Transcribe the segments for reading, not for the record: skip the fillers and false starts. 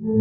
Okay.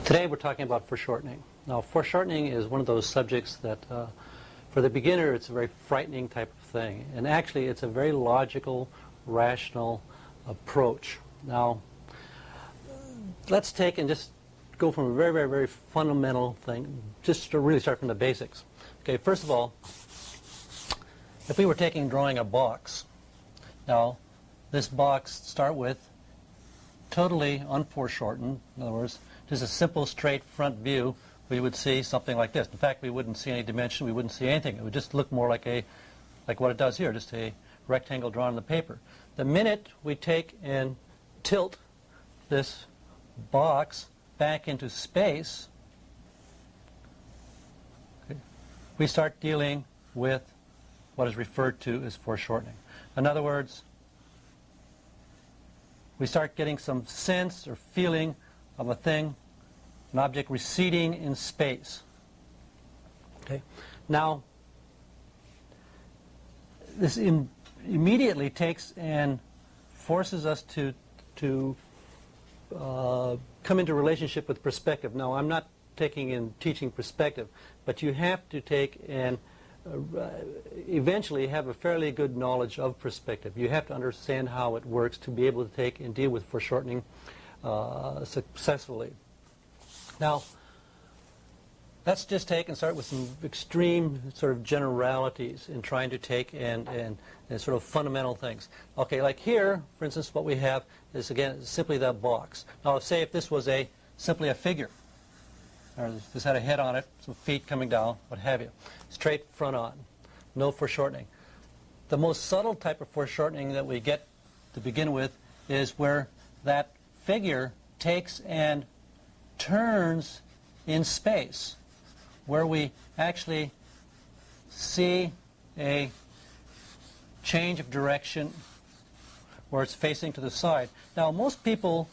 Today we're talking about foreshortening. Now, foreshortening is one of those subjects that, for the beginner, it's a very frightening type of thing. And actually, it's a very logical, rational approach. Now, let's take and just go from a very, very, very fundamental thing, just to really start from the basics. Okay, first of all, if we were drawing a box, now, this box, to start with, totally unforeshortened, in other words, just a simple straight front view, we would see something like this. In fact, we wouldn't see any dimension, we wouldn't see anything. It would just look more like what it does here, just a rectangle drawn on the paper. The minute we take and tilt this box back into space, okay, we start dealing with what is referred to as foreshortening. In other words, we start getting some sense or feeling of a thing, an object receding in space. Okay. Now, this immediately takes and forces us to come into relationship with perspective. Now, I'm not taking and teaching perspective, but you have to take and eventually have a fairly good knowledge of perspective. You have to understand how it works to be able to take and deal with foreshortening successfully. Now, let's just take and start with some extreme sort of generalities in trying to take and sort of fundamental things. Okay, like here, for instance, what we have is, again, simply that box. Now, let's say if this was simply a figure, or this had a head on it, some feet coming down, what have you. Straight front on, no foreshortening. The most subtle type of foreshortening that we get to begin with is where that figure takes and turns in space, where we actually see a change of direction where it's facing to the side. Now, most people,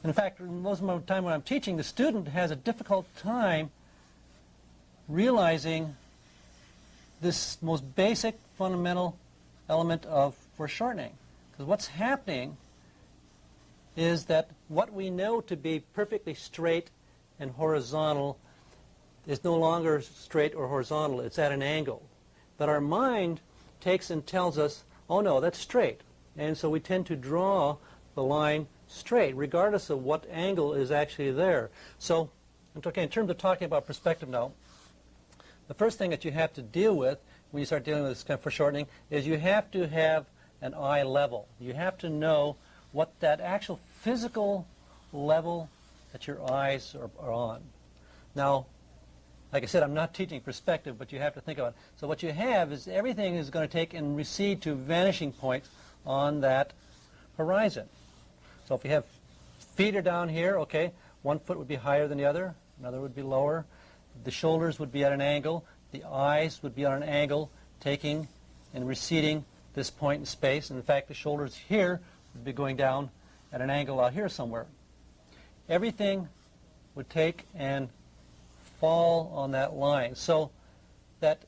in fact, most of the time when I'm teaching, the student has a difficult time realizing this most basic fundamental element of foreshortening. Because what's happening is that what we know to be perfectly straight and horizontal is no longer straight or horizontal, it's at an angle. But our mind takes and tells us, oh no, that's straight. And so we tend to draw the line straight, regardless of what angle is actually there. So, okay, in terms of talking about perspective now, the first thing that you have to deal with when you start dealing with this kind of foreshortening is you have to have an eye level. You have to know what that actual physical level that your eyes are on. Now, like I said, I'm not teaching perspective, but you have to think about it. So what you have is everything is going to take and recede to vanishing points on that horizon. So if you have feet are down here, okay, one foot would be higher than the other, another would be lower. The shoulders would be at an angle. The eyes would be on an angle, taking and receding this point in space. And in fact, the shoulders here would be going down at an angle out here somewhere. Everything would take and fall on that line. So that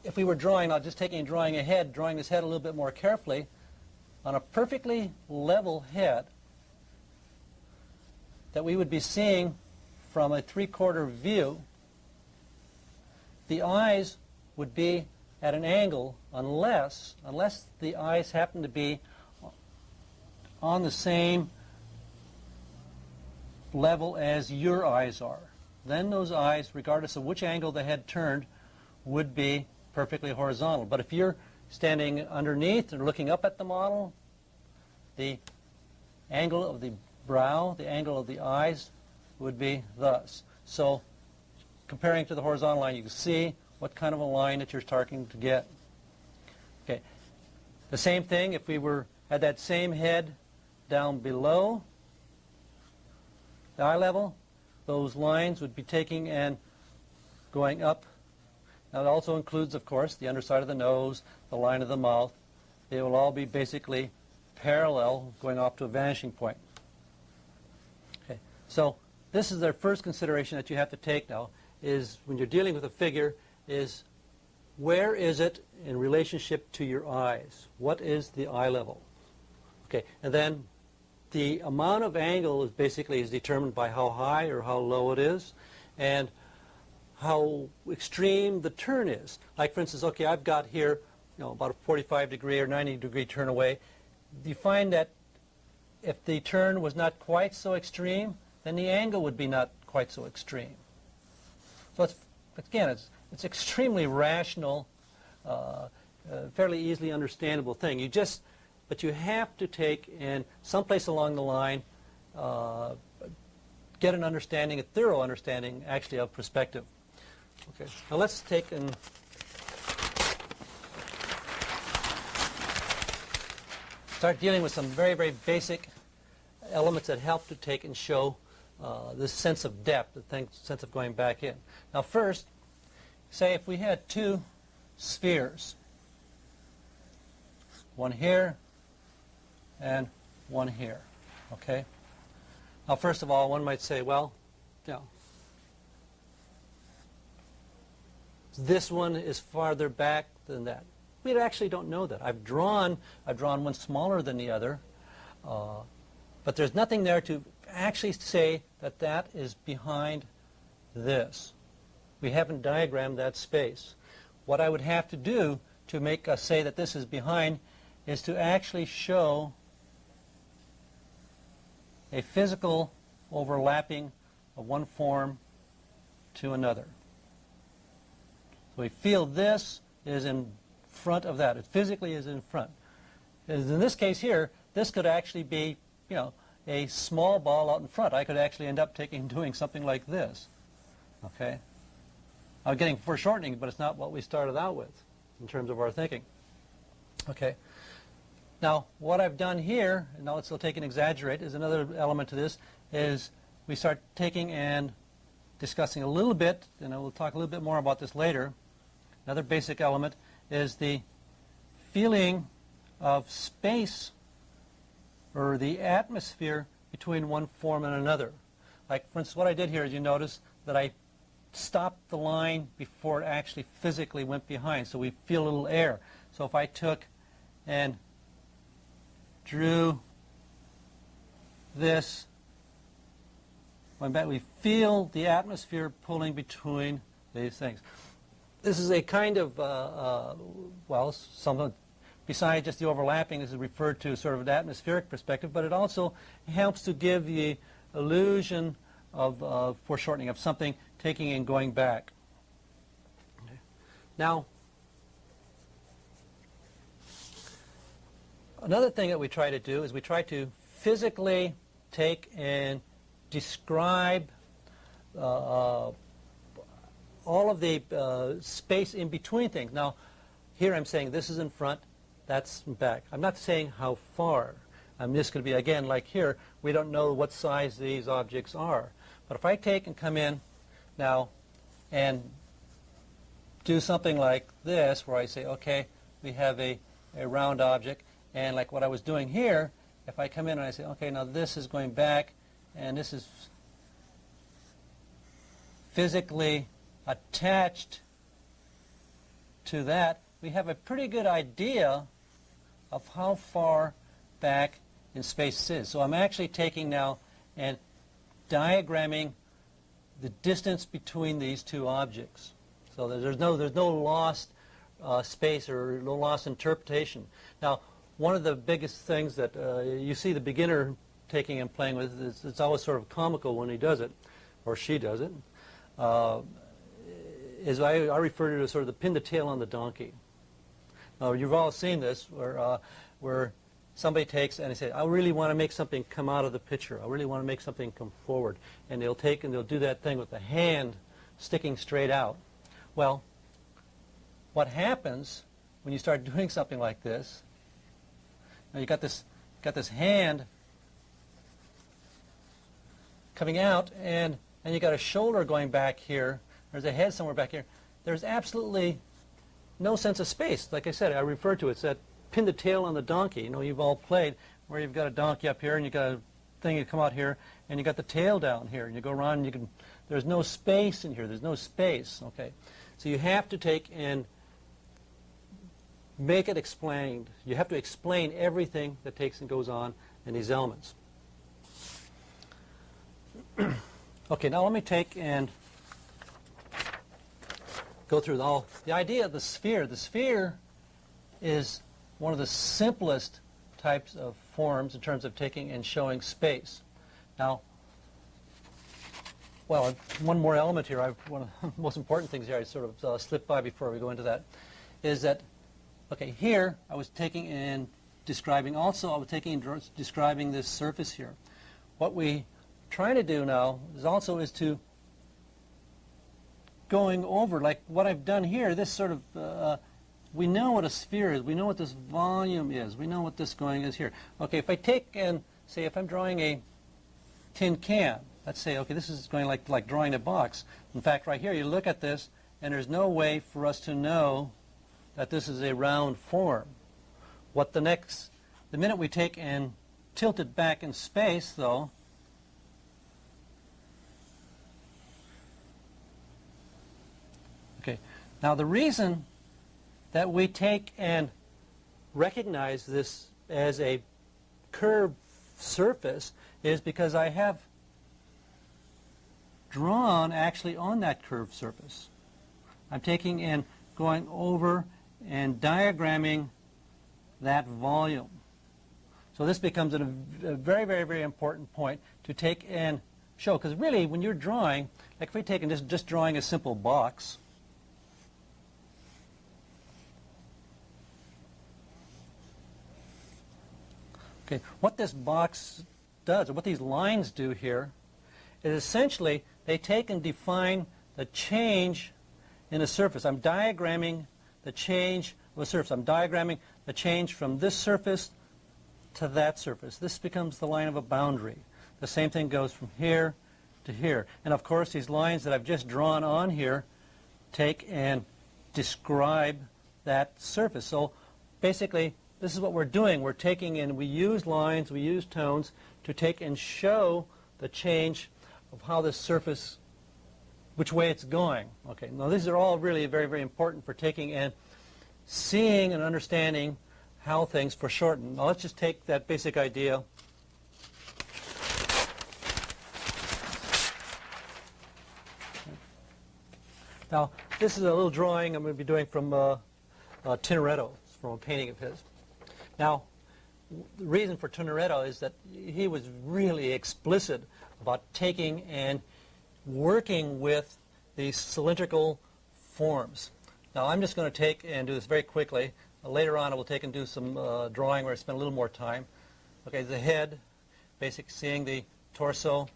if we were drawing, I'll just taking and drawing a head, drawing this head a little bit more carefully, on a perfectly level head that we would be seeing from a three-quarter view, the eyes would be at an angle unless the eyes happen to be on the same level as your eyes are. Then those eyes, regardless of which angle the head turned, would be perfectly horizontal. But if you're standing underneath and looking up at the model, the angle of the brow, the angle of the eyes would be thus. So comparing to the horizontal line, you can see what kind of a line that you're starting to get. Okay. The same thing if we had that same head down below the eye level, those lines would be taking and going up. Now it also includes, of course, the underside of the nose, the line of the mouth. They will all be basically parallel, going off to a vanishing point. Okay. So this is their first consideration that you have to take now, is when you're dealing with a figure, is where is it in relationship to your eyes? What is the eye level? Okay, and then the amount of angle is basically determined by how high or how low it is, and how extreme the turn is. Like for instance, okay, I've got here, about a 45 degree or 90 degree turn away. You find that if the turn was not quite so extreme, then the angle would be not quite so extreme. So it's extremely rational, fairly easily understandable thing. But you have to take and someplace along the line get an understanding, a thorough understanding, actually, of perspective. Okay. Now let's take and start dealing with some very, very basic elements that help to take and show this sense of depth, the sense of going back in. Now first, say if we had two spheres, one here and one here, okay? Now first of all, one might say, well, this one is farther back than that. We actually don't know that. I've drawn one smaller than the other, but there's nothing there to actually say that that is behind this. We haven't diagrammed that space. What I would have to do to make us say that this is behind is to actually show a physical overlapping of one form to another. So we feel this is in front of that. It physically is in front. As in this case here, this could actually be, a small ball out in front. I could actually end up doing something like this. Okay? I'm getting foreshortening, but it's not what we started out with in terms of our thinking. Okay? Now, what I've done here, and now let's take and exaggerate, is another element to this, is we start taking and discussing a little bit, and I will talk a little bit more about this later. Another basic element is the feeling of space or the atmosphere between one form and another. Like, for instance, what I did here is you notice that I stopped the line before it actually physically went behind, so we feel a little air. So if I took and drew this, went back, we feel the atmosphere pulling between these things. This is a kind of, something besides just the overlapping. This is referred to sort of an atmospheric perspective, but it also helps to give the illusion of foreshortening, of something taking and going back. Okay. Now, another thing that we try to do is we try to physically take and describe all of the space in between things. Now, here I'm saying this is in front, that's in back. I'm not saying how far. I'm just going to be, again, like here, we don't know what size these objects are. But if I take and come in now and do something like this, where I say, okay, we have a round object, and like what I was doing here, if I come in and I say, okay, now this is going back, and this is physically attached to that, we have a pretty good idea of how far back in space this is. So I'm actually taking now and diagramming the distance between these two objects. So there's no lost space or no lost interpretation. Now, one of the biggest things that you see the beginner taking and playing with, it's always sort of comical when he does it, or she does it, is I refer to it as sort of the pin the tail on the donkey. You've all seen this, where somebody takes and they say, I really want to make something come out of the picture. I really want to make something come forward. And they'll take and they'll do that thing with the hand sticking straight out. Well, what happens when you start doing something like this, now you got this hand coming out, and you got a shoulder going back here. There's a head somewhere back here. There's absolutely no sense of space. Like I said, I refer to it. It's that pin the tail on the donkey. You know, you've all played where you've got a donkey up here, and you've got a thing you come out here, and you got the tail down here, and you go around, and you can. There's no space in here. There's no space. Okay, so you have to take and make it explained. You have to explain everything that takes and goes on in these elements. Okay, now let me take and go through the idea of the sphere. The sphere is one of the simplest types of forms in terms of taking and showing space. Now, well, one more element here, one of the most important things here I sort of slipped by before we go into that, is that, okay, here I was taking and describing, also I was taking and describing this surface here. What we trying to do now is to going over, like what I've done here, this sort of, we know what a sphere is, we know what this volume is, we know what this going is here. Okay, if I take and say if I'm drawing a tin can, let's say, okay, this is going like drawing a box. In fact, right here, you look at this, and there's no way for us to know that this is a round form. The minute we take and tilt it back in space, though, okay, now the reason that we take and recognize this as a curved surface is because I have drawn actually on that curved surface. I'm taking and going over and diagramming that volume. So this becomes a very, very, very important point to take and show, because really when you're drawing, like if we take and just drawing a simple box, okay, what this box does, or what these lines do here, is essentially they take and define the change in a surface. I'm diagramming the change of a surface. I'm diagramming the change from this surface to that surface. This becomes the line of a boundary. The same thing goes from here to here. And of course, these lines that I've just drawn on here take and describe that surface. So basically, this is what we're doing. We're taking and we use lines, we use tones to take and show the change of how this surface, which way it's going. Okay, now these are all really very, very important for taking and seeing and understanding how things foreshorten. Now let's just take that basic idea. Now this is a little drawing I'm going to be doing from Tintoretto, from a painting of his. Now, the reason for Tintoretto is that he was really explicit about taking and working with these cylindrical forms. Now, I'm just going to take and do this very quickly. Later on, I will take and do some drawing where I spend a little more time. Okay, the head, basically seeing the torso.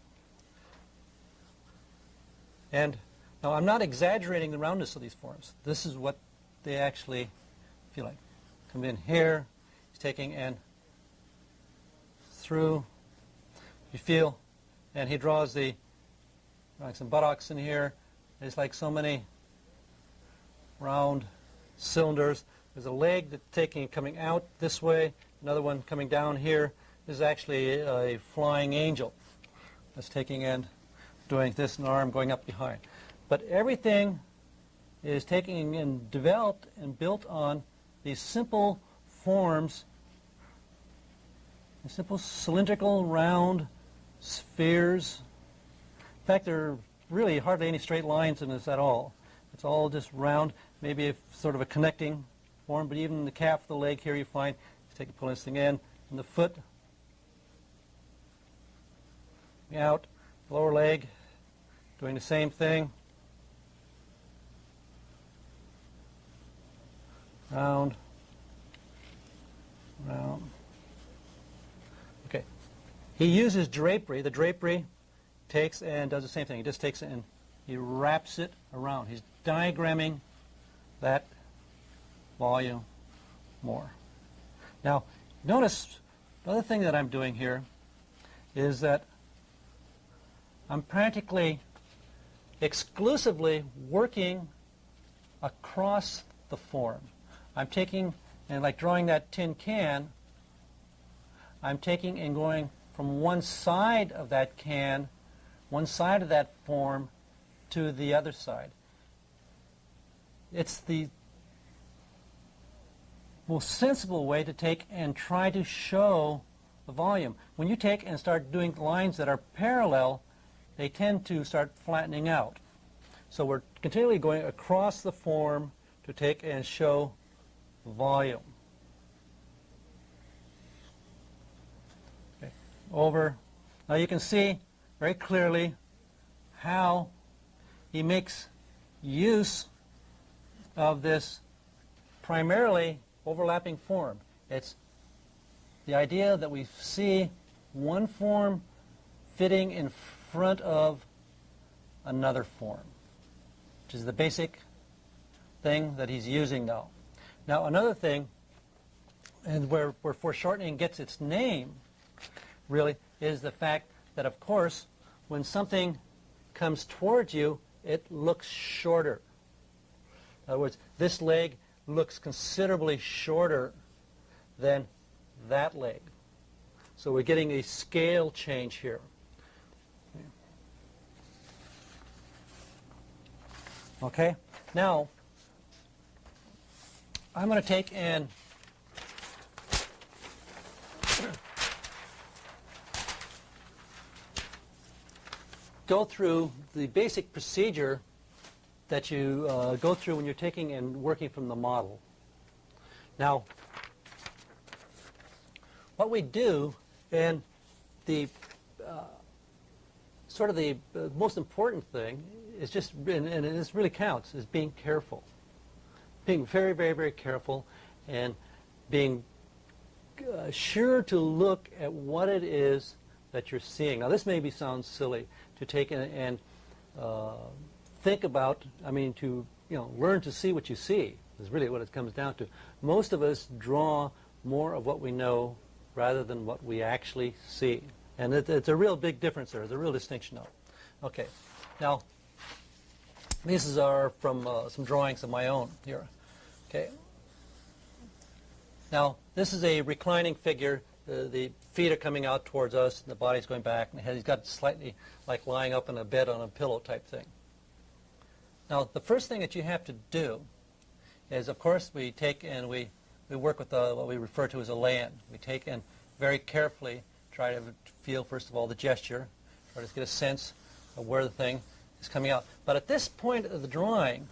And now, I'm not exaggerating the roundness of these forms. This is what they actually feel like. Come in here. Taking and through, you feel, and he draws like some buttocks in here. There's like so many round cylinders. There's a leg that's taking coming out this way, another one coming down here. This is actually a flying angel that's taking and doing this, an arm going up behind. But everything is taking and developed and built on these simple forms, simple cylindrical round spheres. In fact, there are really hardly any straight lines in this at all. It's all just round, maybe a sort of a connecting form, but even the calf of the leg here you find, you take and pull this thing in, and the foot, out, lower leg, doing the same thing. Round, round, He uses drapery. The drapery takes and does the same thing. He just takes it and he wraps it around. He's diagramming that volume more. Now, notice the other thing that I'm doing here is that I'm practically exclusively working across the form. I'm taking, and like drawing that tin can, I'm taking and going from one side of that can, one side of that form, to the other side. It's the most sensible way to take and try to show the volume. When you take and start doing lines that are parallel, they tend to start flattening out. So we're continually going across the form to take and show volume. Okay. Over. Now you can see very clearly how he makes use of this primarily overlapping form. It's the idea that we see one form fitting in front of another form, which is the basic thing that he's using now. Now another thing, and where foreshortening gets its name, really, is the fact that, of course, when something comes towards you, it looks shorter. In other words, this leg looks considerably shorter than that leg. So we're getting a scale change here. Okay, now I'm going to take and go through the basic procedure that you go through when you're taking and working from the model. Now, what we do, and the sort of the most important thing is just, and this really counts, is being careful. Being very, very, very careful and being sure to look at what it is that you're seeing. Now, this maybe sounds silly to take and think about, I mean, to learn to see what you see is really what it comes down to. Most of us draw more of what we know rather than what we actually see. And it's a real big difference there. There's a real distinction of it. Okay. Now, these are from some drawings of my own here. Okay. Now, this is a reclining figure. The feet are coming out towards us, and the body's going back, and he's got slightly like lying up in a bed on a pillow type thing. Now, the first thing that you have to do is, of course, we take and we work with what we refer to as a lay-in. We take and very carefully try to feel, first of all, the gesture, try to get a sense of where the thing is coming out. But at this point of the drawing,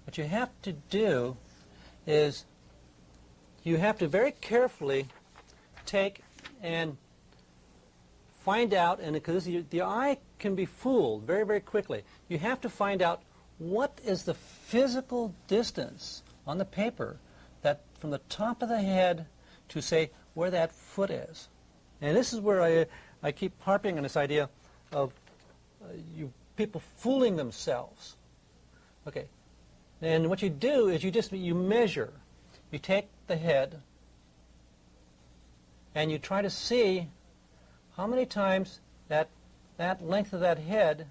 what you have to do is you have to very carefully take and find out, and because the eye can be fooled very, very quickly, you have to find out what is the physical distance on the paper that from the top of the head to, say, where that foot is. And this is where I keep harping on this idea of you people fooling themselves. Okay. And what you do is you measure. You take the head and you try to see how many times that length of that head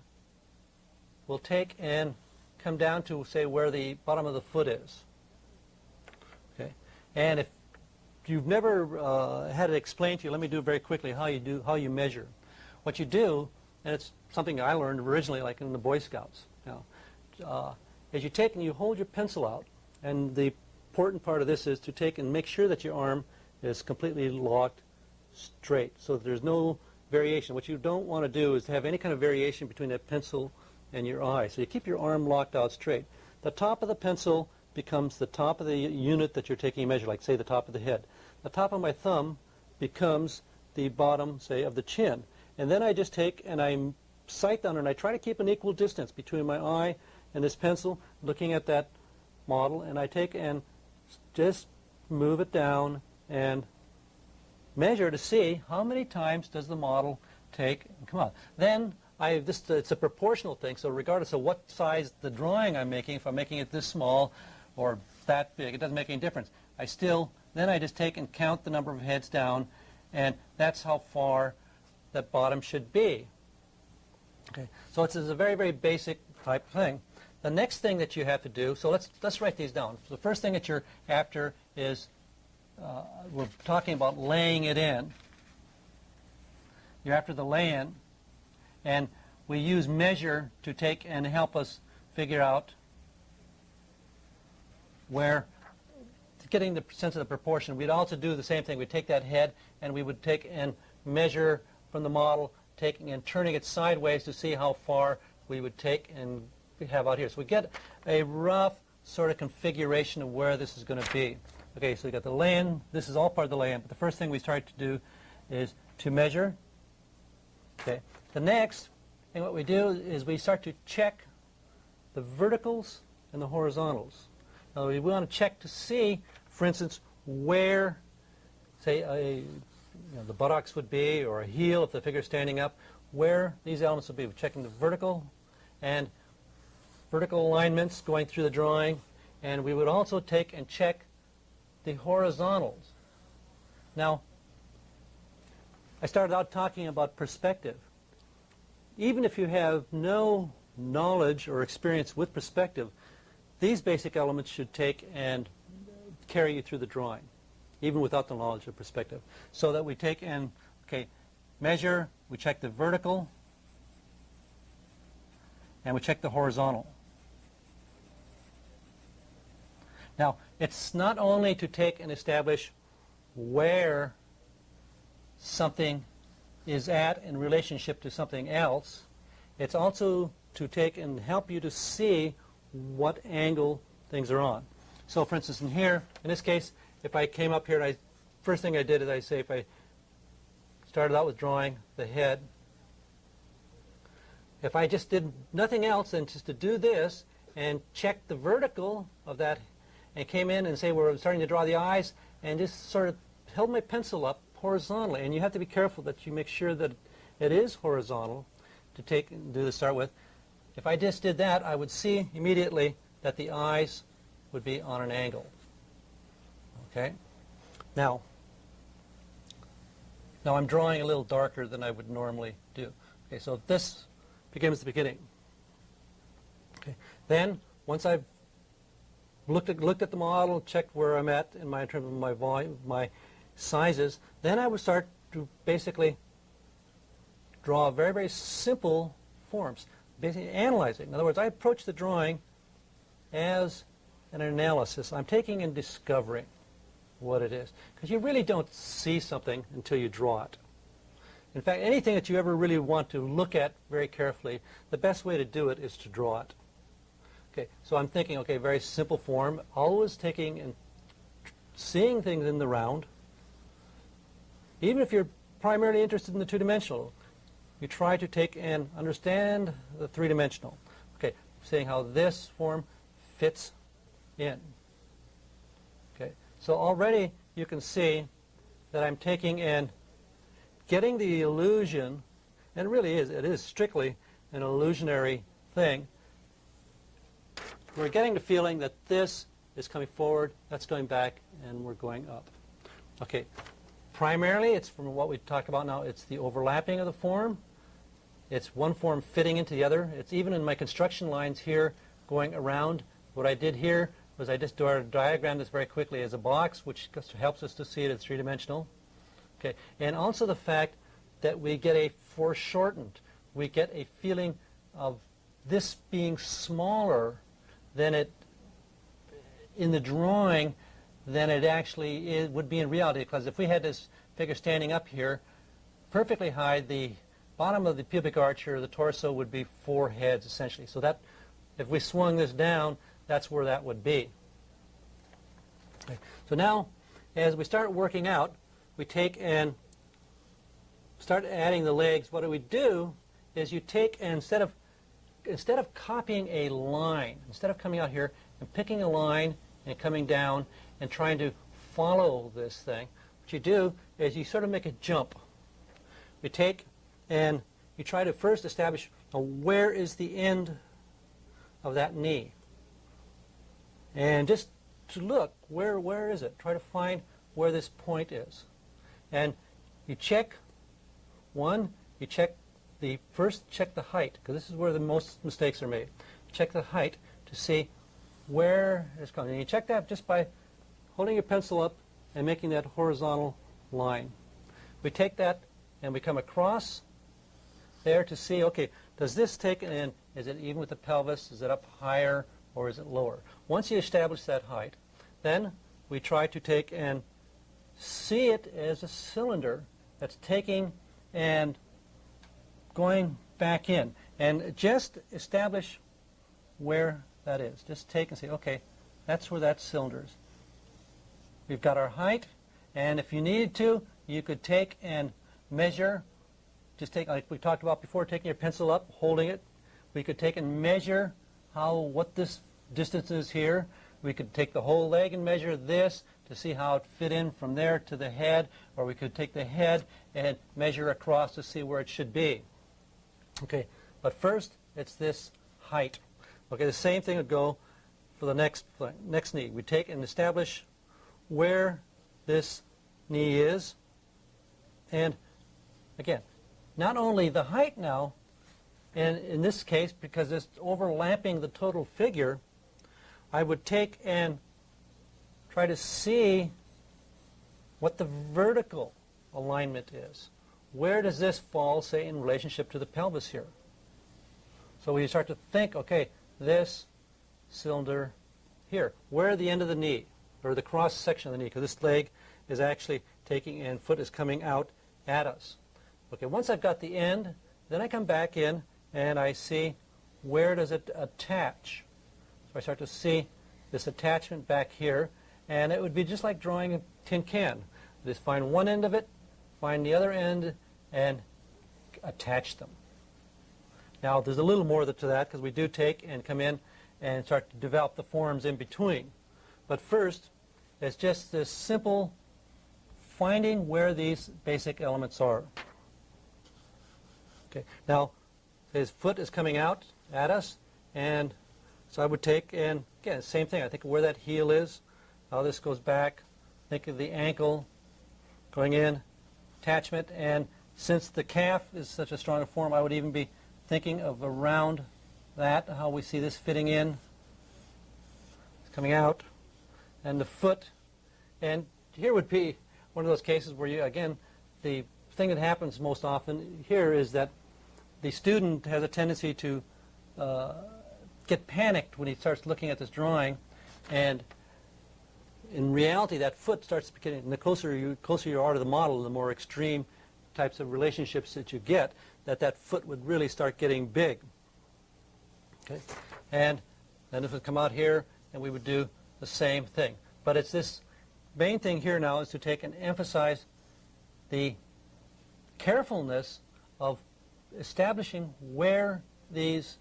will take and come down to, say, where the bottom of the foot is. Okay. And if you've never had it explained to you, let me do it very quickly how you measure. What you do, and it's something I learned originally, like in the Boy Scouts. Is you take and you hold your pencil out, and the important part of this is to take and make sure that your arm is completely locked straight, so that there's no variation. What you don't want to do is to have any kind of variation between that pencil and your eye. So you keep your arm locked out straight. The top of the pencil becomes the top of the unit that you're taking a measure, like, say, the top of the head. The top of my thumb becomes the bottom, say, of the chin. And then I just take and I sight down, and I try to keep an equal distance between my eye and this pencil, looking at that model, and I take and just move it down and measure to see how many times does the model take and come out. Then it's a proportional thing, so regardless of what size the drawing I'm making, if I'm making it this small or that big, it doesn't make any difference. Then I just take and count the number of heads down, and that's how far that bottom should be. Okay, so it's a very, very basic type thing. The next thing that you have to do, so let's write these down. So the first thing that you're after is, we're talking about laying it in. You're after the lay-in, and we use measure to take and help us figure out where, getting the sense of the proportion. We'd also do the same thing. We'd take that head and we would take and measure from the model, taking and turning it sideways to see how far we would take and we have out here. So we get a rough sort of configuration of where this is going to be. Okay, so we got the lay-in. This is all part of the lay-in. But the first thing we start to do is to measure. Okay. The next thing what we do is we start to check the verticals and the horizontals. Now we want to check to see, for instance, where, say, the buttocks would be, or a heel if the figure's standing up, where these elements would be. We're checking the vertical and vertical alignments going through the drawing, and we would also take and check the horizontals. Now, I started out talking about perspective. Even if you have no knowledge or experience with perspective, these basic elements should take and carry you through the drawing, even without the knowledge of perspective. So that we take and, measure, we check the vertical, and we check the horizontal. Now, it's not only to take and establish where something is at in relationship to something else, it's also to take and help you to see what angle things are on. So for instance, in this case, if I came up here and first thing I did is if I started out with drawing the head, if I just did nothing else than just to do this and check the vertical of that and came in and say we're starting to draw the eyes and just sort of held my pencil up horizontally, and you have to be careful that you make sure that it is horizontal to take and do the start with. If I just did that, I would see immediately that the eyes would be on an angle. Okay? Now I'm drawing a little darker than I would normally do. Okay, so this becomes the beginning. Okay. Then, once I've looked at the model, checked where I'm at in terms of my volume, my sizes, then I would start to basically draw very, very simple forms, basically analyzing. In other words, I approach the drawing as an analysis. I'm taking and discovering what it is, because you really don't see something until you draw it. In fact, anything that you ever really want to look at very carefully, the best way to do it is to draw it. Okay, so I'm thinking, very simple form, always taking and seeing things in the round. Even if you're primarily interested in the two-dimensional, you try to take and understand the three-dimensional. Okay, seeing how this form fits in. Okay, so already you can see that I'm taking and getting the illusion, and it is strictly an illusionary thing. We're getting the feeling that this is coming forward, that's going back, and we're going up. Okay, primarily it's from what we talked about now, it's the overlapping of the form. It's one form fitting into the other. It's even in my construction lines here going around. What I did here was I just diagrammed this very quickly as a box, which helps us to see it as three-dimensional. Okay, and also the fact that we get a foreshortened. We get a feeling of this being smaller than it in the drawing than it actually would be in reality. Because if we had this figure standing up here, perfectly high, the bottom of the pubic arch or the torso would be 4 heads essentially. So that, if we swung this down, that's where that would be. Okay. So now, as we start working out, we take and start adding the legs. What do we do is you take and instead of copying a line, instead of coming out here and picking a line and coming down and trying to follow this thing, what you do is you sort of make a jump. You take and you try to first establish where is the end of that knee. And just to look, where is it? Try to find where this point is. And you check one, you check the height, because this is where the most mistakes are made. Check the height to see where it's coming. And you check that just by holding your pencil up and making that horizontal line. We take that and we come across there to see, okay, does this take it in? Is it even with the pelvis? Is it up higher or is it lower? Once you establish that height, then we try to take and see it as a cylinder that's taking and going back in. And just establish where that is. Just take and say, okay, that's where that cylinder is. We've got our height, and if you needed to, you could take and measure. Just take, like we talked about before, taking your pencil up, holding it. We could take and measure what this distance is here. We could take the whole leg and measure this to see how it fit in from there to the head, or we could take the head and measure across to see where it should be. Okay, but first it's this height. Okay, the same thing would go for the next knee. We take and establish where this knee is, and again, not only the height now, and in this case, because it's overlapping the total figure, I would take and try to see what the vertical alignment is. Where does this fall, say, in relationship to the pelvis here? So we start to think, okay, this cylinder here, where the end of the knee, or the cross section of the knee, because this leg is actually taking and foot is coming out at us. Okay, once I've got the end, then I come back in and I see where does it attach. So I start to see this attachment back here, and it would be just like drawing a tin can. Just find one end of it, find the other end, and attach them. Now there's a little more to that, because we do take and come in and start to develop the forms in between. But first, it's just this simple finding where these basic elements are. Okay. Now, his foot is coming out at us, and so I would take and, again, same thing. I think of where that heel is, how this goes back. Think of the ankle going in, attachment, and since the calf is such a strong form, I would even be thinking of around that, how we see this fitting in. It's coming out, and the foot. And here would be one of those cases where you, again, the thing that happens most often here is that the student has a tendency to get panicked when he starts looking at this drawing, and in reality that foot starts getting, and the closer you are to the model, the more extreme types of relationships that you get, that foot would really start getting big. Okay, and then it would come out here, and we would do the same thing. But it's this main thing here now is to take and emphasize the carefulness of establishing where these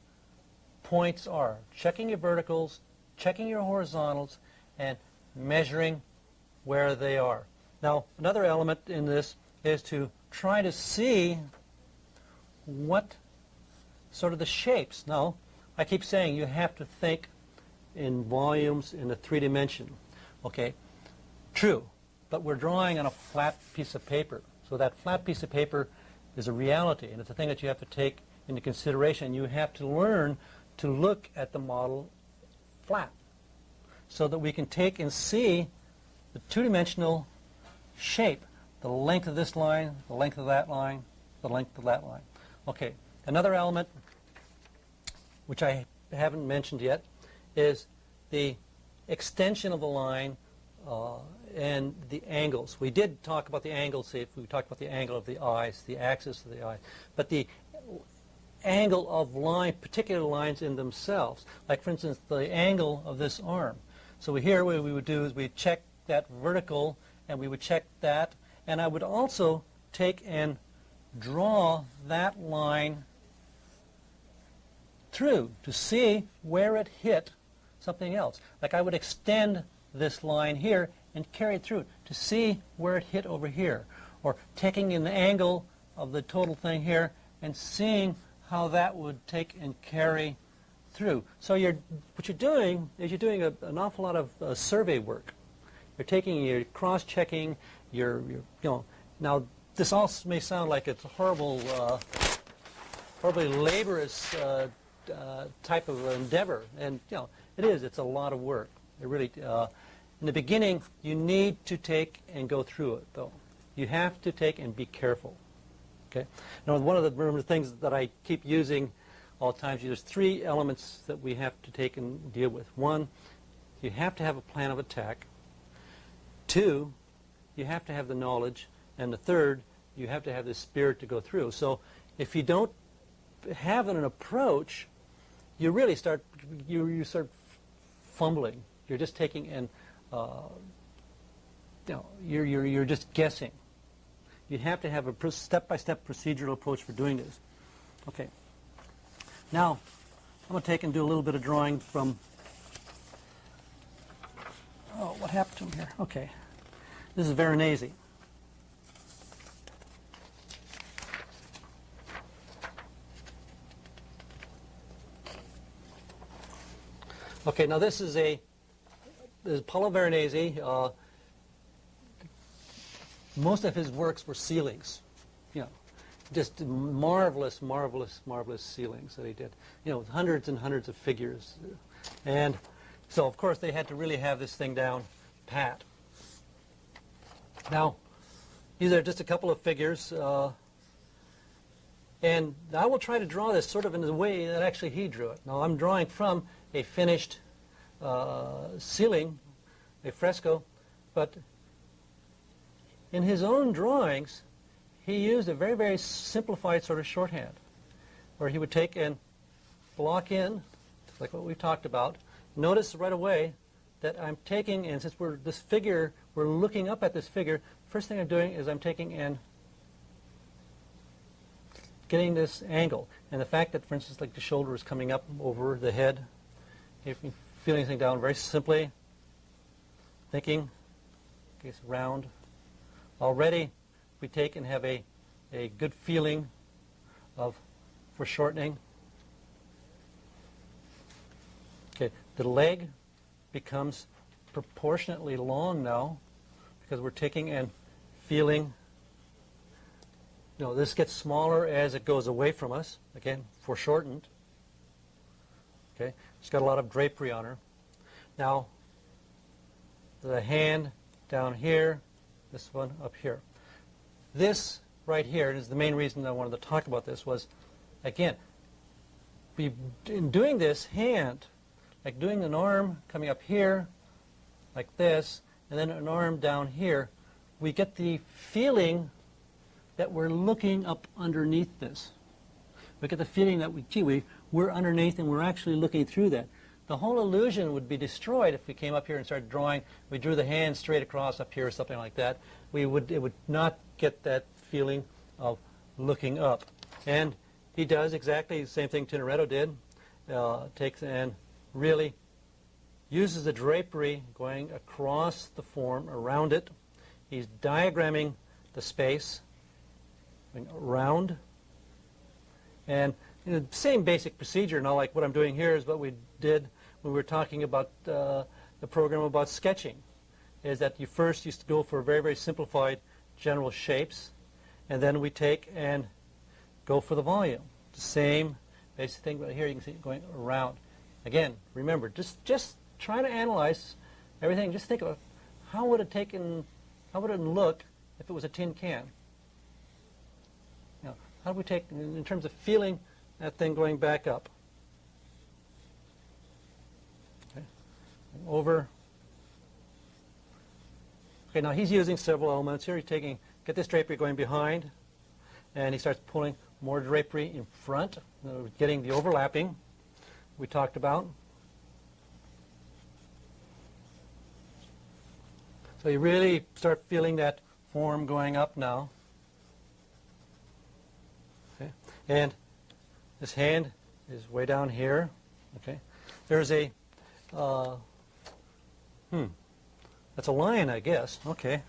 points are, checking your verticals, checking your horizontals, and measuring where they are. Now, another element in this is to try to see what sort of the shapes. Now, I keep saying you have to think in volumes in the 3-dimension. Okay, true, but we're drawing on a flat piece of paper. So that flat piece of paper is a reality, and it's a thing that you have to take into consideration. You have to learn to look at the model flat so that we can take and see the 2-dimensional shape, the length of this line, the length of that line, the length of that line. Okay, another element which I haven't mentioned yet is the extension of the line and the angles. We did talk about the angles. We talked about the angle of the eyes, the axis of the eye, but the angle of line, particular lines in themselves, like for instance the angle of this arm. So here what we would do is we check that vertical, and we would check that, and I would also take and draw that line through to see where it hit something else. Like I would extend this line here and carry it through to see where it hit over here, or taking in the angle of the total thing here and seeing how that would take and carry through. So what you're doing is you're doing an awful lot of survey work. You're cross-checking, now this all may sound like it's a horribly laborious type of endeavor, and it is. It's a lot of work. It really. In the beginning, you need to take and go through it, though. You have to take and be careful. Okay. Now, one of the things that I keep using all the time, there's three elements that we have to take and deal with. One, you have to have a plan of attack. Two, you have to have the knowledge. And the third, you have to have the spirit to go through. So if you don't have an approach, you really start fumbling. You're just taking and you're just guessing. You have to have a step-by-step procedural approach for doing this. Okay. Now, I'm going to take and do a little bit of drawing from. Oh, what happened to him here? Okay. This is Veronese. Okay, now this is Paolo Veronese. Most of his works were ceilings, just marvelous, marvelous, marvelous ceilings that he did, with hundreds and hundreds of figures. And so, of course, they had to really have this thing down pat. Now, these are just a couple of figures, and I will try to draw this sort of in the way that actually he drew it. Now, I'm drawing from a finished ceiling, a fresco, but in his own drawings, he used a very, very simplified sort of shorthand, where he would take and block in, like what we've talked about. Notice right away that I'm taking, and since we're looking up at this figure, first thing I'm doing is I'm taking and getting this angle. And the fact that, for instance, like the shoulder is coming up over the head, feeling this thing down very simply, thinking, okay, it's round. Already we take and have a good feeling of foreshortening. Okay, the leg becomes proportionately long now because we're taking and feeling. This gets smaller as it goes away from us. Again, foreshortened. Okay, she's got a lot of drapery on her. Now, the hand down here, this one up here. This right here is the main reason I wanted to talk about this was, again, in doing this hand, like doing an arm coming up here, like this, and then an arm down here, we get the feeling that we're looking up underneath this. We get the feeling that we're underneath and we're actually looking through that. The whole illusion would be destroyed if we came up here and started drawing. We drew the hand straight across up here or something like that. It would not get that feeling of looking up. And he does exactly the same thing Tintoretto did. Takes and really uses the drapery going across the form, around it. He's diagramming the space going around. And the same basic procedure, not like what I'm doing here is what we did when we were talking about the program about sketching, is that you first used to go for very, very simplified general shapes, and then we take and go for the volume. The same basic thing, but here you can see it going around. Again, remember, just try to analyze everything. Just think of how would it look if it was a tin can? How do we take, in terms of feeling that thing going back up? Okay. Over. Okay, now he's using several elements here. He's get this drapery going behind, and he starts pulling more drapery in front, getting the overlapping we talked about. So you really start feeling that form going up now. Okay. And this hand is way down here. Okay. There's a That's a lion, I guess. Okay.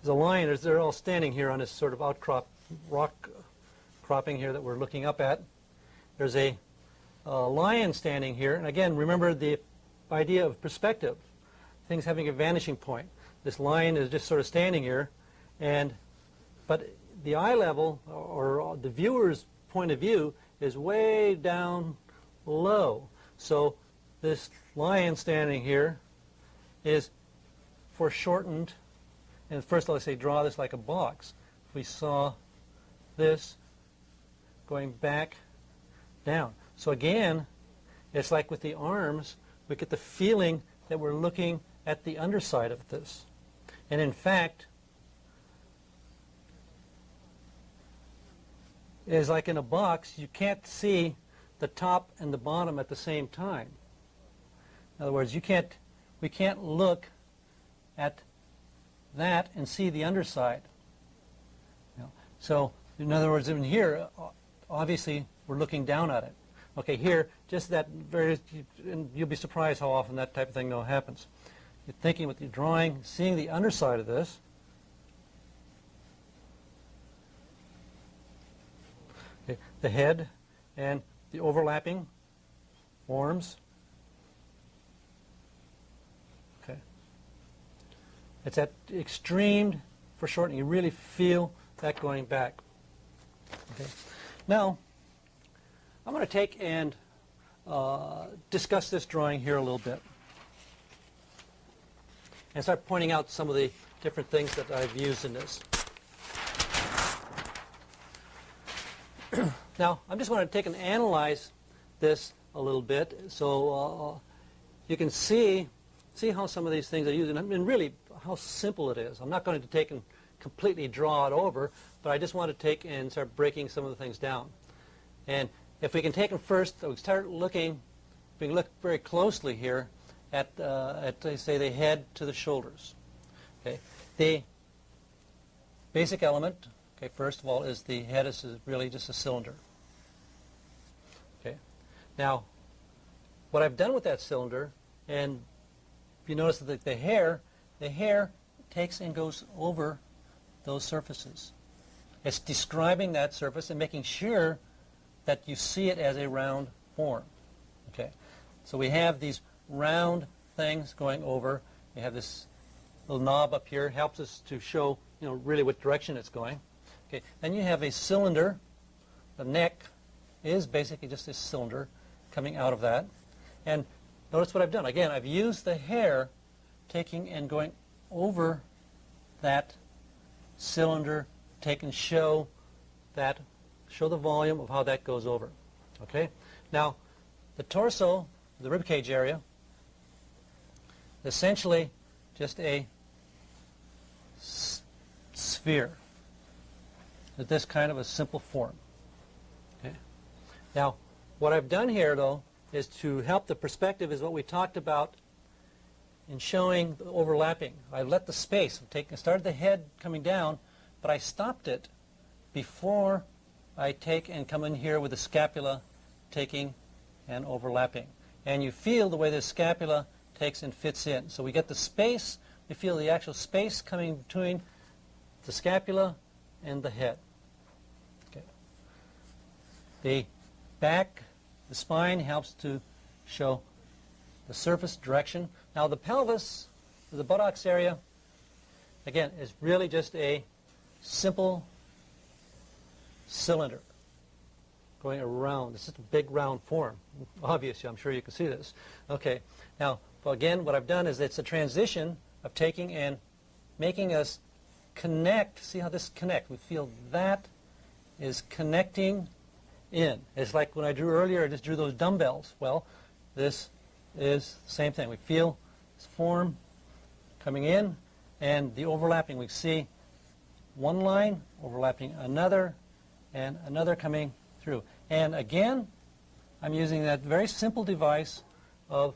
There's a lion. They're all standing here on this sort of outcrop rock cropping here that we're looking up at. There's a lion standing here. And again, remember the idea of perspective, things having a vanishing point. This lion is just sort of standing here, but the eye level, or the viewer's point of view, is way down low. So this lion standing here is foreshortened. And first, let's say draw this like a box. If we saw this going back down. So again, it's like with the arms, we get the feeling that we're looking at the underside of this. And in fact, it is like in a box, you can't see the top and the bottom at the same time. In other words, we can't look at that and see the underside. So, in other words, in here, obviously, we're looking down at it. Okay, here, just that and you'll be surprised how often that type of thing happens. You're thinking with your drawing, seeing the underside of this. Okay, the head and the overlapping forms. Okay. It's at extreme foreshortening. You really feel that going back. Okay. Now, I'm going to take and discuss this drawing here a little bit and start pointing out some of the different things that I've used in this. Now, I'm just going to take and analyze this a little bit so you can see how some of these things are used, and really how simple it is. I'm not going to take and completely draw it over, but I just want to take and start breaking some of the things down. And if we can take them first, we start looking, we can look very closely here at say, the head to the shoulders. Okay, the basic element, okay, first of all, is the head is really just a cylinder. Okay, now what I've done with that cylinder, and you notice that the hair takes and goes over those surfaces. It's describing that surface and making sure that you see it as a round form. Okay, so we have these round things going over. We have this little knob up here, helps us to show, really what direction it's going. Okay, then you have a cylinder. The neck is basically just this cylinder coming out of that. And notice what I've done. Again, I've used the hair taking and going over that cylinder, show the volume of how that goes over. Okay? Now, the torso, the rib cage area, essentially just a sphere. This kind of a simple form. Okay? Now, what I've done here, though, is to help the perspective is what we talked about in showing the overlapping. I let the space, started the head coming down, but I stopped it before I take and come in here with the scapula taking and overlapping. And you feel the way the scapula takes and fits in. So we get the space, we feel the actual space coming between the scapula and the head. Okay. The back, the spine helps to show the surface direction. Now the pelvis, the buttocks area, again, is really just a simple cylinder going around. It's just a big round form. Obviously, I'm sure you can see this. Okay, now, well, again, what I've done is it's a transition of taking and making us connect. See how this connects? We feel that is connecting in. It's like when I drew earlier, I just drew those dumbbells. Well, this is the same thing. We feel this form coming in, and the overlapping. We see one line overlapping another, and another coming through. And again, I'm using that very simple device of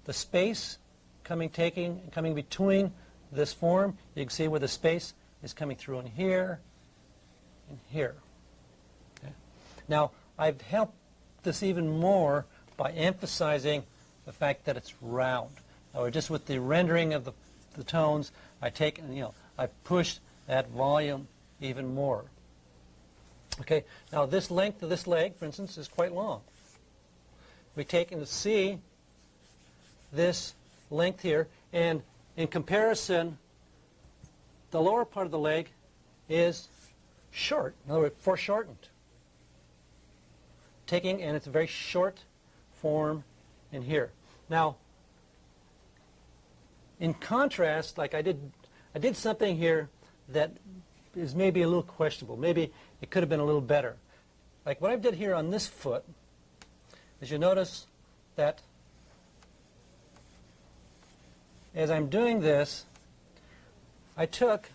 the space coming between this form. You can see where the space is coming through in here and here. Okay. Now, I've helped this even more by emphasizing the fact that it's round. Or just with the rendering of the the tones, I take and, I push that volume even more. Okay, now this length of this leg, for instance, is quite long. We take and see this length here, and in comparison, the lower part of the leg is short, in other words, foreshortened. Taking, and it's a very short form in here. Now, in contrast, like I did something here that is maybe a little questionable. Maybe it could have been a little better. Like what I did here on this foot is, you notice that as I'm doing this, I took,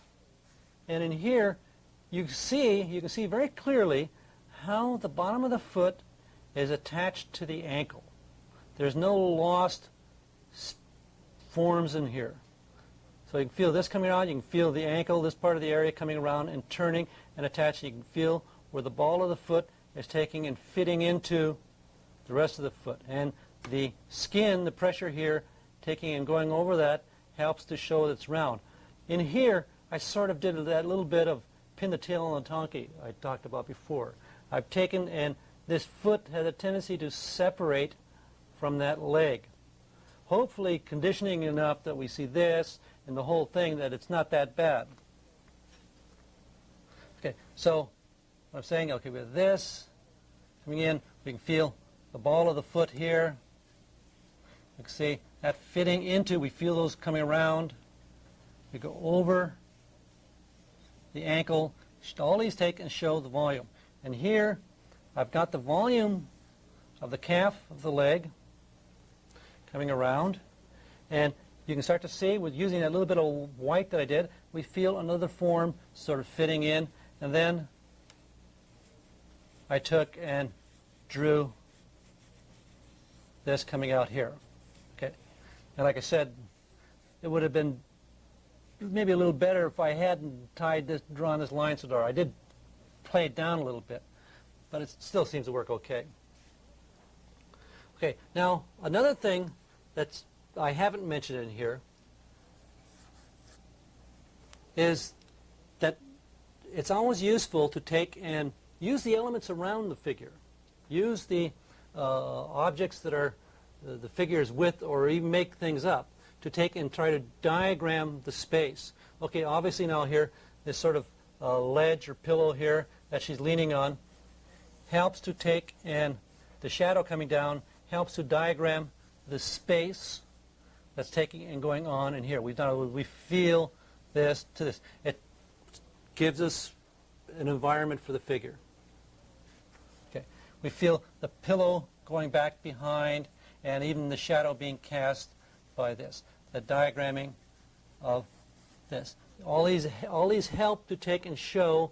and in here you can see very clearly how the bottom of the foot is attached to the ankle. There's no lost forms in here. So you can feel this coming out, you can feel the ankle, this part of the area coming around and turning and attaching. You can feel where the ball of the foot is taking and fitting into the rest of the foot. And the skin, the pressure here, taking and going over that, helps to show that it's round. In here, I sort of did that little bit of pin the tail on the donkey I talked about before. I've taken, and this foot has a tendency to separate from that leg. Hopefully conditioning enough that we see this and the whole thing, that it's not that bad. Okay, so what I'm saying, okay, with this coming in, we can feel the ball of the foot here. You can see that fitting into, we feel those coming around. We go over the ankle. All these take and show the volume. And here, I've got the volume of the calf of the leg coming around. And you can start to see, with using that little bit of white that I did, we feel another form sort of fitting in. And then I took and drew this coming out here. Okay. And like I said, it would have been maybe a little better if I hadn't drawn this line so dark. I did play it down a little bit, but it still seems to work okay. Okay, now another thing that's I haven't mentioned in here is that it's always useful to take and use the elements around the figure. Use the objects that are the figures with, or even make things up, to take and try to diagram the space. Okay, obviously now here, this sort of ledge or pillow here that she's leaning on helps to take, and the shadow coming down helps to diagram the space that's taking and going on in here. We feel this to this. It gives us an environment for the figure. Okay, we feel the pillow going back behind, and even the shadow being cast by this. The diagramming of this. All these help to take and show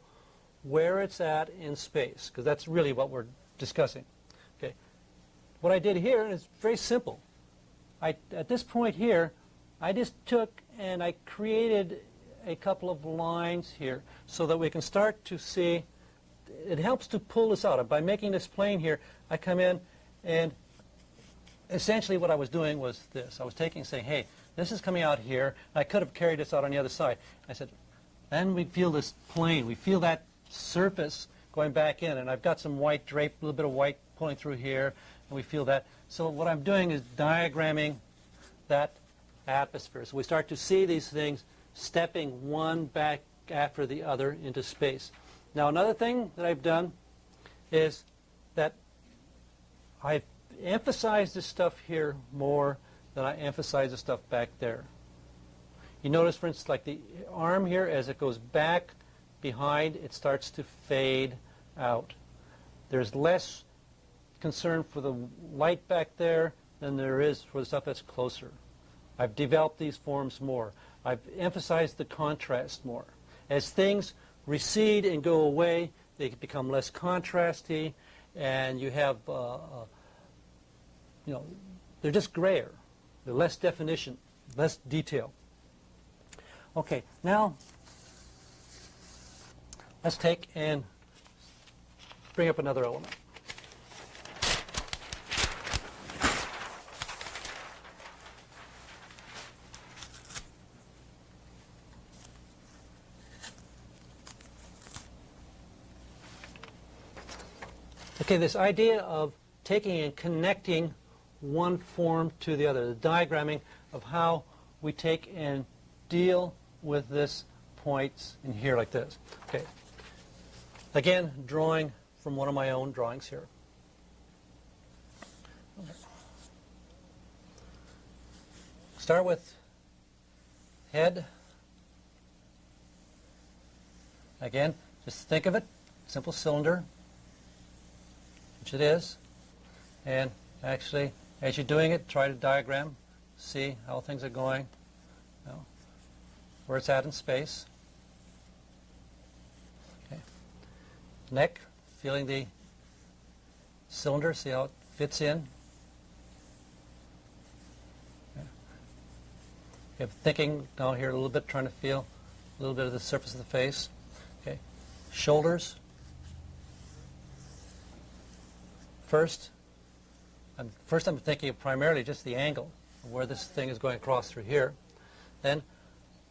where it's at in space, because that's really what we're discussing. Okay, what I did here is very simple. At this point here, I just took and I created a couple of lines here so that we can start to see. It helps to pull this out. By making this plane here, I come in, and essentially what I was doing was this. I was taking and saying, hey, this is coming out here. I could have carried this out on the other side. I said, then we feel this plane. We feel that surface going back in, and I've got some white drape, a little bit of white pulling through here, and we feel that. So what I'm doing is diagramming that atmosphere. So we start to see these things stepping one back after the other into space. Now another thing that I've done is that I've emphasized this stuff here more than I emphasize the stuff back there. You notice, for instance, like the arm here, as it goes back behind, it starts to fade out. There's less concern for the light back there than there is for the stuff that's closer. I've developed these forms more. I've emphasized the contrast more. As things recede and go away, they become less contrasty, and you have, they're just grayer. They're less definition, less detail. Okay, now let's take and bring up another element. Okay, this idea of taking and connecting one form to the other, the diagramming of how we take and deal with this points in here like this. Okay. Again, drawing from one of my own drawings here. Start with head. Again, just think of it, simple cylinder, which it is. And actually, as you're doing it, try to diagram, see how things are going, you know, where it's at in space. Okay. Neck, feeling the cylinder, see how it fits in. Okay. Thinking down here a little bit, trying to feel a little bit of the surface of the face. Okay. Shoulders. First, I'm thinking of primarily just the angle of where this thing is going across through here. Then,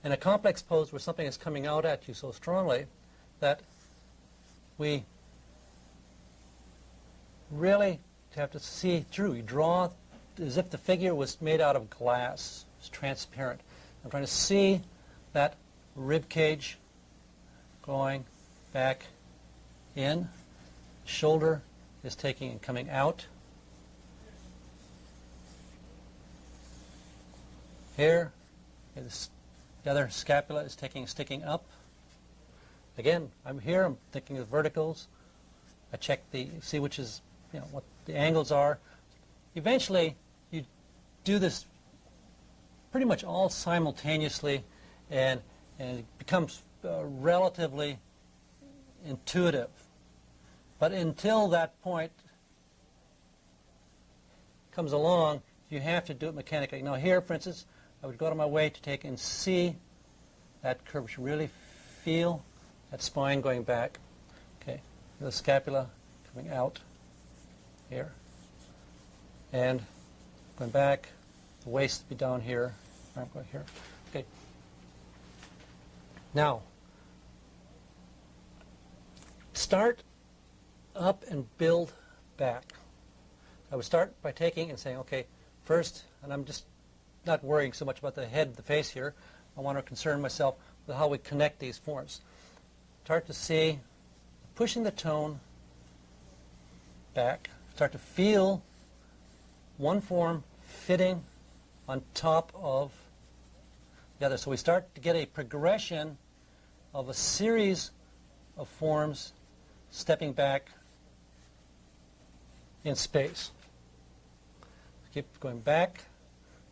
in a complex pose where something is coming out at you so strongly that we really have to see through. You draw as if the figure was made out of glass. It's transparent. I'm trying to see that rib cage going back in. Shoulder is taking and coming out. Here, the other scapula is taking and sticking up. Again, I'm here, I'm thinking of verticals. I check see which is, what the angles are. Eventually, you do this pretty much all simultaneously, and it becomes relatively intuitive. But until that point comes along, you have to do it mechanically. Now here, for instance, I would go out of my way to take and see that curve, really feel that spine going back. Okay, the scapula coming out here, and going back, the waist would be down here, arm going here. Okay. Now, start up and build back. I would start by taking and saying, okay, first, and I'm just not worrying so much about the head, the face here. I want to concern myself with how we connect these forms. Start to see, pushing the tone back. Start to feel one form fitting on top of the other. So we start to get a progression of a series of forms stepping back in space. Keep going back.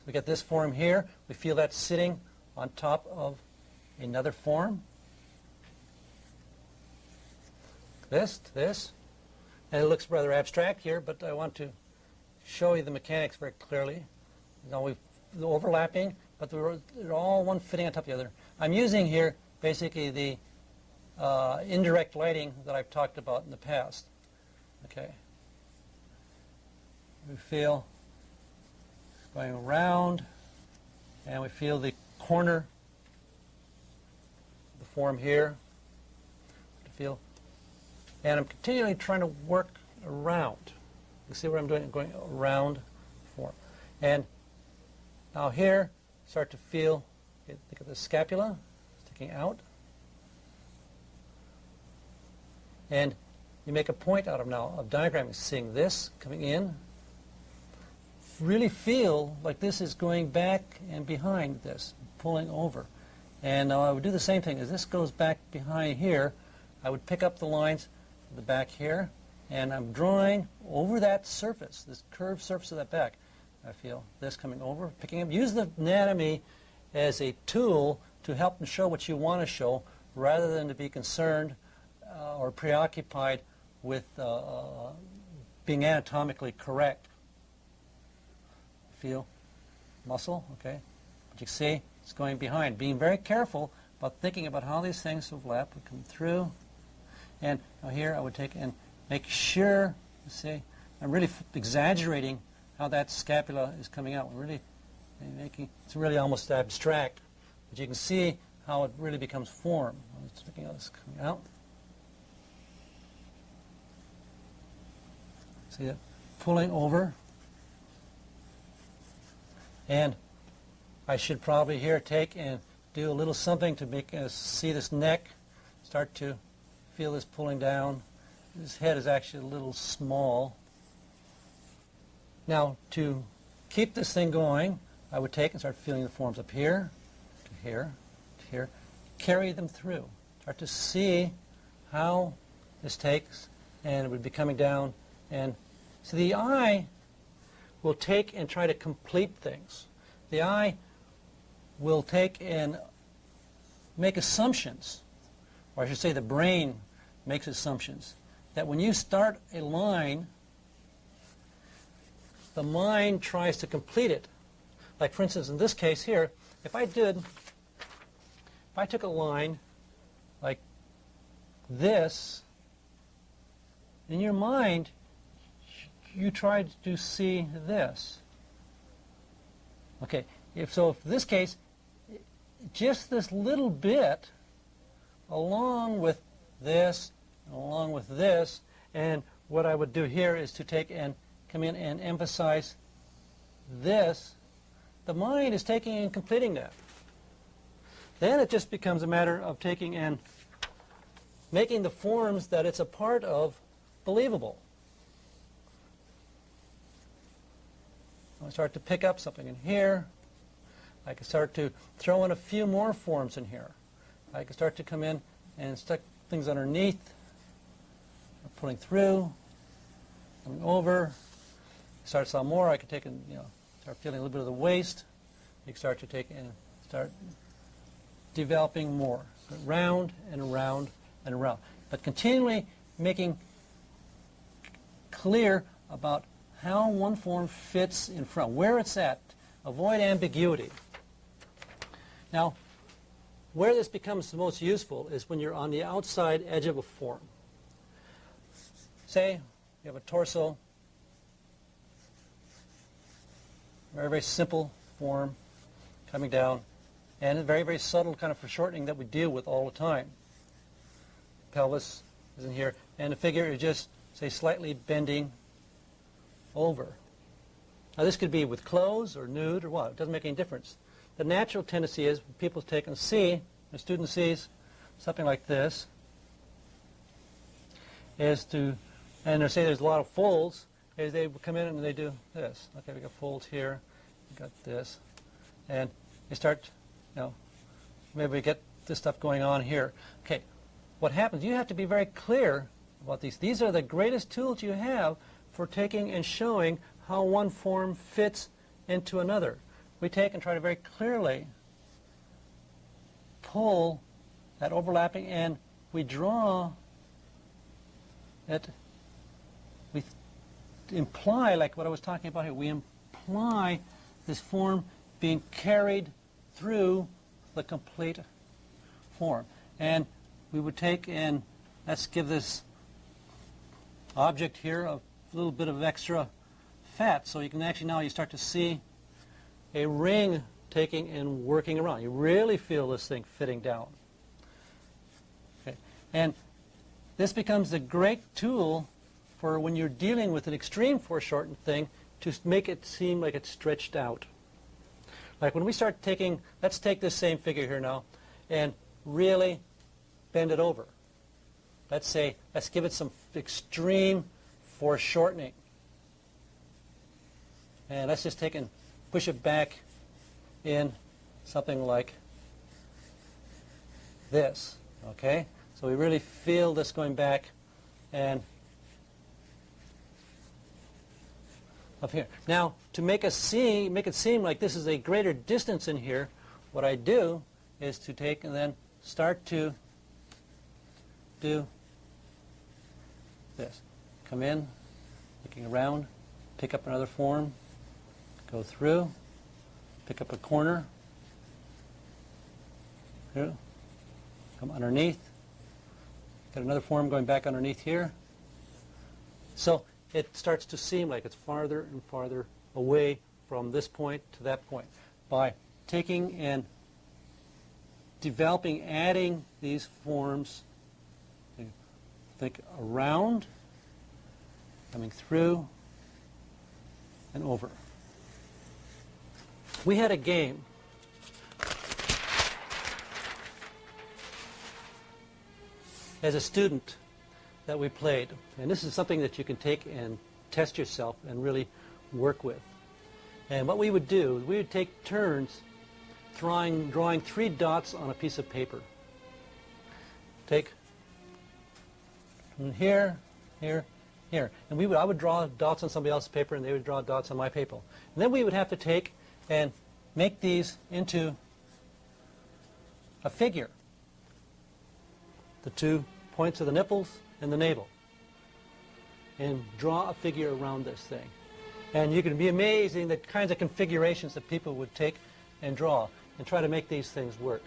We get this form here. We feel that sitting on top of another form. This. And it looks rather abstract here, but I want to show you the mechanics very clearly. We're overlapping, but they're all one fitting on top of the other. I'm using here basically the indirect lighting that I've talked about in the past. Okay. We feel going around, and we feel the corner of the form here. And I'm continually trying to work around. You see what I'm doing? I'm going around the form. And now here, start to feel, think of the scapula sticking out. And you make a point out of now of diagramming, seeing this coming in. Really feel like this is going back and behind this, pulling over. And now I would do the same thing. As this goes back behind here, I would pick up the lines at the back here, and I'm drawing over that surface, this curved surface of that back. I feel this coming over, picking up. Use the anatomy as a tool to help show what you want to show, rather than to be concerned or preoccupied with being anatomically correct. Feel muscle, okay? But you see, it's going behind. Being very careful about thinking about how these things overlap would come through. And now here I would take and make sure, you see, I'm really exaggerating how that scapula is coming out. We're really making, it's really almost abstract, but you can see how it really becomes form. I'm just looking at this coming out. See it pulling over. And I should probably here take and do a little something to make us see this neck start to feel this pulling down. This head is actually a little small. Now, to keep this thing going, I would take and start feeling the forms up here, to here, to here, carry them through. Start to see how this takes, and it would be coming down. And so the eye will take and try to complete things. The eye will take and make assumptions, or I should say the brain makes assumptions, that when you start a line, the mind tries to complete it. Like, for instance, in this case here, if I took a line like this, in your mind, you tried to see this. Okay, if this case, just this little bit, along with this, along with this, and what I would do here is to take and come in and emphasize this. The mind is taking and completing that. Then it just becomes a matter of taking and making the forms that it's a part of believable. I start to pick up something in here. I can start to throw in a few more forms in here. I can start to come in and stick things underneath, pulling through, coming over. Start some more. I can take and start feeling a little bit of the waist. You can start to take and start developing more, round and around and around, but continually making clear about how one form fits in front, where it's at. Avoid ambiguity. Now, where this becomes the most useful is when you're on the outside edge of a form. Say you have a torso, very, very simple form coming down, and a very, very subtle kind of foreshortening that we deal with all the time. Pelvis is in here, and the figure is just, say, slightly bending over. Now, this could be with clothes or nude or what. It doesn't make any difference. The natural tendency is when people take and see, a student sees something like this, is to, and they say there's a lot of folds, is they come in and they do this. Okay, we got folds here, we got this, and they start, maybe we get this stuff going on here. Okay, what happens, you have to be very clear about these. These are the greatest tools you have for taking and showing how one form fits into another. We take and try to very clearly pull that overlapping, and we draw it. We imply, like what I was talking about here, we imply this form being carried through the complete form. And we would take and let's give this object here a little bit of extra fat, so you can actually now you start to see a ring taking and working around. You really feel this thing fitting down. Okay. And this becomes a great tool for when you're dealing with an extreme foreshortened thing to make it seem like it's stretched out. Like when we start taking, let's take this same figure here now and really bend it over. Let's give it some extreme foreshortening. And let's just take and push it back in something like this, okay? So we really feel this going back and up here. Now, to make it seem like this is a greater distance in here, what I do is to take and then start to do this. Come in, looking around, pick up another form, go through, pick up a corner, through, come underneath, got another form going back underneath here. So it starts to seem like it's farther and farther away from this point to that point. By taking and developing, adding these forms, think around coming through and over. We had a game as a student that we played, and this is something that you can take and test yourself and really work with. And what we would do, we would take turns drawing 3 dots on a piece of paper. Take from here, here, here. And I would draw dots on somebody else's paper, and they would draw dots on my paper. And then we would have to take and make these into a figure. The 2 points of the nipples and the navel. And draw a figure around this thing. And you can be amazing the kinds of configurations that people would take and draw and try to make these things work.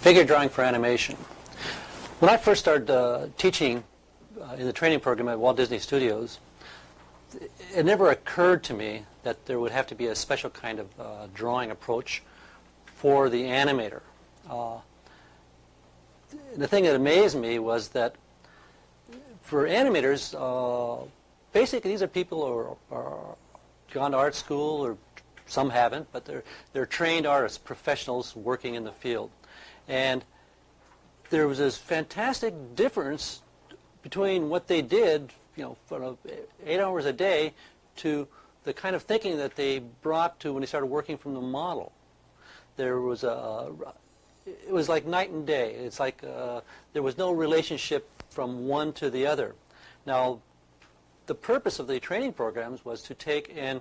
Figure drawing for animation. When I first started teaching in the training program at Walt Disney Studios, it never occurred to me that there would have to be a special kind of drawing approach for the animator. The thing that amazed me was that for animators, basically these are people who are gone to art school, or some haven't, but they're trained artists, professionals working in the field. And there was this fantastic difference between what they did, for 8 hours a day, to the kind of thinking that they brought to when they started working from the model. There was it was like night and day. It's like there was no relationship from one to the other. Now, the purpose of the training programs was to take and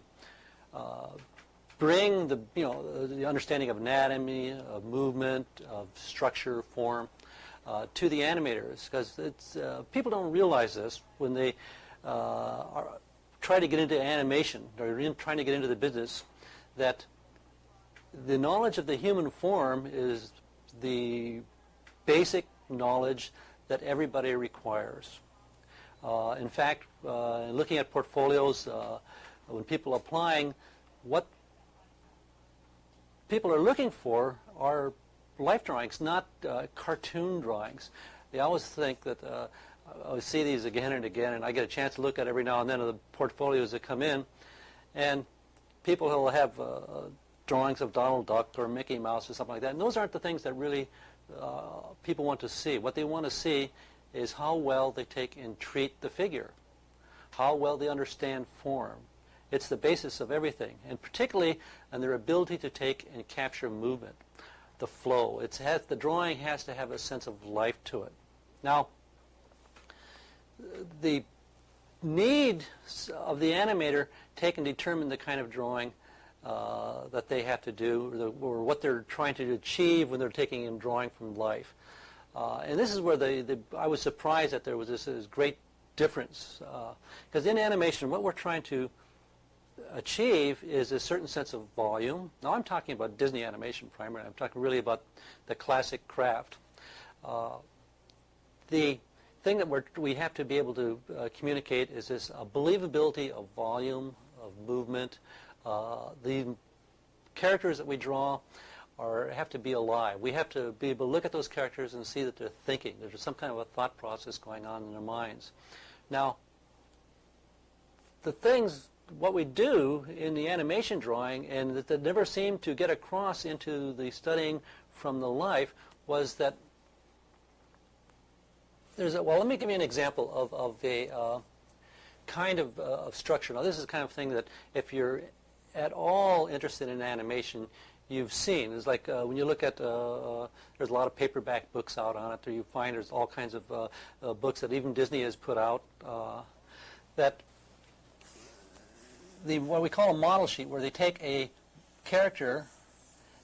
bring the understanding of anatomy, of movement, of structure, form, to the animators, because people don't realize this when they try to get into animation or trying to get into the business, that the knowledge of the human form is the basic knowledge that everybody requires. In fact, looking at portfolios, when people are applying, what people are looking for are life drawings, not cartoon drawings. They always think that, I always see these again and again, and I get a chance to look at every now and then of the portfolios that come in, and people will have drawings of Donald Duck or Mickey Mouse or something like that, and those aren't the things that really people want to see. What they want to see is how well they take and treat the figure, how well they understand form. It's the basis of everything, and particularly in their ability to take and capture movement. the flow. The drawing has to have a sense of life to it. Now, the needs of the animator take and determine the kind of drawing that they have to do, or what they're trying to achieve when they're taking and drawing from life. And this is where I was surprised that there was this great difference. Because in animation, what we're trying to achieve is a certain sense of volume. Now I'm talking about Disney animation primarily. I'm talking really about the classic craft. The thing that we have to be able to communicate is this believability of volume, of movement. The characters that we draw have to be alive. We have to be able to look at those characters and see that they're thinking. There's some kind of a thought process going on in their minds. Now, what we do in the animation drawing, and that never seemed to get across into the studying from the life, was that let me give you an example of a kind of structure. Now, this is the kind of thing that if you're at all interested in animation, you've seen. It's like when you look at, there's a lot of paperback books out on it, or you find there's all kinds of books that even Disney has put out, that what we call a model sheet, where they take a character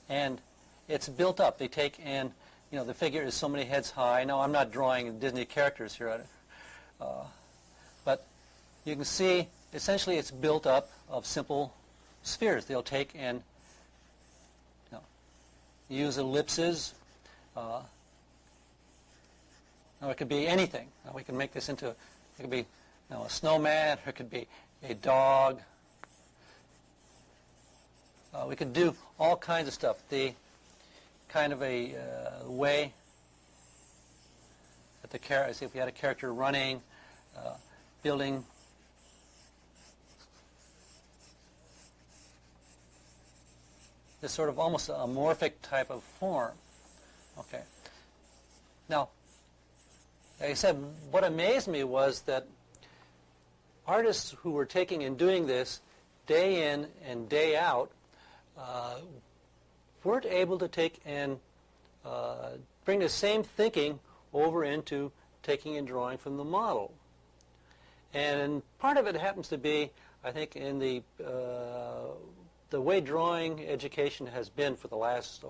and it's built up. They take and, the figure is so many heads high. Now, I'm not drawing Disney characters here, but you can see essentially it's built up of simple spheres. They'll take and use ellipses. Now, it could be anything. Now, we can make this into, it could be a snowman, or it could be a dog. We could do all kinds of stuff. The kind of a way that the character, see if we had a character running, building this sort of almost amorphic type of form. Okay. Now, like I said, what amazed me was that artists who were taking and doing this day in and day out weren't able to take and bring the same thinking over into taking and drawing from the model. And part of it happens to be, I think, in the way drawing education has been for the last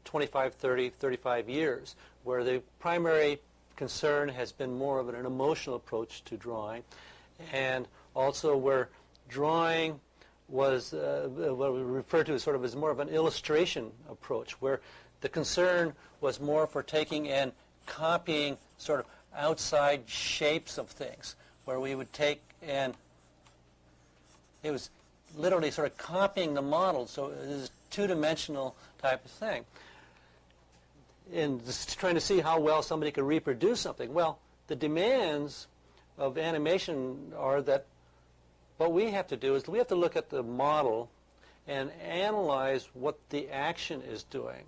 25, 30, 35 years, where the primary concern has been more of an emotional approach to drawing, and also where drawing was what we refer to as sort of as more of an illustration approach, where the concern was more for taking and copying sort of outside shapes of things, where we would take and it was literally sort of copying the model, so it is a two-dimensional type of thing. And just trying to see how well somebody could reproduce something. Well, the demands of animation are that what we have to do is we have to look at the model and analyze what the action is doing,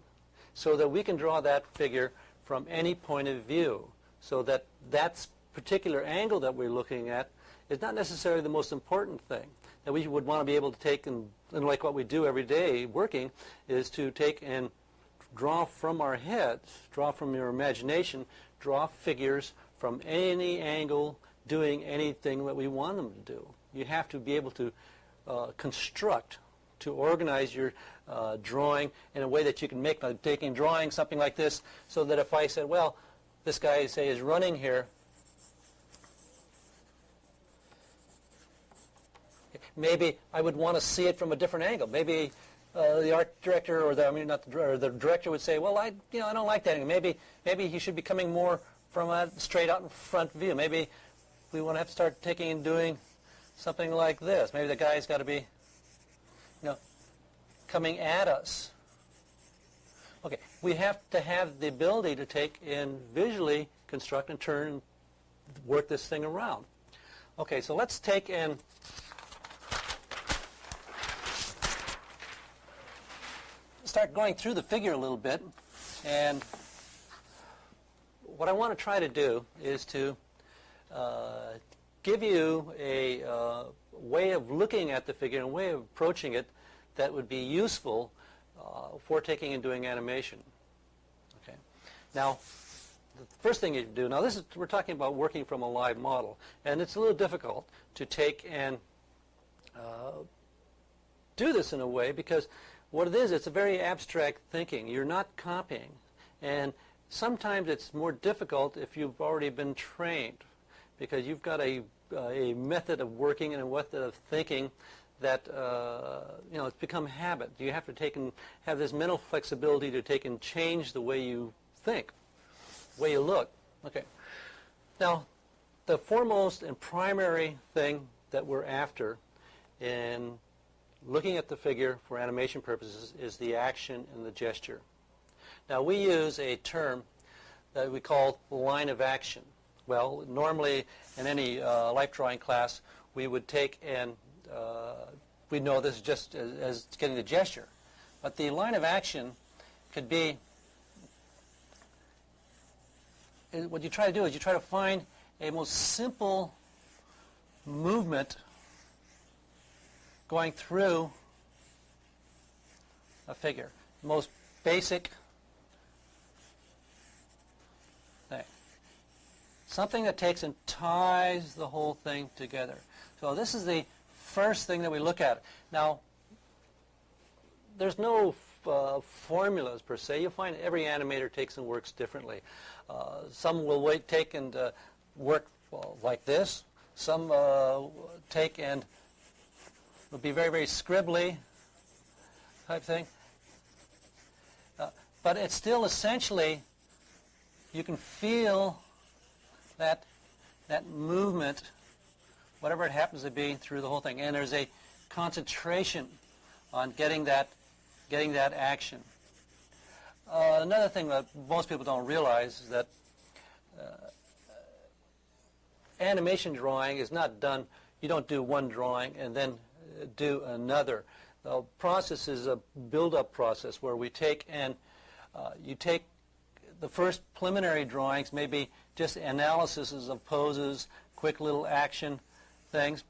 so that we can draw that figure from any point of view, so that that particular angle that we're looking at is not necessarily the most important thing. That we would want to be able to take, and like what we do every day working, is to take and draw from our heads, draw from your imagination, draw figures from any angle doing anything that we want them to do. You have to be able to construct, to organize your drawing in a way that you can make, like taking drawing something like this, so that if I said, well, this guy, say, is running here, maybe I would want to see it from a different angle. Maybe the art director, or the director would say, well, I don't like that angle. Maybe he should be coming more from a straight out in front view. Maybe we want to have to start taking and doing something like this. Maybe the guy's got to be, coming at us. Okay, we have to have the ability to take and visually construct and turn and work this thing around. Okay, so let's take and start going through the figure a little bit. And what I want to try to do is to give you a way of looking at the figure, and a way of approaching it that would be useful for taking and doing animation. Okay. Now, the first thing you do, now this is, we're talking about working from a live model, and it's a little difficult to take and do this in a way, because what it is, it's a very abstract thinking. You're not copying, and sometimes it's more difficult if you've already been trained, because you've got a method of working and a method of thinking that it's become habit. You have to take and have this mental flexibility to take and change the way you think, the way you look. Okay. Now, the foremost and primary thing that we're after in looking at the figure for animation purposes is the action and the gesture. Now, we use a term that we call line of action. Well, normally in any life drawing class, we would take and we know this just as getting the gesture. But the line of action could be, what you try to do is you try to find a most simple movement going through a figure. Most basic thing. Something that takes and ties the whole thing together. So this is the first thing that we look at. Now, there's no formulas per se. You'll find every animator takes and works differently. Some will take and work like this. Some take and will be very, very scribbly type thing. But it's still essentially, you can feel that movement, whatever it happens to be, through the whole thing. And there's a concentration on getting that action. Another thing that most people don't realize is that animation drawing is not done, you don't do one drawing and then do another. The process is a build-up process where we take and you take the first preliminary drawings, maybe just analyses of poses, quick little action things,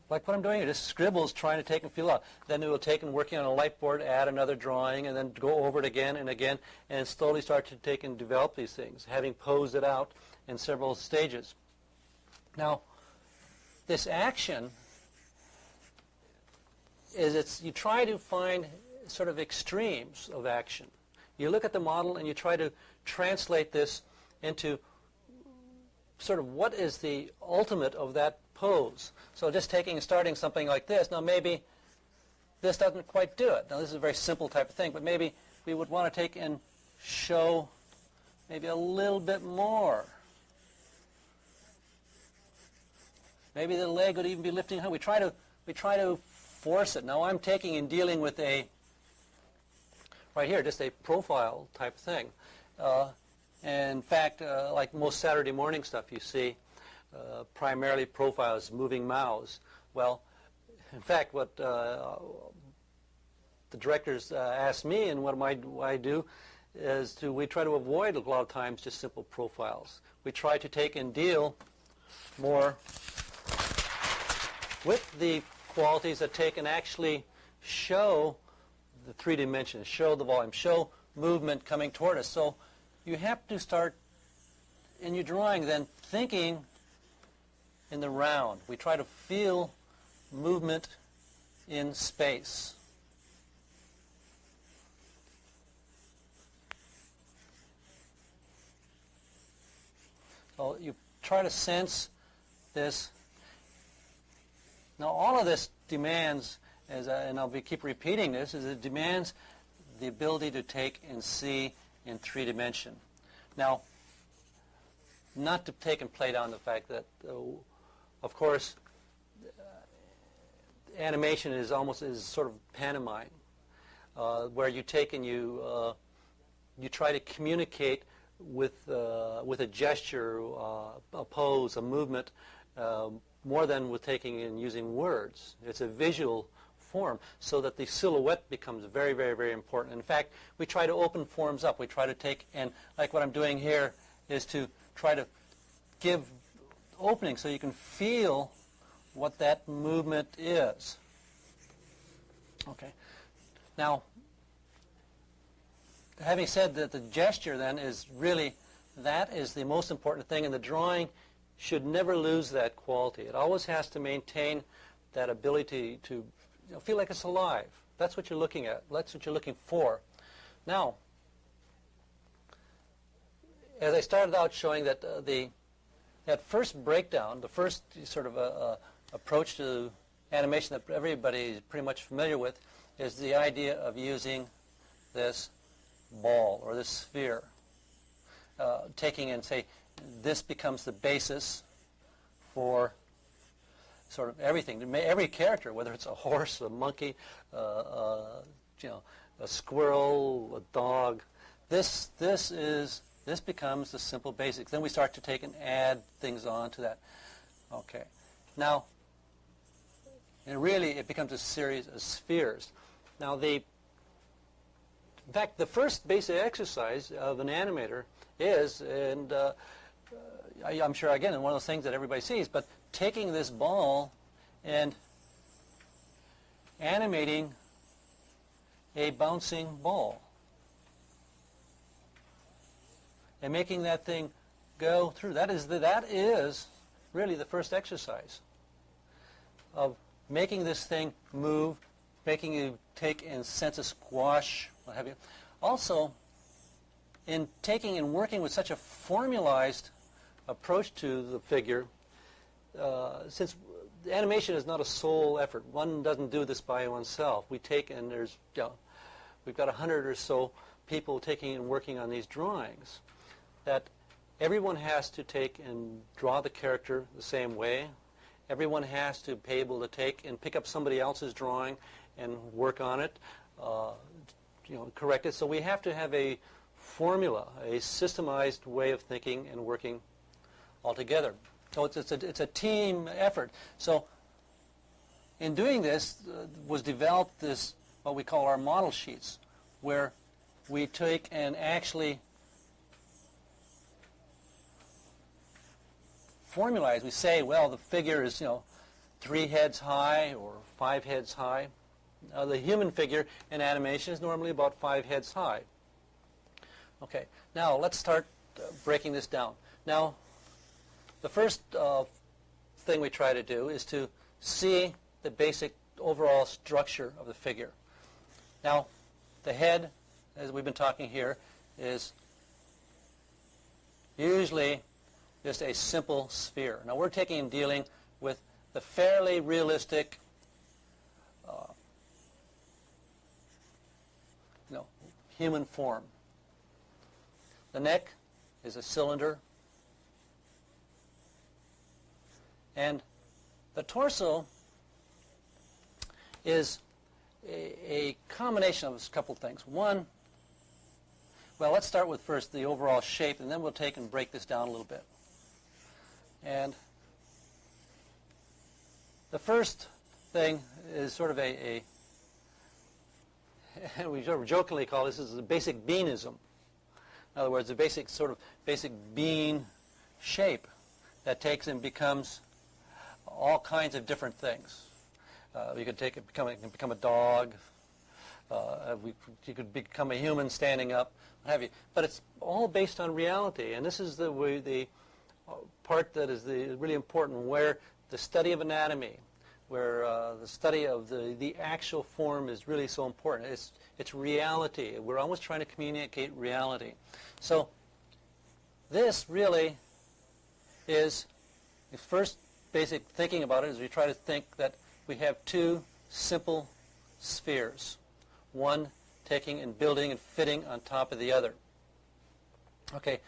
like what I'm doing here, just scribbles trying to take and feel out. Then it will take and working on a light board, add another drawing, and then go over it again and again, and slowly start to take and develop these things, having posed it out in several stages. Now, this action is you try to find sort of extremes of action. You look at the model and you try to translate this into sort of what is the ultimate of that pose. So just taking and starting something like this, now maybe this doesn't quite do it. Now this is a very simple type of thing, but maybe we would want to take and show maybe a little bit more. Maybe the leg would even be lifting high. We try to force it. Now I'm taking and dealing with right here, just a profile type thing. And in fact, like most Saturday morning stuff you see, primarily profiles, moving mouths. Well, in fact, what the directors ask me and what I do is we try to avoid a lot of times just simple profiles. We try to take and deal more with the qualities that take and actually show the three dimensions, show the volume, show movement coming toward us. So you have to start in your drawing then thinking in the round. We try to feel movement in space. So you try to sense this. Now all of this demands, and I'll keep repeating this, is it demands the ability to take and see in 3D. Now, not to take and play down the fact that, of course, animation is sort of pantomime, where you take and you try to communicate with a gesture, a pose, a movement, more than with taking and using words. It's a visual form, so that the silhouette becomes very, very, very important. In fact, we try to open forms up. We try to take and, like what I'm doing here, is to try to give opening so you can feel what that movement is. Okay. Now, having said that, the gesture then is really, that is the most important thing, and the drawing should never lose that quality. It always has to maintain that ability to feel like it's alive. That's what you're looking at. That's what you're looking for. Now, as I started out showing that that first breakdown, the first sort of approach to animation that everybody is pretty much familiar with, is the idea of using this ball or this sphere. Taking and say, this becomes the basis for sort of everything. Every character, whether it's a horse, a monkey, a squirrel, a dog, this becomes the simple basics. Then we start to take and add things on to that. Okay. Now, it becomes a series of spheres. Now, in fact, the first basic exercise of an animator is, and I'm sure, again, one of those things that everybody sees, but taking this ball and animating a bouncing ball and making that thing go through. That is really the first exercise of making this thing move, making you take and sense a squash, what have you. Also, in taking and working with such a formalized approach to the figure, since animation is not a sole effort, one doesn't do this by oneself. We take and we've got 100 or so people taking and working on these drawings, that everyone has to take and draw the character the same way. Everyone has to be able to take and pick up somebody else's drawing and work on it, correct it. So we have to have a formula, a systemized way of thinking and working all together. So it's a team effort. So in doing this was developed this, what we call our model sheets, where we take and actually formalize. We say, well, the figure is 3 heads high or 5 heads high. The human figure in animation is normally about 5 heads high. Okay, now let's start breaking this down. Now, the first thing we try to do is to see the basic overall structure of the figure. Now, the head, as we've been talking here, is usually just a simple sphere. Now, we're taking and dealing with the fairly realistic human form. The neck is a cylinder, and the torso is a combination of a couple things. One, well, let's start with first the overall shape, and then we'll take and break this down a little bit. And the first thing is sort of we sort of jokingly call this a basic beanism. In other words, a basic bean shape that takes and becomes all kinds of different things. You could take it, it can become a dog. You could become a human standing up, what have you. But it's all based on reality, and this is the part that is really important, where the study of anatomy, where the study of the actual form is really so important. It's reality. We're always trying to communicate reality. So this really is the first basic thinking about it, is we try to think that we have 2 simple spheres, one taking and building and fitting on top of the other. Okay,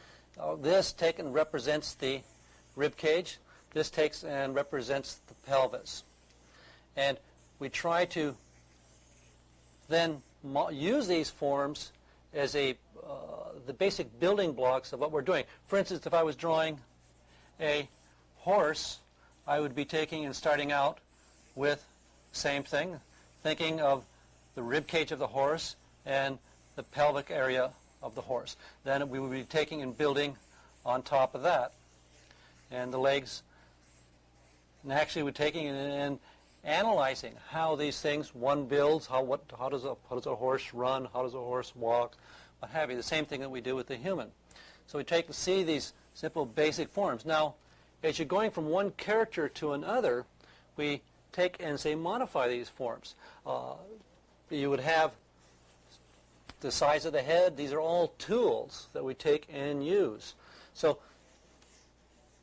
this taken represents the rib cage. This takes and represents the pelvis. And we try to then use these forms as the basic building blocks of what we're doing. For instance, if I was drawing a horse, I would be taking and starting out with same thing, thinking of the rib cage of the horse and the pelvic area of the horse. Then we would be taking and building on top of that. And the legs, and actually we're taking and analyzing how these things, one builds, how does a horse run, how does a horse walk, what have you, the same thing that we do with the human. So we take and see these simple basic forms. Now, as you're going from one character to another, we take and, say, modify these forms. You would have the size of the head. These are all tools that we take and use. So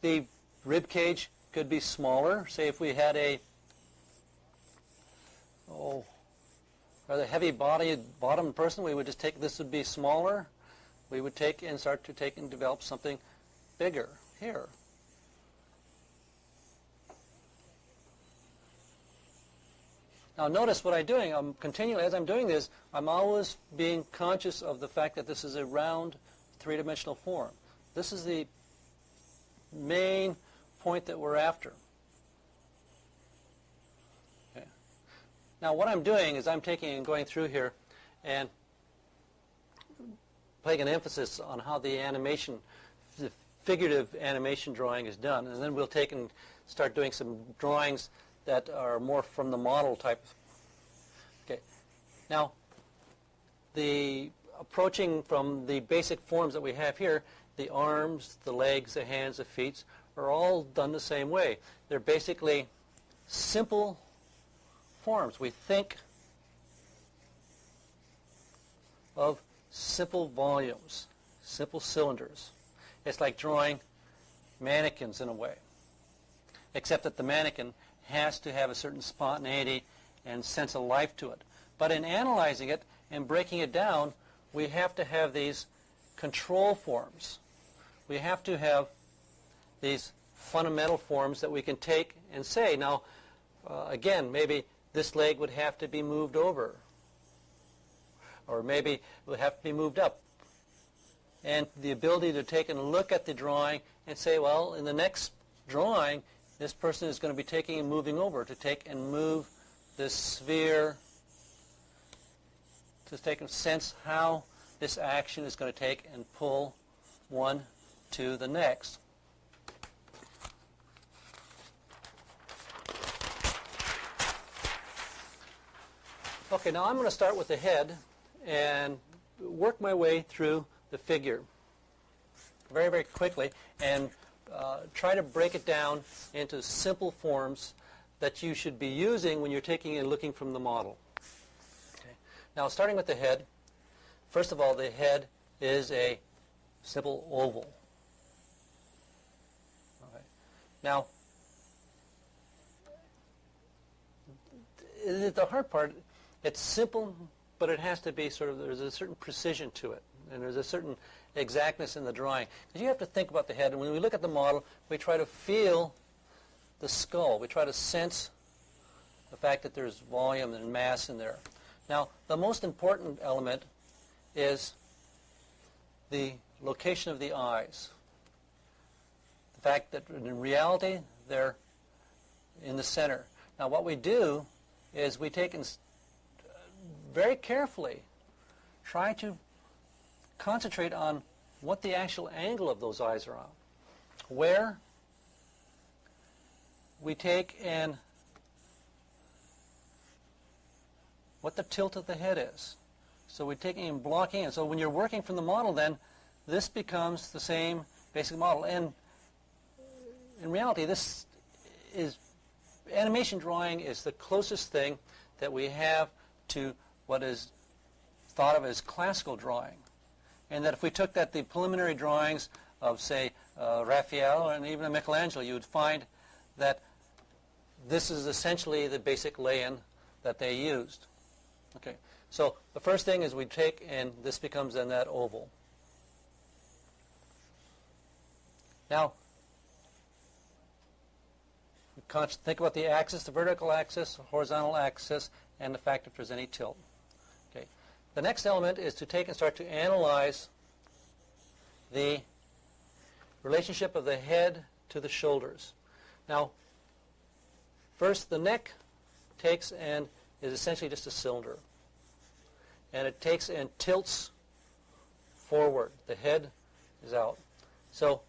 the rib cage could be smaller. Say if we had a rather heavy bottom person, we would just take, this would be smaller. We would take and start to take and develop something bigger here. Now notice what I'm doing. I'm continually, as I'm doing this, I'm always being conscious of the fact that this is a round, three-dimensional form. This is the main point that we're after. Okay. Now what I'm doing is I'm taking and going through here and putting an emphasis on how the animation, the figurative animation drawing is done, and then we'll take and start doing some drawings that are more from the model type. Okay. Now, the approaching from the basic forms that we have here, the arms, the legs, the hands, the feet, are all done the same way. They're basically simple forms. We think of simple volumes, simple cylinders. It's like drawing mannequins in a way, except that the mannequin has to have a certain spontaneity and sense of life to it. But in analyzing it and breaking it down, we have to have these control forms. We have to have these fundamental forms that we can take and say, now, again, maybe this leg would have to be moved over, or maybe it would have to be moved up. And the ability to take and look at the drawing and say, well, in the next drawing, this person is going to be taking and moving over to take and move this sphere, to take and sense how this action is going to take and pull one to the next. Okay, now I'm going to start with the head and work my way through the figure very, very quickly and try to break it down into simple forms that you should be using when you're taking and looking from the model. Okay. Now, starting with the head, first of all, the head is a simple oval. Okay. Now, the hard part, it's simple, but it has to be sort of, there's a certain precision to it, and there's a certain exactness in the drawing. Because you have to think about the head, and when we look at the model, we try to feel the skull. We try to sense the fact that there's volume and mass in there. Now, the most important element is the location of the eyes. The fact that in reality, they're in the center. Now, what we do is we take and very carefully try to concentrate on what the actual angle of those eyes are on. Where we take and what the tilt of the head is. So we're taking and blocking, and so when you're working from the model, then this becomes the same basic model. And in reality, this is, animation drawing is the closest thing that we have to what is thought of as classical drawing. And that if we took the preliminary drawings of, say, Raphael and even Michelangelo, you would find that this is essentially the basic lay-in that they used. Okay, so the first thing is we take, and this becomes then that oval. Now, think about the axis, the vertical axis, horizontal axis, and the fact if there's any tilt. Okay. The next element is to take and start to analyze the relationship of the head to the shoulders. Now, first, the neck takes and is essentially just a cylinder. And it takes and tilts forward. The head is out. So,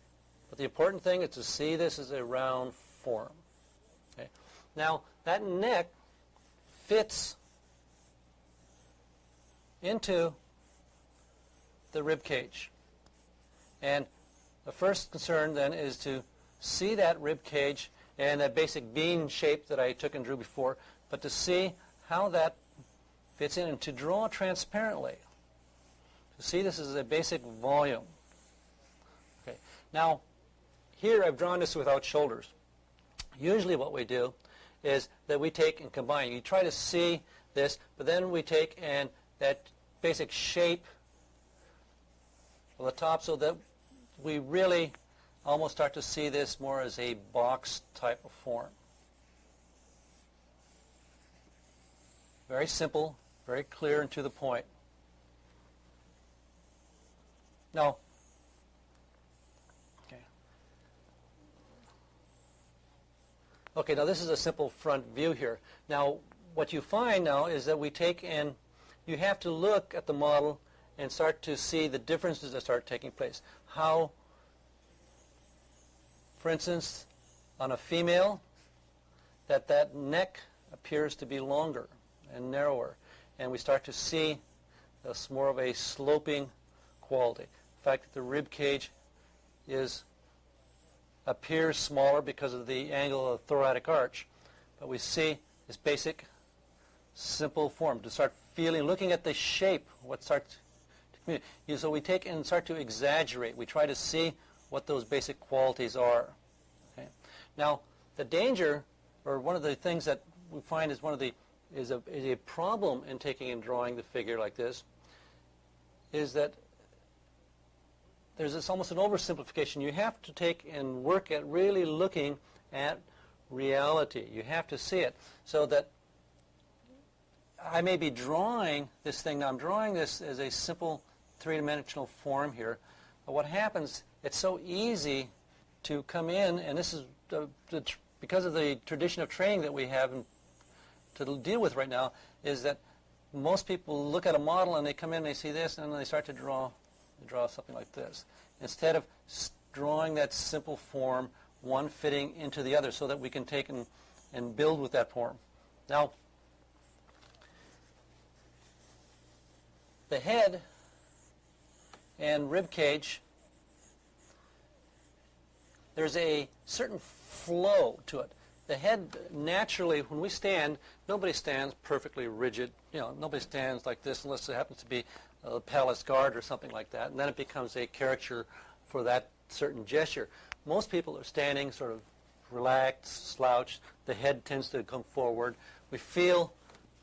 but the important thing is to see this as a round form. Okay. Now, that neck fits into the rib cage. And the first concern then is to see that rib cage and that basic bean shape that I took and drew before, but to see how that fits in and to draw transparently. To see this is a basic volume. Okay. Now, here I've drawn this without shoulders. Usually what we do is that we take and combine. You try to see this, but then we take and that basic shape of the top so that we really almost start to see this more as a box type of form. Very simple, very clear and to the point. Now, okay, now this is a simple front view here. Now, what you find now is that we take and you have to look at the model and start to see the differences that start taking place. How, for instance, on a female, that neck appears to be longer and narrower, and we start to see this more of a sloping quality. The fact that the rib cage appears smaller because of the angle of the thoracic arch, but we see this basic simple form to start feeling, looking at the shape, what starts to communicate. So we take and start to exaggerate. We try to see what those basic qualities are. Okay? Now, the danger, or one of the things that we find is is a problem in taking and drawing the figure like this, is that there's this almost an oversimplification. You have to take and work at really looking at reality. You have to see it so that I may be drawing this thing. Now I'm drawing this as a simple three-dimensional form here. But what happens, it's so easy to come in, and this is because of the tradition of training that we have to deal with right now, is that most people look at a model and they come in and they see this and then they start to draw something like this, instead of drawing that simple form, one fitting into the other, so that we can take and build with that form. Now, the head and rib cage, there's a certain flow to it. The head, naturally, when we stand, nobody stands perfectly rigid. Nobody stands like this unless it happens to be a palace guard or something like that, and then it becomes a caricature for that certain gesture. Most people are standing sort of relaxed, slouched. The head tends to come forward. We feel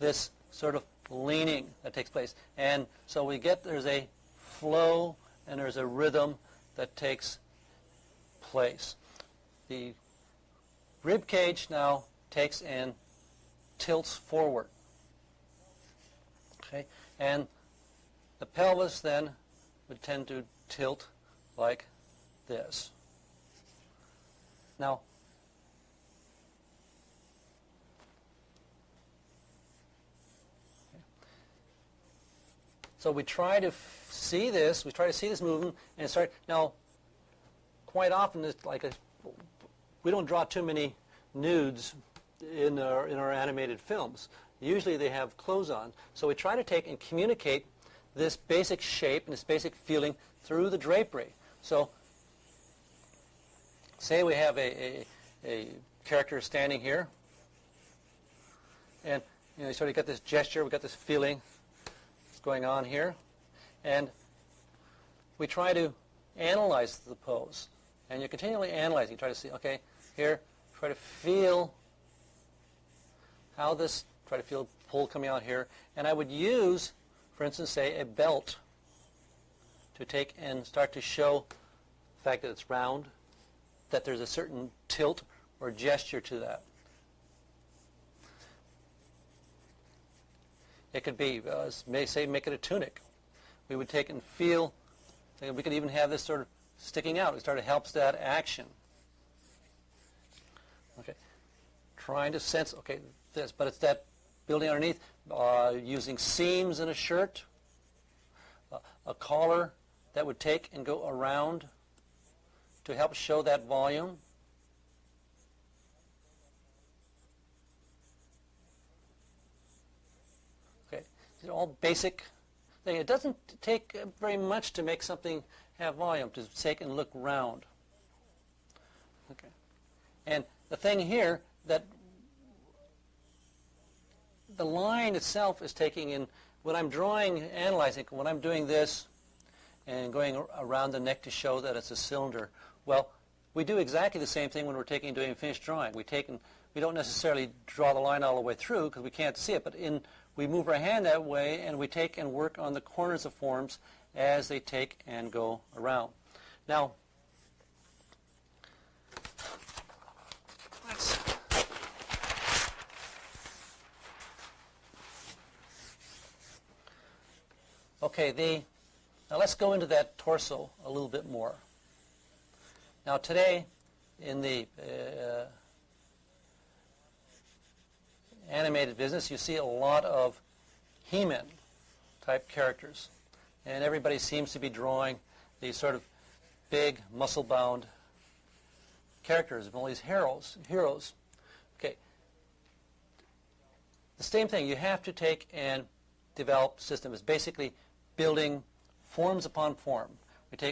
this sort of leaning that takes place, and so there's a flow and there's a rhythm that takes place. The rib cage now takes and tilts forward. Okay, and the pelvis then would tend to tilt like this. Now, so we try to see this. We try to see this movement and start. Now, quite often it's like we don't draw too many nudes in our animated films. Usually they have clothes on. So we try to take and communicate this basic shape and this basic feeling through the drapery. So say we have a character standing here, and you sort of get this gesture, we got this feeling that's going on here, and we try to analyze the pose. And you're continually analyzing. You try to see, okay, here, try to feel how this, try to feel pull coming out here. And I would use, for instance, say a belt to take and start to show the fact that it's round, that there's a certain tilt or gesture to that. It could be, make it a tunic. We would take and feel, we could even have this sort of sticking out. It sort of helps that action. Okay, trying to sense, okay, this, but it's that building underneath, using seams in a shirt, a collar that would take and go around to help show that volume. Okay, these are all basic thing. It doesn't take very much to make something have volume, to take and look round. Okay. And the thing here, that the line itself is taking in, when I'm drawing, analyzing, when I'm doing this and going around the neck to show that it's a cylinder, well, we do exactly the same thing when we're doing a finished drawing. We don't necessarily draw the line all the way through because we can't see it, but we move our hand that way and we take and work on the corners of forms as they take and go around. Now, now let's go into that torso a little bit more. Now today, in the animated business, you see a lot of He-Man type characters. And everybody seems to be drawing these sort of big, muscle-bound characters of all these heroes. Okay. The same thing, you have to take and develop systems. It's basically building forms upon form.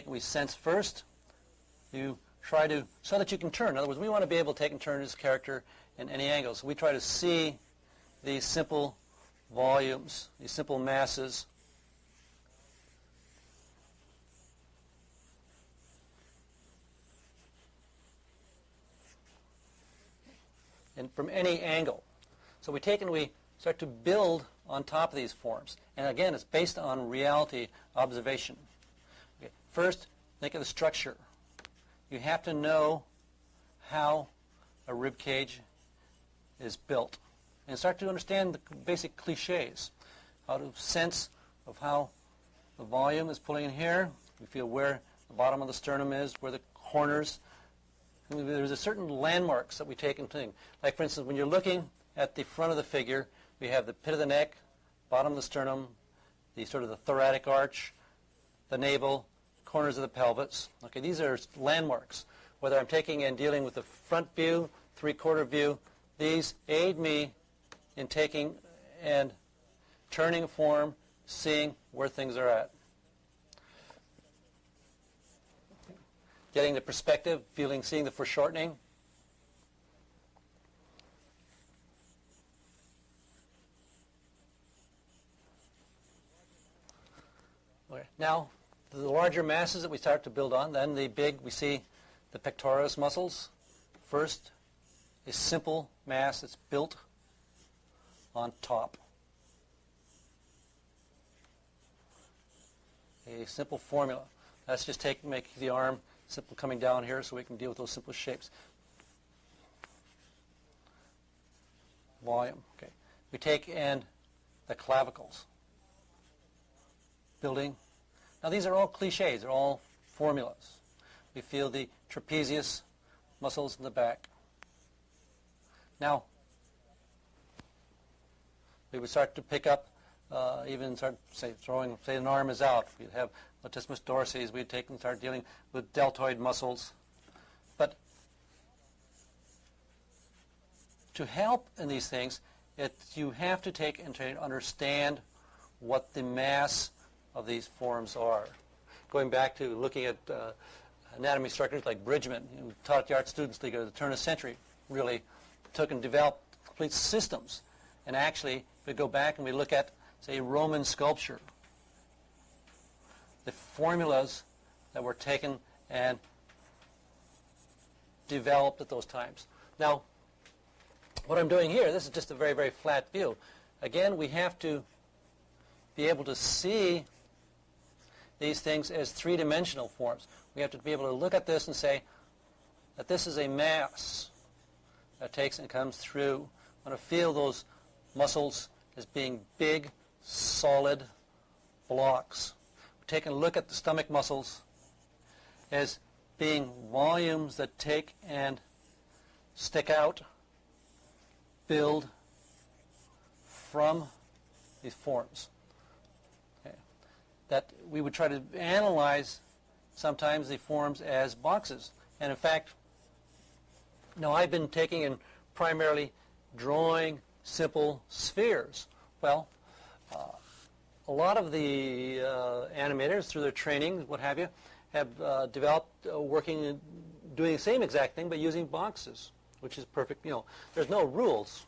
We sense first, you try to, so that you can turn. In other words, we want to be able to take and turn this character in any angle. So we try to see these simple volumes, these simple masses. And from any angle. So we take and we start to build on top of these forms. And again, it's based on reality observation. Okay. First, think of the structure. You have to know how a rib cage is built and start to understand the basic cliches, how to sense of how the volume is pulling in here. You feel where the bottom of the sternum is, where the corners. There's a certain landmarks that we take and think. Like, for instance, when you're looking at the front of the figure, we have the pit of the neck, bottom of the sternum, the sort of the thoracic arch, the navel, corners of the pelvis. Okay, these are landmarks. Whether I'm taking and dealing with the front view, three-quarter view, these aid me in taking and turning a form, seeing where things are at. Getting the perspective, seeing the foreshortening. Okay. Now, the larger masses that we start to build on, then we see the pectoralis muscles. First, a simple mass that's built on top. A simple formula. Let's just make the arm simple coming down here so we can deal with those simple shapes. Volume. Okay. We take and the clavicles. Building. Now these are all cliches. They're all formulas. We feel the trapezius muscles in the back. Now, we would start to pick up, even start, say an arm is out. We'd have latissimus dorsi. We'd take and start dealing with deltoid muscles. But to help in these things, you have to take and try to understand what the mass of these forms are. Going back to looking at anatomy structures like Bridgman, who taught at the Art Students League at the turn of the century, really took and developed complete systems. And actually, if we go back and we look at, say, Roman sculpture, the formulas that were taken and developed at those times. Now, what I'm doing here, this is just a very, very flat view. Again, we have to be able to see these things as three-dimensional forms. We have to be able to look at this and say that this is a mass that takes and comes through. I want to feel those muscles as being big, solid blocks. We take a look at the stomach muscles as being volumes that take and stick out, build from these forms. Okay. That we would try to analyze sometimes the forms as boxes. And in fact, I've been taking and primarily drawing simple spheres. Well, a lot of the animators, through their training, what have you, have developed doing the same exact thing, but using boxes, which is perfect. There's no rules.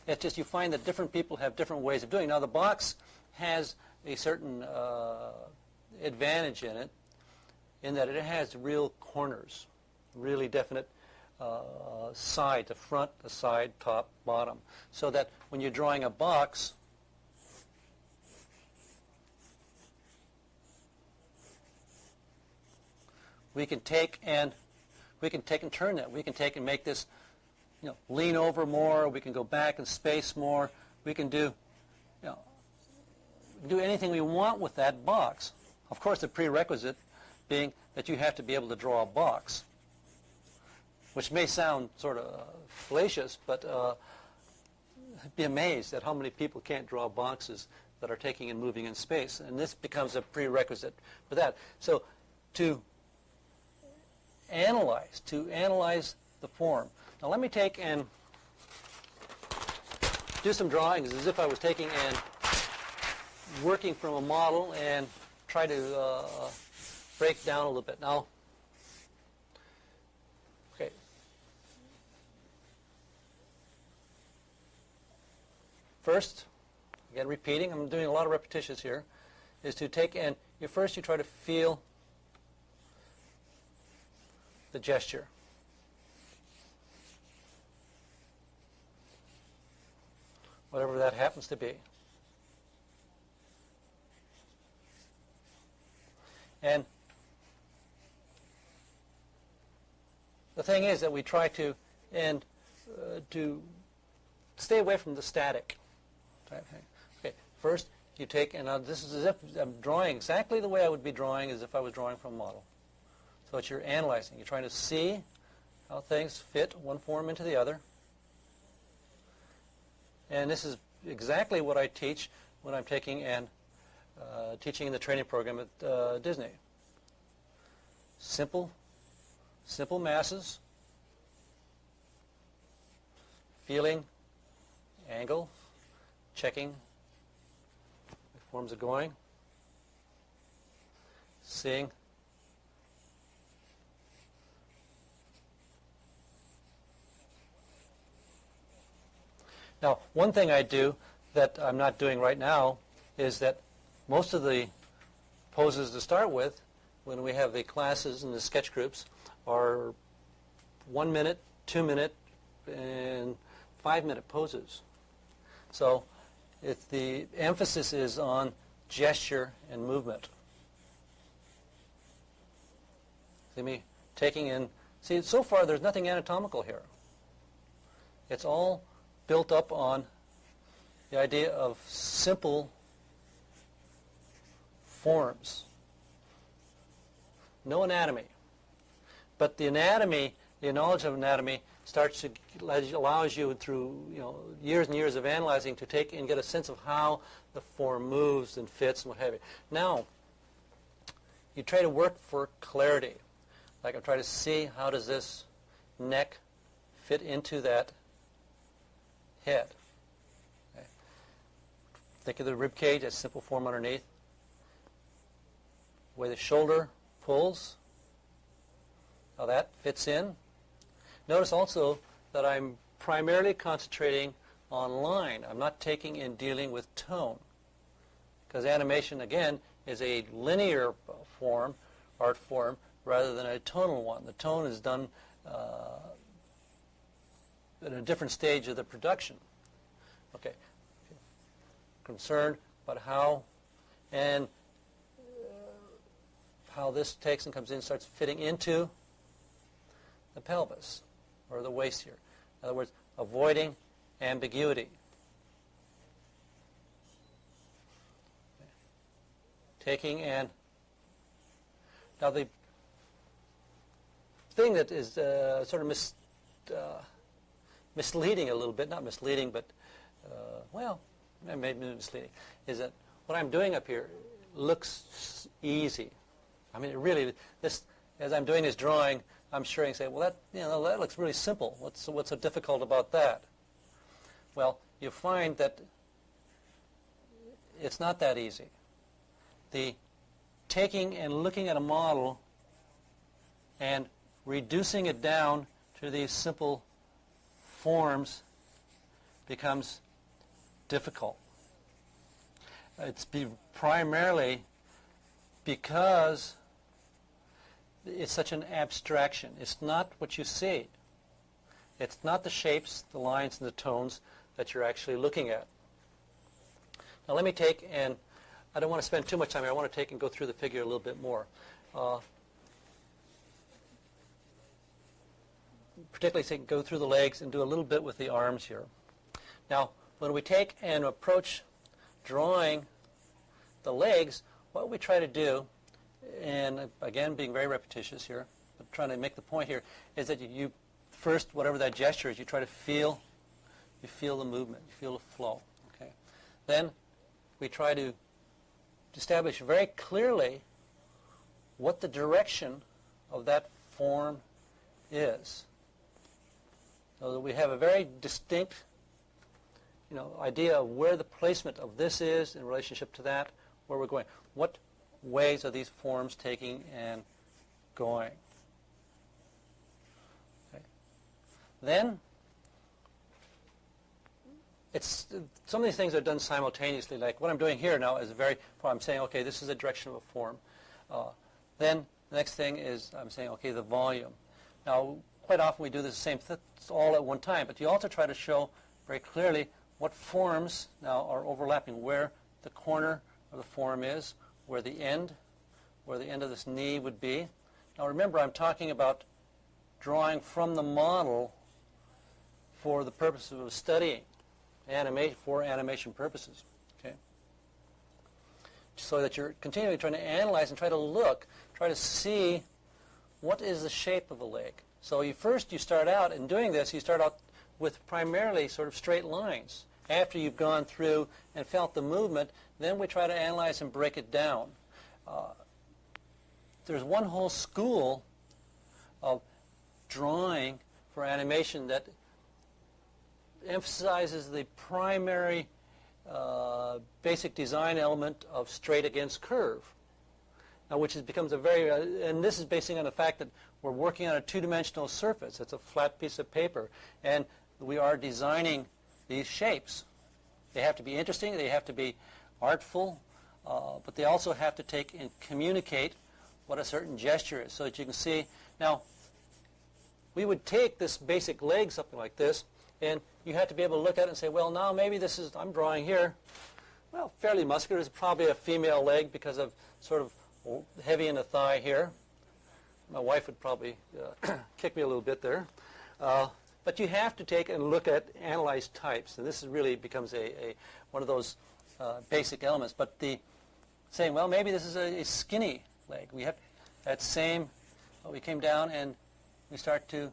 It's just you find that different people have different ways of doing it. Now, the box has a certain advantage in that it has real corners, really definite side, the front, the side, top, bottom, so that when you're drawing a box, we can take and turn that. We can take and make this, lean over more. We can go back and space more. We can do anything we want with that box. Of course, the prerequisite being that you have to be able to draw a box, which may sound sort of fallacious, but be amazed at how many people can't draw boxes that are taking and moving in space, and this becomes a prerequisite for that. So to analyze the form. Now let me take and do some drawings as if I was taking and working from a model and try to break down a little bit. Now, okay. First, again repeating, I'm doing a lot of repetitions here, is to take and first you try to feel the gesture. Whatever that happens to be. And the thing is that we try to stay away from the static type thing. Okay, first you take, and this is as if I'm drawing exactly the way I would be drawing as if I was drawing from a model. So it's you're analyzing. You're trying to see how things fit one form into the other. And this is exactly what I teach when I'm taking and teaching in the training program at Disney. Simple masses, feeling, angle, checking the forms are going, seeing. Now, one thing I do that I'm not doing right now is that most of the poses to start with, when we have the classes and the sketch groups, are 1 minute, 2 minute, and 5 minute poses. So the emphasis is on gesture and movement. See me taking in, see, so far there's nothing anatomical here. It's all built up on the idea of simple forms. No anatomy. But the anatomy, the knowledge of anatomy, allows you through years and years of analyzing to take and get a sense of how the form moves and fits and what have you. Now, you try to work for clarity. Like I'm trying to see how does this neck fit into that head. Okay. Think of the rib cage as simple form underneath. The way the shoulder pulls, how that fits in. Notice also that I'm primarily concentrating on line. I'm not taking and dealing with tone, because animation, again, is a linear form, art form, rather than a tonal one. The tone is done at a different stage of the production. Okay, concerned about how this takes and comes in, starts fitting into the pelvis or the waist here. In other words, avoiding ambiguity. Okay. Taking and now the thing that is sort of misleading a little bit, not misleading, but well, maybe misleading, is that what I'm doing up here looks easy. I mean, it really, this, as I'm doing this drawing, I'm sure you can say, well, that looks really simple. What's so difficult about that? Well, you find that it's not that easy. The taking and looking at a model and reducing it down to these simple forms becomes difficult. It's primarily because it's such an abstraction. It's not what you see. It's not the shapes, the lines, and the tones that you're actually looking at. Now let me take, and I don't want to spend too much time here. I want to take and go through the figure a little bit more. Particularly say, go through the legs and do a little bit with the arms here. Now, when we take and approach drawing the legs, what we try to do, and again being very repetitious here, but trying to make the point here, is that you first, whatever that gesture is, you try to feel, you feel the movement, you feel the flow. Okay. Then we try to establish very clearly what the direction of that form is. So that we have a very distinct idea of where the placement of this is in relationship to that, where we're going. What ways are these forms taking and going? Okay. Then, some of these things are done simultaneously. Like what I'm doing here now is I'm saying, okay, this is the direction of a form. Then the next thing is I'm saying, okay, the volume. Now, quite often we do the same thing all at one time, but you also try to show very clearly what forms now are overlapping, where the corner of the form is, where the end of this knee would be. Now remember, I'm talking about drawing from the model for the purpose of studying, for animation purposes. Okay? So that you're continually trying to analyze and try to see what is the shape of a leg. So you start out in doing this, you start out with primarily sort of straight lines. After you've gone through and felt the movement, then we try to analyze and break it down. There's one whole school of drawing for animation that emphasizes the primary basic design element of straight against curve. Now, which becomes and this is basing on the fact that we're working on a two-dimensional surface. It's a flat piece of paper, and we are designing these shapes. They have to be interesting, they have to be artful, but they also have to take and communicate what a certain gesture is, so that you can see. Now, we would take this basic leg, something like this, and you have to be able to look at it and say, well, now maybe I'm drawing here, well, fairly muscular. It's probably a female leg because of sort of heavy in the thigh here. My wife would probably kick me a little bit there. But you have to take and look at analyze types, and this really becomes one of those basic elements. But saying, well, maybe this is a skinny leg. We have that same, we came down and we start to,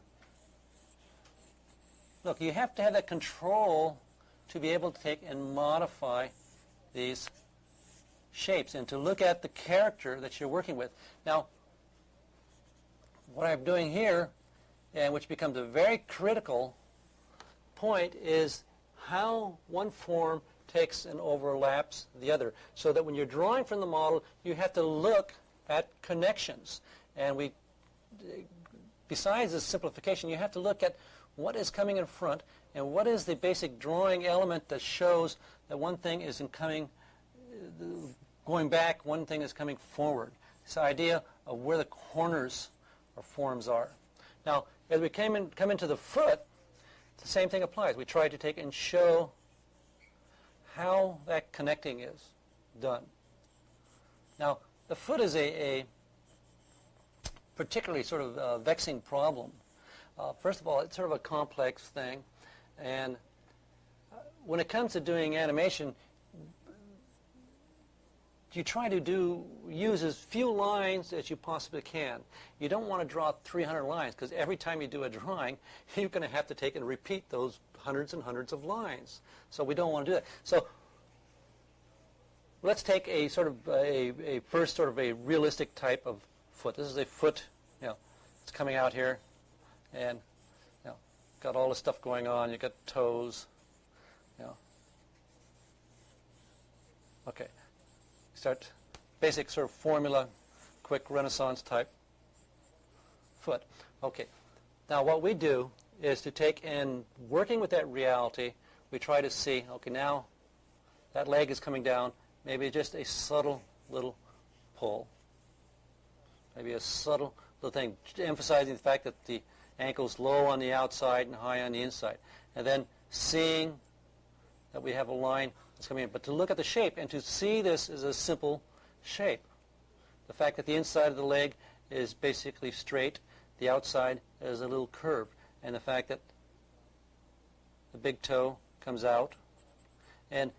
look, you have to have that control to be able to take and modify these shapes and to look at the character that you're working with. Now, what I'm doing here, and which becomes a very critical point, is how one form takes and overlaps the other. So that when you're drawing from the model, you have to look at connections. And besides the simplification, you have to look at what is coming in front and what is the basic drawing element that shows that one thing is going back, one thing is coming forward. This idea of where the corners or forms are. Now, as we come into the foot, the same thing applies. We try to take and show how that connecting is done. Now, the foot is a particularly sort of vexing problem. First of all, it's sort of a complex thing, and when it comes to doing animation, you try to use as few lines as you possibly can. You don't want to draw 300 lines, because every time you do a drawing, you're going to have to take and repeat those hundreds and hundreds of lines. So we don't want to do that. So let's take a sort of a first sort of a realistic type of foot. This is a foot, it's coming out here, and got all this stuff going on. You've got toes, Okay. Start basic sort of formula, quick Renaissance type foot. Okay. Now what we do is to take in working with that reality, we try to see, okay, now that leg is coming down, maybe just a subtle little pull. Maybe a subtle little thing, emphasizing the fact that the ankle's low on the outside and high on the inside. And then seeing that we have a line that's coming in. But to look at the shape and to see this as a simple shape. The fact that the inside of the leg is basically straight, the outside is a little curved, and the fact that the big toe comes out. And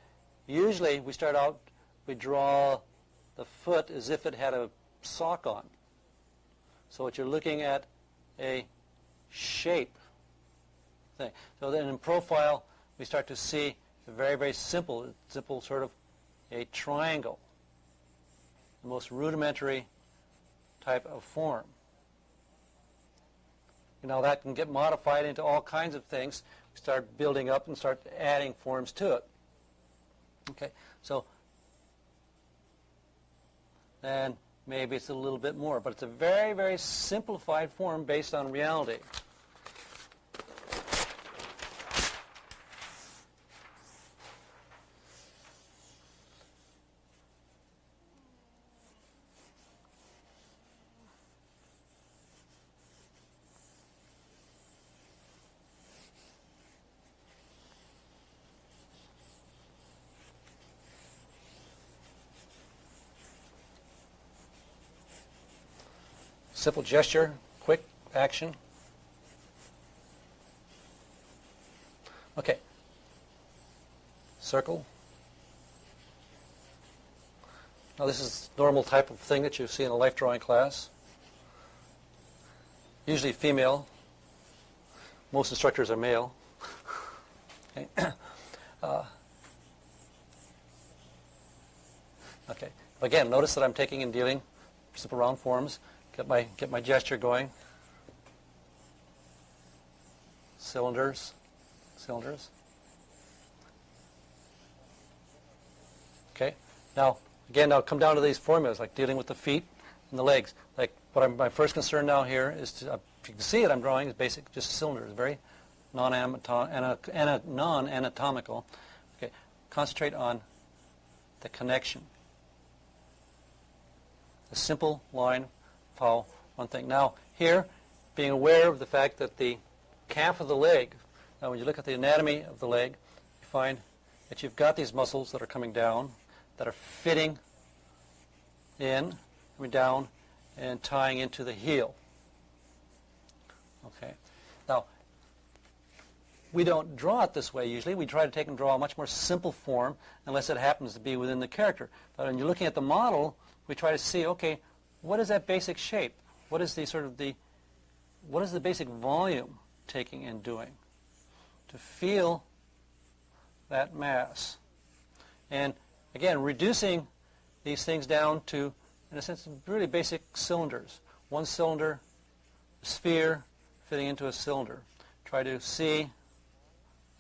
usually we start out, we draw the foot as if it had a sock on. So what you're looking at a shape thing. So then in profile, we start to see a very, very simple sort of a triangle, the most rudimentary type of form. Now that can get modified into all kinds of things. We start building up and start adding forms to it. Okay, so then maybe it's a little bit more, but it's a very, very simplified form based on reality. Simple gesture, quick action. Okay. Circle. Now this is normal type of thing that you see in a life drawing class. Usually female. Most instructors are male. Okay. Okay. Again, notice that I'm taking and dealing simple round forms. Get my gesture going. Cylinders. Okay. Now, again, I'll come down to these formulas, like dealing with the feet and the legs. Like my first concern now here is to, if you can see it, I'm drawing is basic, just cylinders, very non-anatomical. Okay. Concentrate on the connection. A simple line. Follow one thing. Now here, being aware of the fact that the calf of the leg, now when you look at the anatomy of the leg, you find that you've got these muscles that are coming down, that are fitting in, coming down, and tying into the heel. Okay. Now, we don't draw it this way usually. We try to take and draw a much more simple form, unless it happens to be within the character. But when you're looking at the model, we try to see, okay, what is that basic shape? What is the basic volume taking and doing to feel that mass? And again, reducing these things down to, in a sense, really basic cylinders. One cylinder, a sphere fitting into a cylinder. Try to see,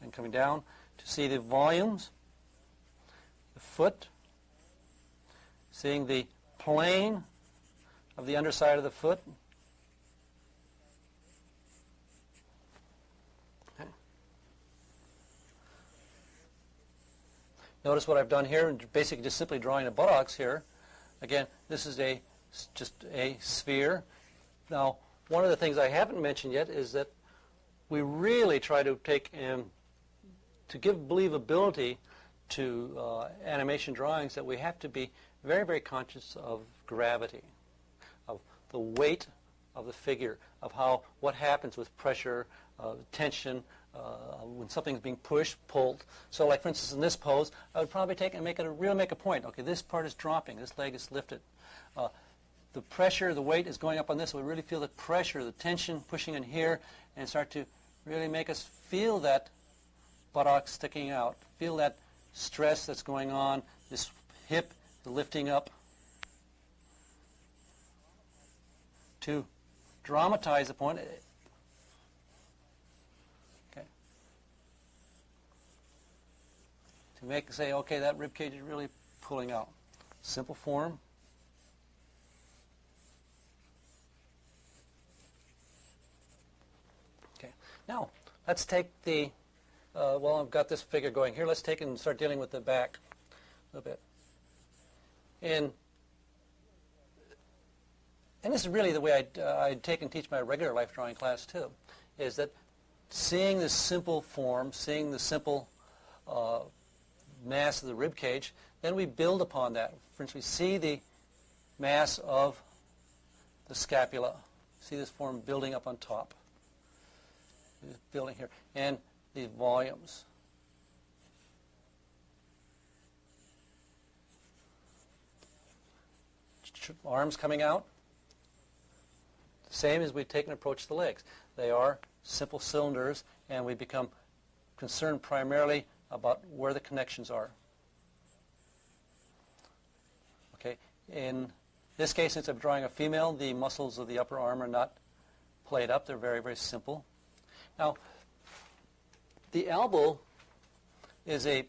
and coming down, to see the volumes, the foot, seeing the plane of the underside of the foot. Okay. Notice what I've done here, basically just simply drawing the buttocks here. Again, this is just a sphere. Now, one of the things I haven't mentioned yet is that we really try to take to give believability to animation drawings, that we have to be very, very conscious of gravity, of the weight of the figure, of what happens with pressure, tension, when something's being pushed, pulled. So like for instance in this pose, I would probably take and make a point. Okay, this part is dropping, this leg is lifted. The pressure, the weight is going up on this, so we really feel the pressure, the tension pushing in here, and start to really make us feel that buttock sticking out, feel that stress that's going on, this hip, the lifting up. To dramatize the point. Okay. To say, okay, that rib cage is really pulling out. Simple form. Okay. Now, let's take the, well, I've got this figure going here. Let's take and start dealing with the back a little bit. And this is really the way I'd take and teach my regular life drawing class too, is that seeing this simple form, seeing the simple mass of the rib cage, then we build upon that. For instance, we see the mass of the scapula. See this form building up on top. Building here. And the volumes. Arms coming out. Same as we take and approach the legs. They are simple cylinders, and we become concerned primarily about where the connections are. Okay. In this case, since I'm drawing a female, the muscles of the upper arm are not played up. They're very, very simple. Now, the elbow is a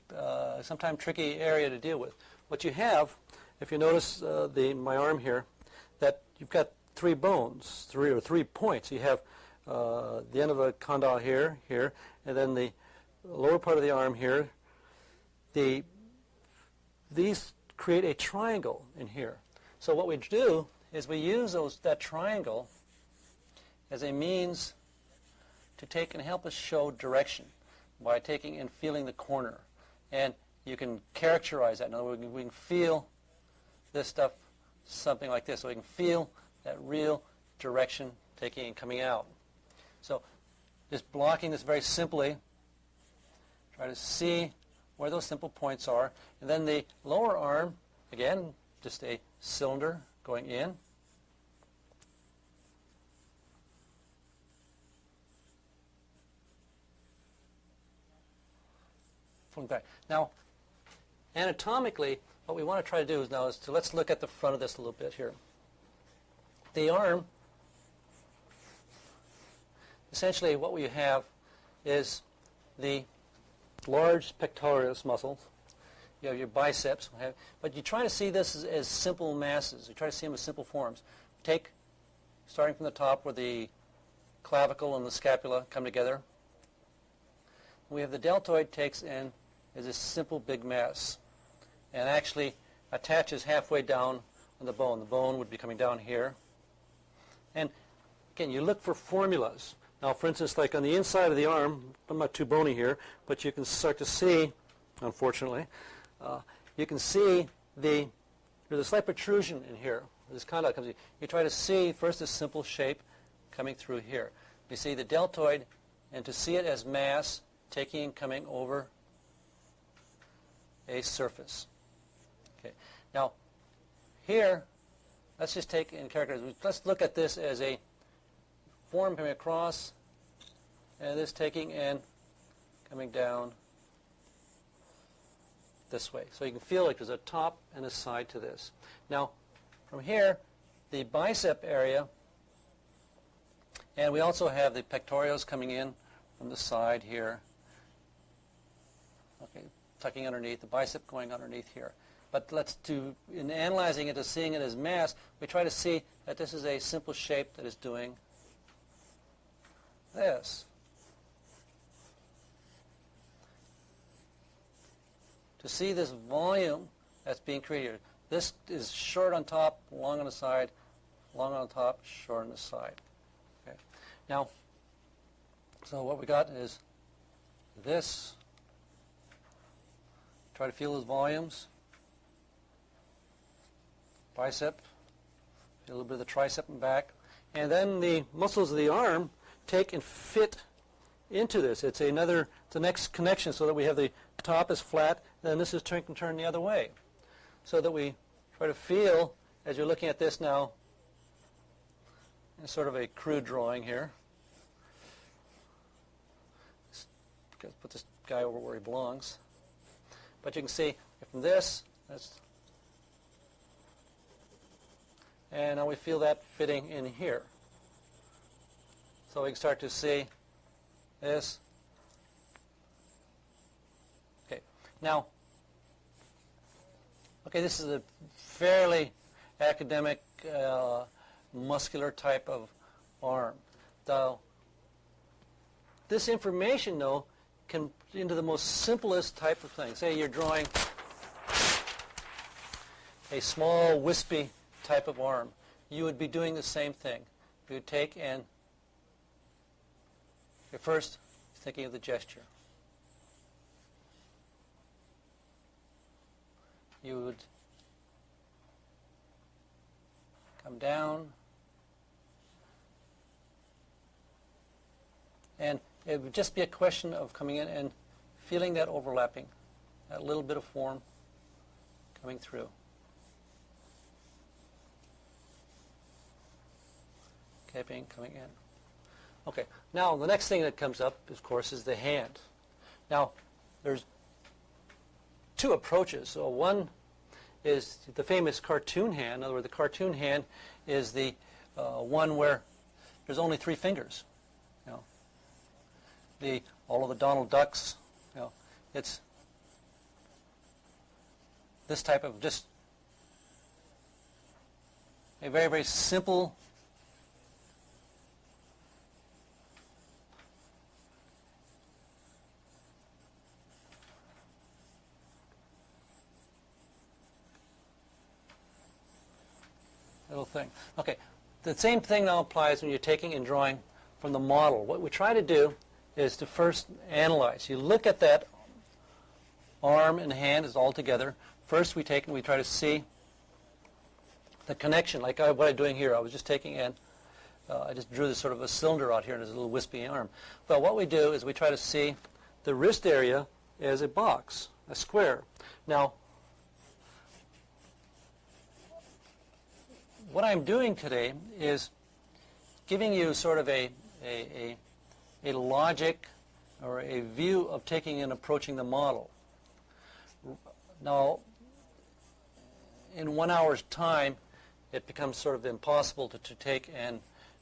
sometimes tricky area to deal with. What you have, if you notice my arm here, that you've got three bones, three points. You have the end of a condyle here, and then the lower part of the arm here. These create a triangle in here. So what we do is we use that triangle as a means to take and help us show direction by taking and feeling the corner. And you can characterize that. In other words, we can feel this stuff, something like this. So we can feel that real direction taking and coming out. So just blocking this very simply, try to see where those simple points are. And then the lower arm, again, just a cylinder going in. Pulling back. Now, anatomically, what we want to try to do is let's look at the front of this a little bit here. The arm, essentially what we have is the large pectoralis muscles. You have your biceps, but you try to see this as simple masses. You try to see them as simple forms. Take, starting from the top where the clavicle and the scapula come together. We have the deltoid takes in as a simple big mass and actually attaches halfway down on the bone. The bone would be coming down here. And again, you look for formulas. Now, for instance, like on the inside of the arm, I'm not too bony here, but you can start to see, unfortunately, you can see there's a slight protrusion in here. This condyle comes in. You try to see first this simple shape coming through here. You see the deltoid, and to see it as mass taking and coming over a surface. Okay. Now, here, let's just take in characterize. Let's look at this as a form coming across, and this taking and coming down this way. So you can feel like there's a top and a side to this. Now, from here, the bicep area, and we also have the pectorals coming in from the side here. Okay, tucking underneath, the bicep going underneath here. But in analyzing it, as seeing it as mass, we try to see that this is a simple shape that is doing this. To see this volume that's being created. This is short on top, long on the side, long on the top, short on the side. Okay. Now, so what we got is this. Try to feel those volumes. Bicep, feel a little bit of the tricep and back. And then the muscles of the arm take and fit into this. It's the next connection so that we have the top is flat, and then this is turn the other way. So that we try to feel, as you're looking at this now, in sort of a crude drawing here. Let's put this guy over where he belongs. But you can see from this, and now we feel that fitting in here. So we can start to see this. Okay. Now, Okay, this is a fairly academic, muscular type of arm. Though this information, though, can into the most simplest type of thing. Say you're drawing a small, wispy type of arm. You would be doing the same thing. You would take and you're first thinking of the gesture. You would come down, and it would just be a question of coming in and feeling that overlapping, that little bit of form coming through. Coming in. Okay, now the next thing that comes up, of course, is the hand. Now, there's two approaches. So one is the famous cartoon hand. In other words, the cartoon hand is the one where there's only 3 fingers. You know, all of the Donald Ducks. You know, it's this type of just a very, very simple little thing. Okay, the same thing now applies when you're taking and drawing from the model. What we try to do is to first analyze. You look at that arm and hand is all together. First we take and we try to see the connection, like what I'm doing here. I was just taking and I just drew this sort of a cylinder out here and there's a little wispy arm. Well, what we do is we try to see the wrist area as a box, a square. Now, what I'm doing today is giving you sort of a logic or a view of taking and approaching the model. Now, in 1 hour's time, it becomes sort of impossible to take and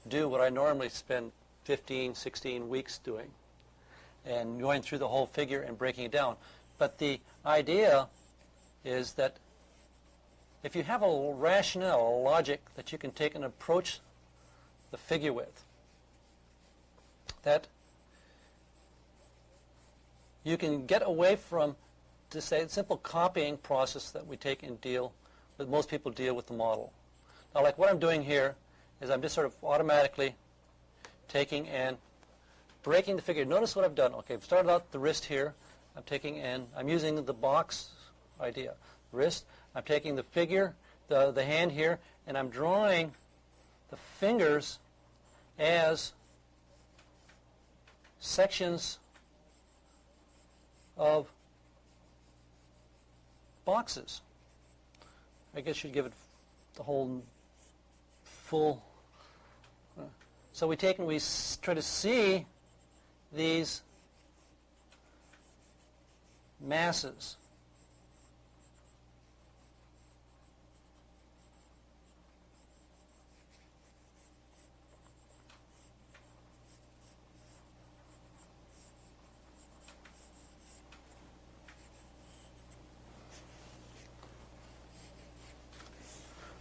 do what I normally spend 15, 16 weeks doing, and going through the whole figure and breaking it down. But the idea is that if you have a rationale, a logic that you can take and approach the figure with, that you can get away from just a simple copying process that we take and most people deal with the model. Now, like what I'm doing here is I'm just sort of automatically taking and breaking the figure. Notice what I've done. Okay, I've started out the wrist here. I'm using the box idea. Wrist. I'm taking the figure, the hand here, and I'm drawing the fingers as sections of boxes. I guess you'd give it the whole full. So we take and we try to see these masses.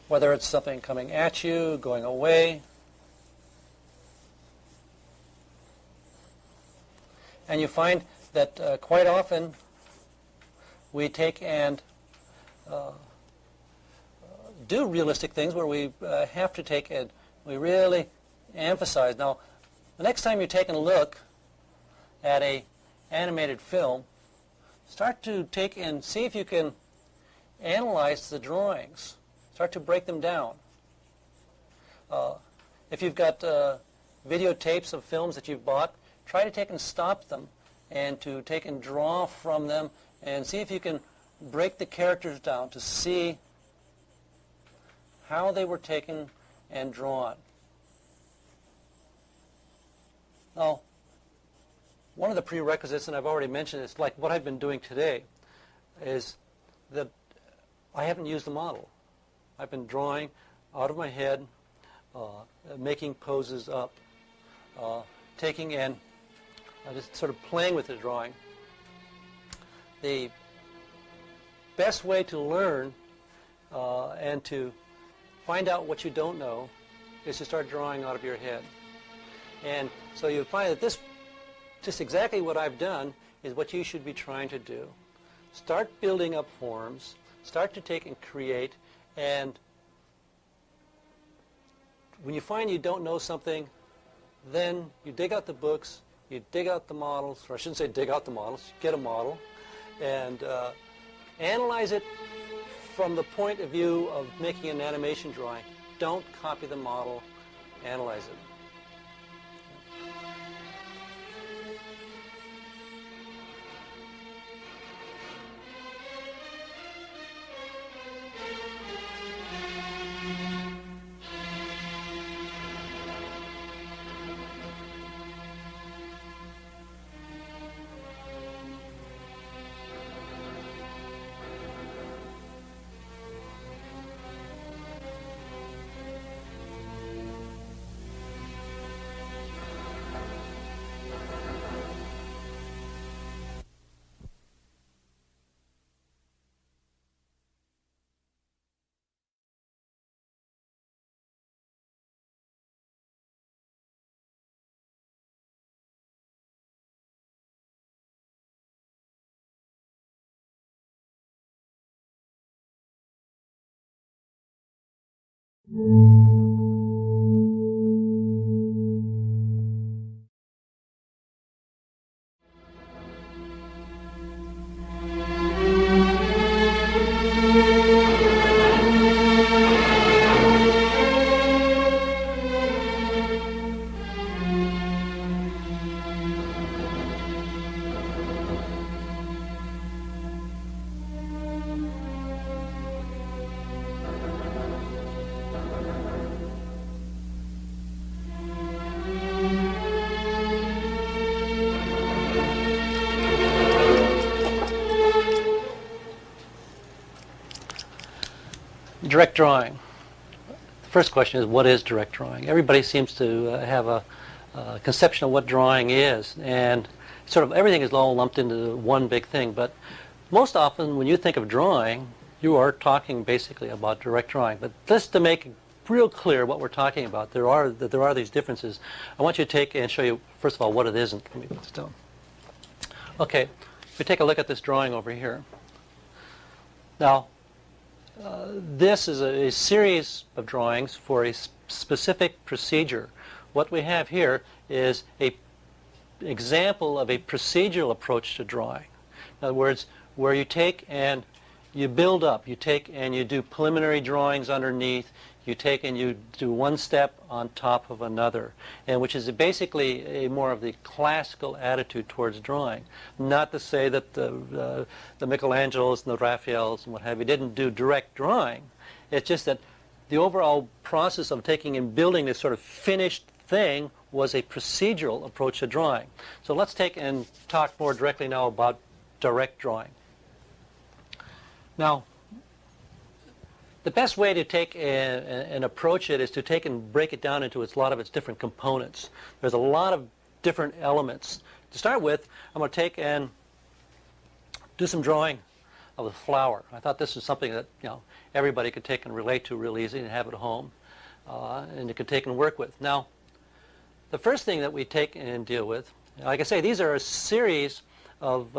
Whether it's something coming at you, going away. And you find that quite often we take and do realistic things where we have to take and we really emphasize. Now, the next time you're taking a look at a animated film, start to take and see if you can analyze the drawings. Start to break them down. If you've got videotapes of films that you've bought, try to take and stop them and to take and draw from them and see if you can break the characters down to see how they were taken and drawn. Now, one of the prerequisites, and I've already mentioned this, like what I've been doing today, is that I haven't used the model. I've been drawing out of my head, making poses up, taking and just sort of playing with the drawing. The best way to learn and to find out what you don't know is to start drawing out of your head. And so you'll find that this, just exactly what I've done, is what you should be trying to do. Start building up forms, start to take and create, and when you find you don't know something, then you dig out the books, you dig out the models, or I shouldn't say dig out the models, get a model, and analyze it from the point of view of making an animation drawing. Don't copy the model, analyze it. Direct drawing. The first question is, what is direct drawing? Everybody seems to have a conception of what drawing is, and sort of everything is all lumped into one big thing. But most often, when you think of drawing, you are talking basically about direct drawing. But just to make it real clear what we're talking about, there are these differences. I want you to take and show you, first of all, what it isn't. Let me put this down. Okay, if we take a look at this drawing over here. Now, this is a series of drawings for a specific procedure. What we have here is an example of a procedural approach to drawing. In other words, where you take and you build up, you take and you do preliminary drawings underneath, you take and you do one step on top of another, and which is basically a more of the classical attitude towards drawing. Not to say that the Michelangelos and the Raphaels and what have you didn't do direct drawing. It's just that the overall process of taking and building this sort of finished thing was a procedural approach to drawing. So let's take and talk more directly now about direct drawing. Now, the best way to take and approach it is to take and break it down into a lot of its different components. There's a lot of different elements. To start with, I'm going to take and do some drawing of a flower. I thought this was something that everybody could take and relate to real easy and have at home, and you could take and work with. Now, the first thing that we take and deal with, like I say, these are a series of,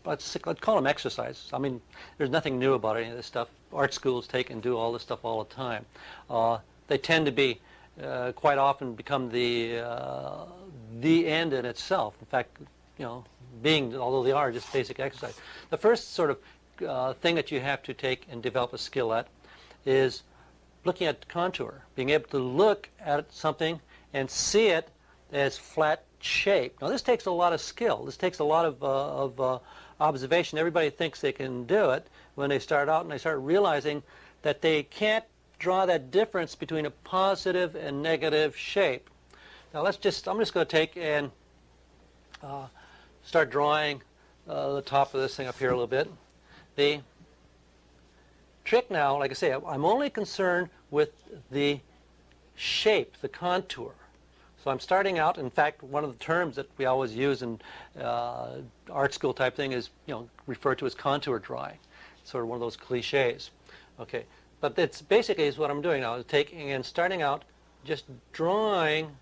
let's call them exercises. I mean, there's nothing new about any of this stuff. Art schools take and do all this stuff all the time. They tend to be, quite often become the end in itself. In fact, although they are just basic exercise. The first sort of thing that you have to take and develop a skill at is looking at contour, being able to look at something and see it as flat shape. Now, this takes a lot of skill. This takes a lot of observation. Everybody thinks they can do it when they start out, and they start realizing that they can't draw that difference between a positive and negative shape. Now, I'm just going to take and start drawing the top of this thing up here a little bit. The trick now, like I say, I'm only concerned with the shape, the contour. So I'm starting out, in fact, one of the terms that we always use in art school type thing is, referred to as contour drawing. Sort of one of those cliches. Okay, but it's basically is what I'm doing now, is taking and starting out, just drawing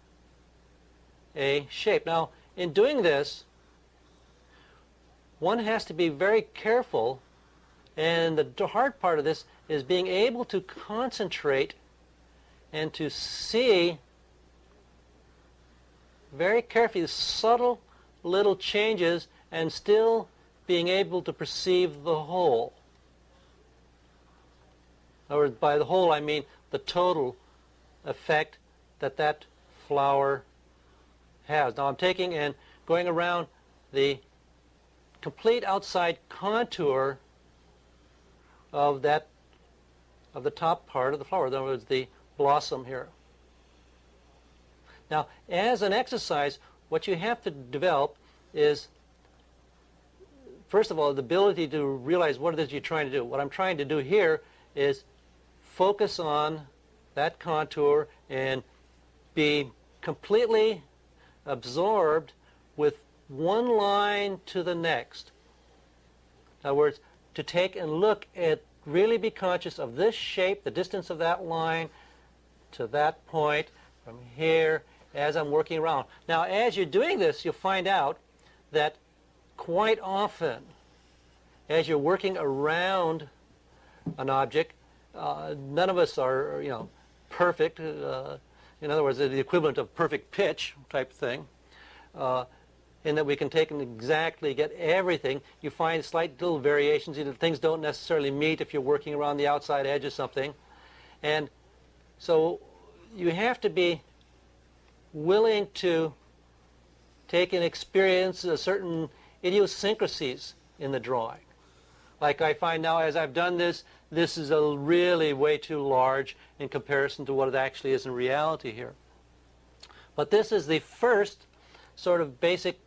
a shape. Now, in doing this, one has to be very careful, and the hard part of this is being able to concentrate and to see very carefully the subtle little changes and still being able to perceive the whole. In other words, by the whole I mean the total effect that that flower has. Now I'm taking and going around the complete outside contour of that, of the top part of the flower. In other words, the blossom here. Now, as an exercise, what you have to develop is, first of all, the ability to realize what it is you're trying to do. What I'm trying to do here is focus on that contour and be completely absorbed with one line to the next. In other words, to take and look at, really be conscious of this shape, the distance of that line to that point, from here, as I'm working around. Now, as you're doing this, you'll find out that quite often, as you're working around an object, none of us are, perfect. In other words, the equivalent of perfect pitch type thing, in that we can take and exactly get everything. You find slight little variations. Things don't necessarily meet if you're working around the outside edge of something. And so you have to be willing to take and experience certain idiosyncrasies in the drawing. Like I find now, as I've done this, this is a really way too large in comparison to what it actually is in reality here. But this is the first sort of basic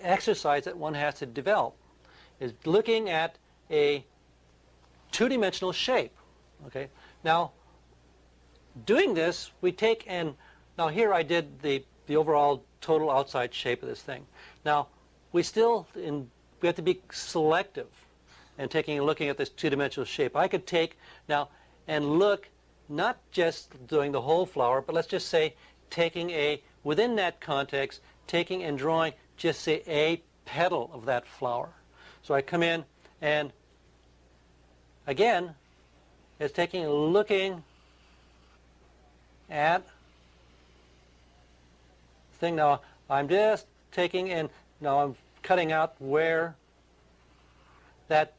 exercise that one has to develop, is looking at a two-dimensional shape. Okay. Now, doing this, we take and now here I did the overall total outside shape of this thing. Now, we have to be selective in taking and looking at this two-dimensional shape. I could take now and look, not just doing the whole flower, but let's just say taking within that context, taking and drawing just say a petal of that flower. So I come in and again, it's taking and looking at thing. Now I'm just taking and now I'm cutting out where that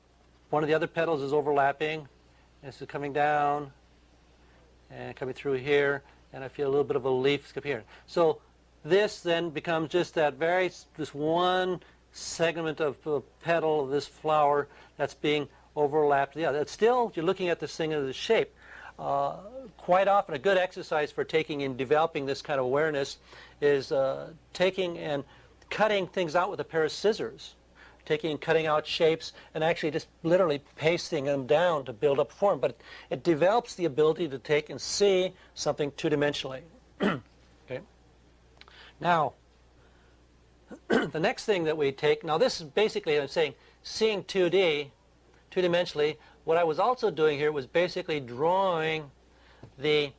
one of the other petals is overlapping. This is coming down and coming through here, and I feel a little bit of a leaf skip here. So this then becomes just this one segment of a petal of this flower that's being overlapped. Yeah, that's still, you're looking at this thing as a shape. Quite often a good exercise for taking and developing this kind of awareness is taking and cutting things out with a pair of scissors. Taking and cutting out shapes and actually just literally pasting them down to build up form. But it develops the ability to take and see something two-dimensionally. Okay. Now, the next thing that we take, now this is basically, I'm saying, seeing 2D, two-dimensionally. What I was also doing here was basically drawing the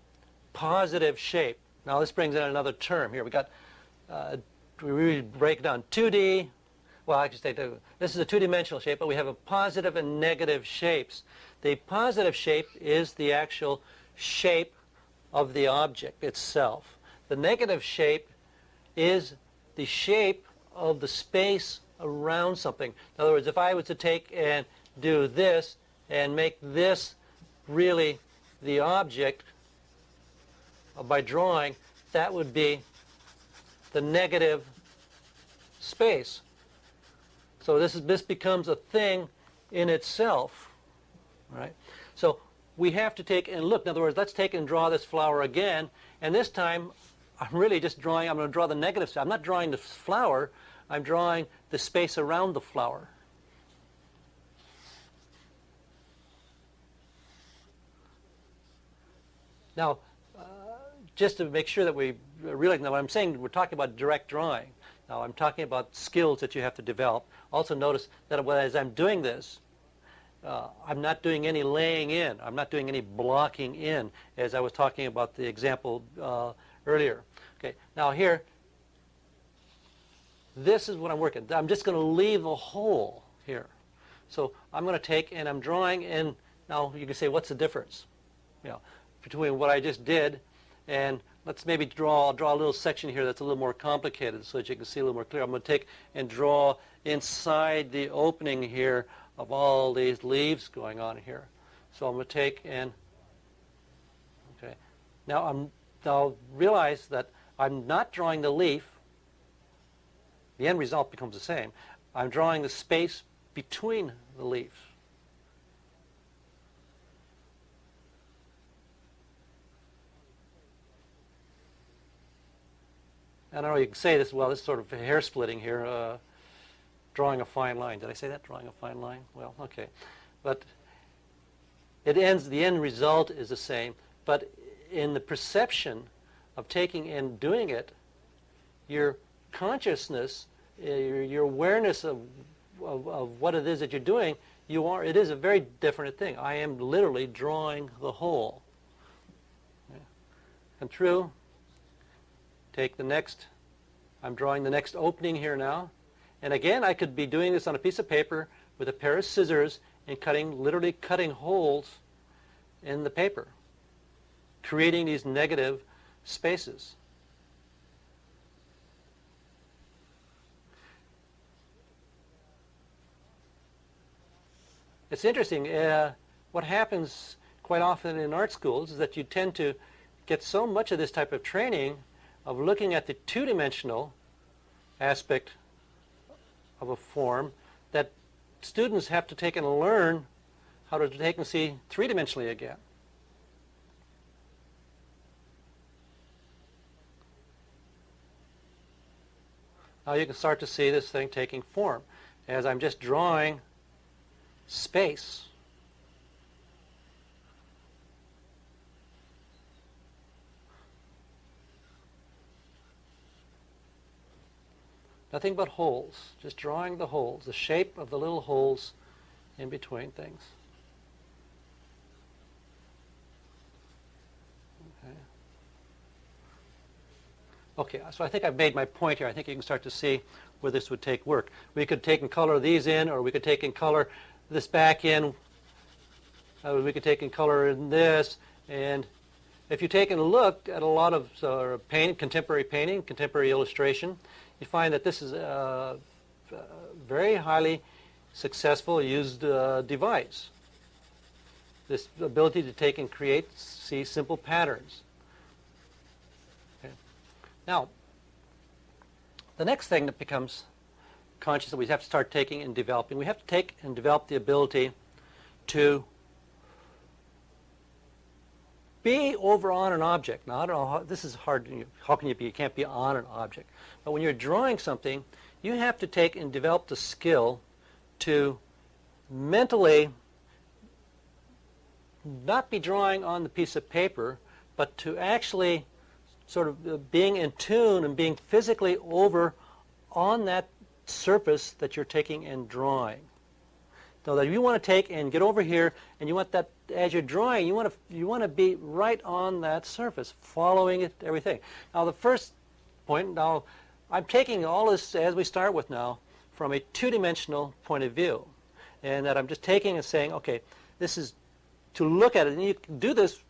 positive shape. Now this brings in another term here. We got, we really break down 2D. Well, I should say this is a two-dimensional shape, but we have a positive and negative shapes. The positive shape is the actual shape of the object itself. The negative shape is the shape of the space around something. In other words, if I was to take and do this and make this really the object by drawing, that would be the negative space. So this becomes a thing in itself, right? So we have to take and look. In other words, let's take and draw this flower again, and this time I'm really just drawing, I'm going to draw the negative side. I'm not drawing the flower, I'm drawing the space around the flower. Now, just to make sure that we realize, now what I'm saying, we're talking about direct drawing. Now I'm talking about skills that you have to develop. Also notice that as I'm doing this, I'm not doing any laying in. I'm not doing any blocking in, as I was talking about the example earlier. Okay, now here, this is what I'm working. I'm just going to leave a hole here. So I'm going to take and I'm drawing, and now you can say, what's the difference, between what I just did and let's maybe draw a little section here that's a little more complicated so that you can see a little more clear. I'm going to take and draw inside the opening here of all these leaves going on here. So I'm going to take and, okay, now realize that I'm not drawing the leaf. The end result becomes the same. I'm drawing the space between the leaves. I don't know, you can say this, well, this is sort of hair splitting here, drawing a fine line. Did I say that, drawing a fine line? Well, okay. But the end result is the same, but in the perception of taking and doing it, your consciousness, your awareness of what it is that you're doing, it is a very different thing. I am literally drawing the whole. Yeah. And through, take the next, I'm drawing the next opening here now. And again, I could be doing this on a piece of paper with a pair of scissors and literally cutting holes in the paper, creating these negative spaces. It's interesting, what happens quite often in art schools is that you tend to get so much of this type of training of looking at the two-dimensional aspect of a form that students have to take and learn how to take and see three-dimensionally again. Now you can start to see this thing taking form as I'm just drawing space. Nothing but holes, just drawing the holes, the shape of the little holes in between things. Okay, so I think I've made my point here. I think you can start to see where this would take work. We could take and color these in, or we could take and color this back in. We could take and color in this. And if you take and look at a lot of contemporary painting, contemporary illustration, you find that this is a very highly successful used device. This ability to take and see simple patterns. Now, the next thing that becomes conscious that we have to start taking and developing, we have to take and develop the ability to be over on an object. Now, I don't know, this is hard. How can you be? You can't be on an object. But when you're drawing something, you have to take and develop the skill to mentally not be drawing on the piece of paper, but to actually sort of being in tune and being physically over on that surface that you're taking and drawing. So that you want to take and get over here, and you want that, as you're drawing, you want to be right on that surface, following it, everything. Now the first point, now I'm taking all this, as we start with now, from a two-dimensional point of view. And that I'm just taking and saying, okay, this is to look at it, and you can do this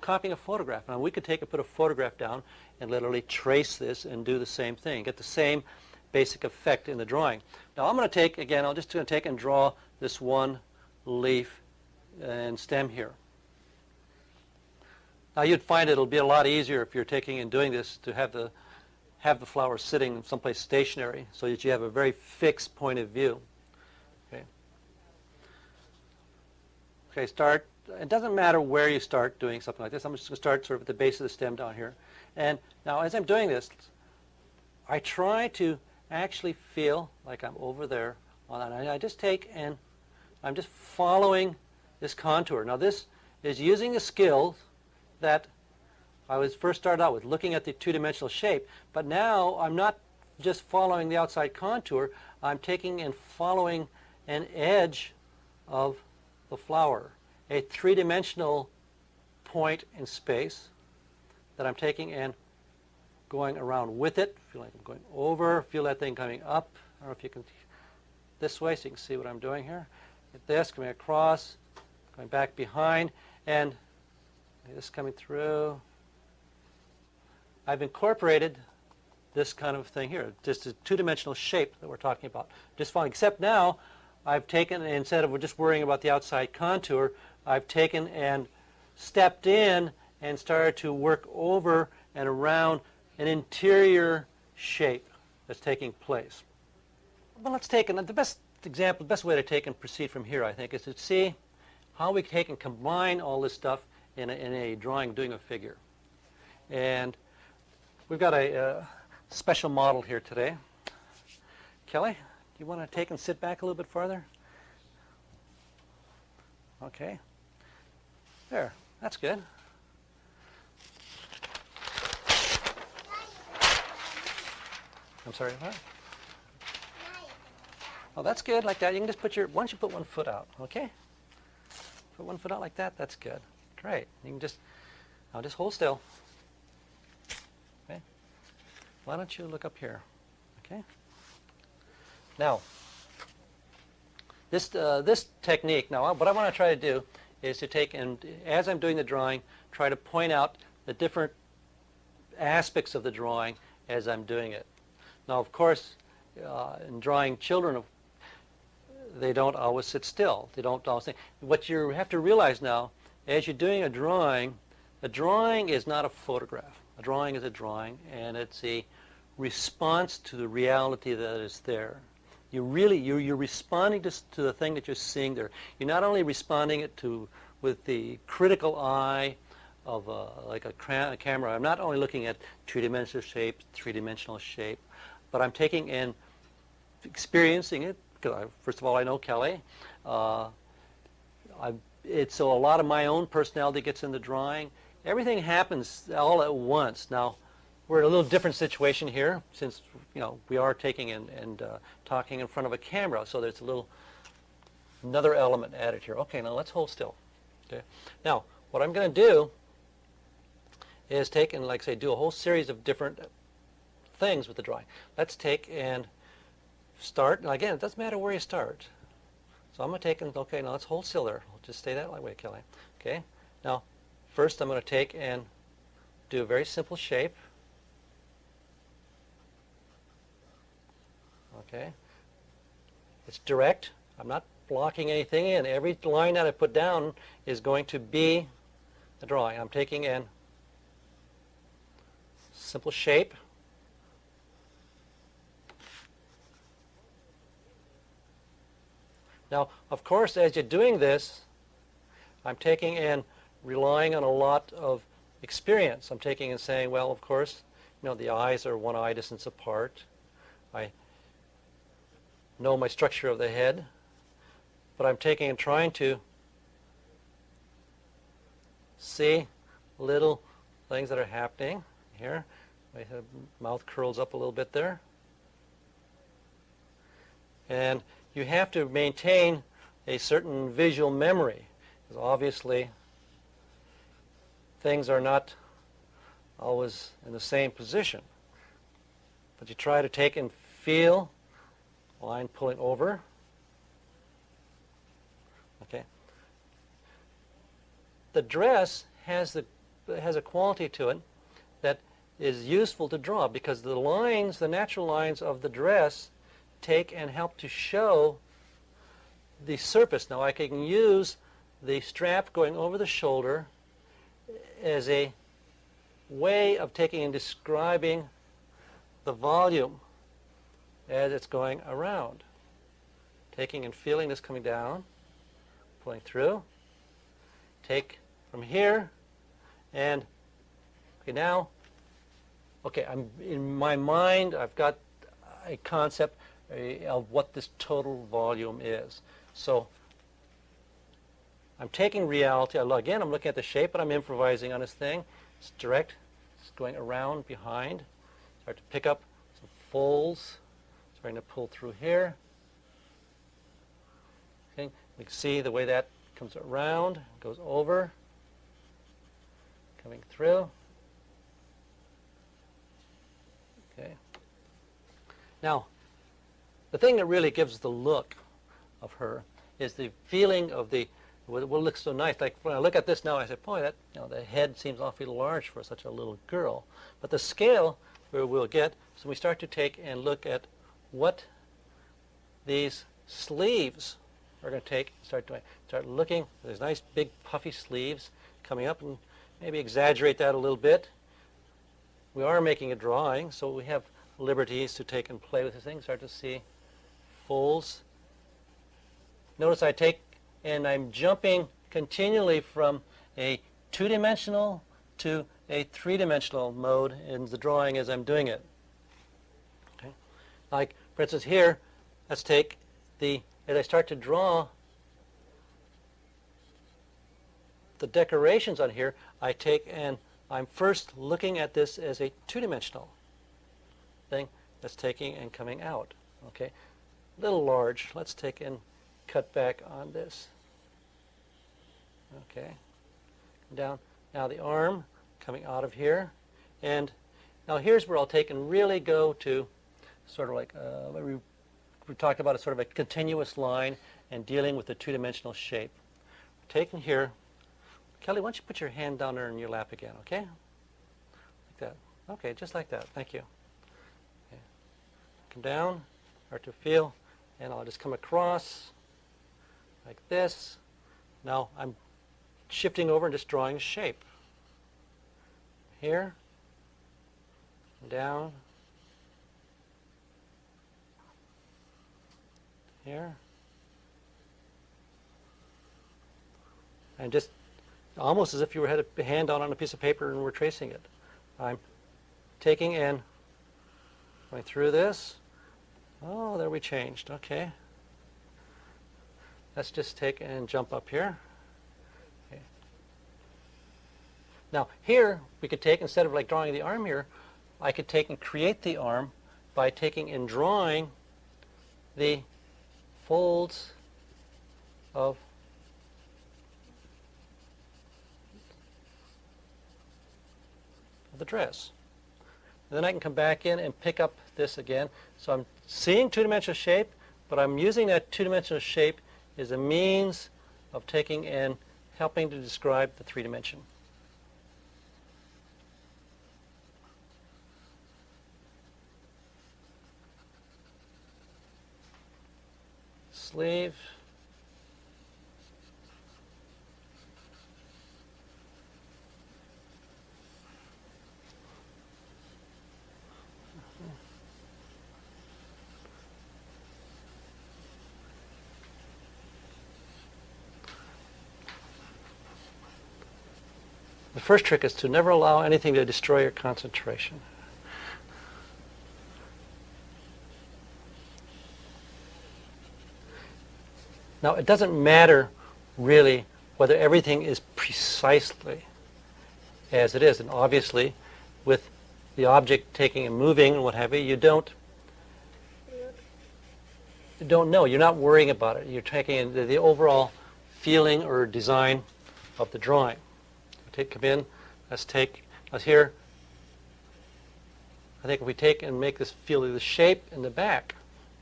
copying a photograph. Now we could take and put a photograph down and literally trace this and do the same thing, get the same basic effect in the drawing. Now I'm going to take, again, I'm just going to take and draw this one leaf and stem here. Now you'd find it'll be a lot easier if you're taking and doing this to have the flower sitting someplace stationary so that you have a very fixed point of view. Okay, start. It doesn't matter where you start doing something like this. I'm just going to start sort of at the base of the stem down here. And now as I'm doing this, I try to actually feel like I'm over there on that. I just take and I'm just following this contour. Now this is using the skills that I was first started out with, looking at the two-dimensional shape. But now I'm not just following the outside contour. I'm taking and following an edge of the flower, a three-dimensional point in space that I'm taking and going around with it. Feel like I'm going over, feel that thing coming up. I don't know if you can, this way so you can see what I'm doing here. Get this, coming across, going back behind, and this coming through. I've incorporated this kind of thing here, just a two-dimensional shape that we're talking about. Just fine, except now I've taken, instead of just worrying about the outside contour, I've taken and stepped in and started to work over and around an interior shape that's taking place. Well, let's take, the best example, the best way to take and proceed from here, I think, is to see how we take and combine all this stuff in a drawing, doing a figure. And we've got a special model here today. Kelly, do you want to take and sit back a little bit farther? Okay. There, that's good. I'm sorry, what? Oh, that's good, like that. You can just put why don't you put one foot out, okay? Put one foot out like that, that's good. Great. You can I'll just hold still. Okay? Why don't you look up here, okay? Now, this technique, now what I want to try to do is to take and, as I'm doing the drawing, try to point out the different aspects of the drawing as I'm doing it. Now, of course, in drawing children, they don't always sit still. They don't always think. What you have to realize now, as you're doing a drawing is not a photograph. A drawing is a drawing, and it's a response to the reality that is there. You're responding to the thing that you're seeing there. You're not only responding it to with the critical eye of like a camera. I'm not only looking at two-dimensional shape, three-dimensional shape, but I'm taking and experiencing it. Because first of all, I know Kelly. So a lot of my own personality gets in the drawing. Everything happens all at once. Now, we're in a little different situation here, since we are taking and talking in front of a camera. So there's another element added here. Okay, now let's hold still. Okay. Now, what I'm going to do is take and, like say, do a whole series of different things with the drawing. Let's take and start. And again, it doesn't matter where you start. So I'm going to take and, okay, now let's hold still there. We'll just stay that way, Kelly. Okay. Now, first I'm going to take and do a very simple shape. Okay. It's direct. I'm not blocking anything in. Every line that I put down is going to be a drawing. I'm taking in simple shape. Now, of course, as you're doing this, I'm taking and relying on a lot of experience. I'm taking and saying, well, of course, the eyes are one eye distance apart. I know my structure of the head, but I'm taking and trying to see little things that are happening here. My mouth curls up a little bit there. And you have to maintain a certain visual memory, because obviously things are not always in the same position. But you try to take and feel line pulling over. Okay. The dress has a quality to it that is useful to draw, because the lines, the natural lines of the dress, take and help to show the surface. Now I can use the strap going over the shoulder as a way of taking and describing the volume as it's going around. Taking and feeling this coming down, pulling through. Take from here, and okay, now, okay, I'm in my mind, I've got a concept of what this total volume is. So I'm taking reality. Again, I'm looking at the shape, but I'm improvising on this thing. It's direct. It's going around behind. Start to pick up some folds. Starting to pull through here. Okay? We can see the way that comes around, goes over, coming through. Okay. Now, the thing that really gives the look of her is the feeling of the what looks so nice. Like when I look at this now, I say, boy, that the head seems awfully large for such a little girl. But the scale where we'll get, so we start to take and look at what these sleeves are going to take. Start looking. There's nice big puffy sleeves coming up, and maybe exaggerate that a little bit. We are making a drawing, so we have liberties to take and play with the thing. Start to see folds. Notice I take and I'm jumping continually from a two-dimensional to a three-dimensional mode in the drawing as I'm doing it. Okay. Like, for instance, here, let's take as I start to draw the decorations on here, I take and I'm first looking at this as a two-dimensional thing that's taking and coming out. Okay, a little large. Let's take and cut back on this. Okay, down. Now the arm coming out of here, and now here's where I'll take and really go to sort of like we talked about, a sort of a continuous line and dealing with the two-dimensional shape. Taking here, Kelly, why don't you put your hand down there in your lap again, okay? Like that. Okay, just like that. Thank you. Okay. Come down, start to feel, and I'll just come across like this. Now I'm shifting over and just drawing a shape. Here, down, here, and just almost as if you had a hand down on a piece of paper and were tracing it. I'm taking and going through this. Oh, there we changed. Okay. Let's just take and jump up here. Okay. Now here we could take, instead of like drawing the arm here, I could take and create the arm by taking and drawing the folds of the dress. And then I can come back in and pick up this again. So I'm seeing two-dimensional shape, but I'm using that two-dimensional shape as a means of taking and helping to describe the three-dimension. Sleeve. The first trick is to never allow anything to destroy your concentration. Now, it doesn't matter really whether everything is precisely as it is. And obviously, with the object taking and moving and what have you, you don't know. You're not worrying about it. You're taking the overall feeling or design of the drawing. Come in. Let's here. I think if we take and make this feel the shape in the back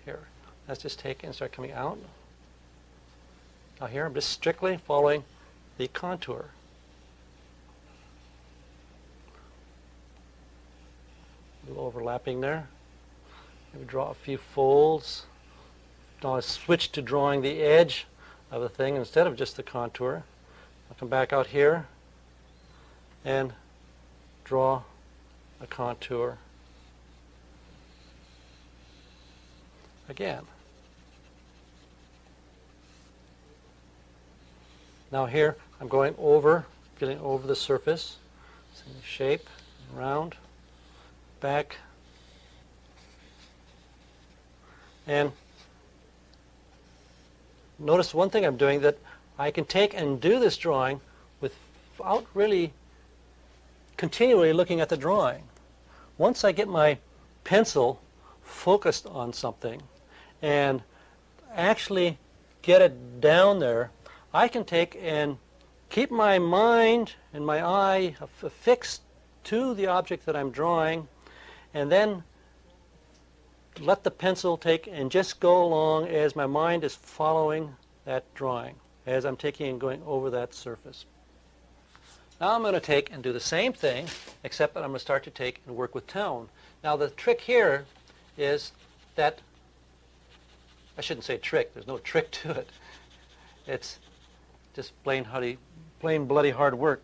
here, let's just take and start coming out. Now here, I'm just strictly following the contour. A little overlapping there. Maybe draw a few folds. Now I switch to drawing the edge of the thing instead of just the contour. I'll come back out here and draw a contour again. Now here I'm going over, feeling over the surface, seeing the shape, round, back, and notice one thing I'm doing, that I can take and do this drawing without really continually looking at the drawing. Once I get my pencil focused on something and actually get it down there, I can take and keep my mind and my eye affixed to the object that I'm drawing, and then let the pencil take and just go along as my mind is following that drawing, as I'm taking and going over that surface. Now I'm going to take and do the same thing, except that I'm going to start to take and work with tone. Now the trick here is that, I shouldn't say trick, there's no trick to it. It's just plain bloody hard work,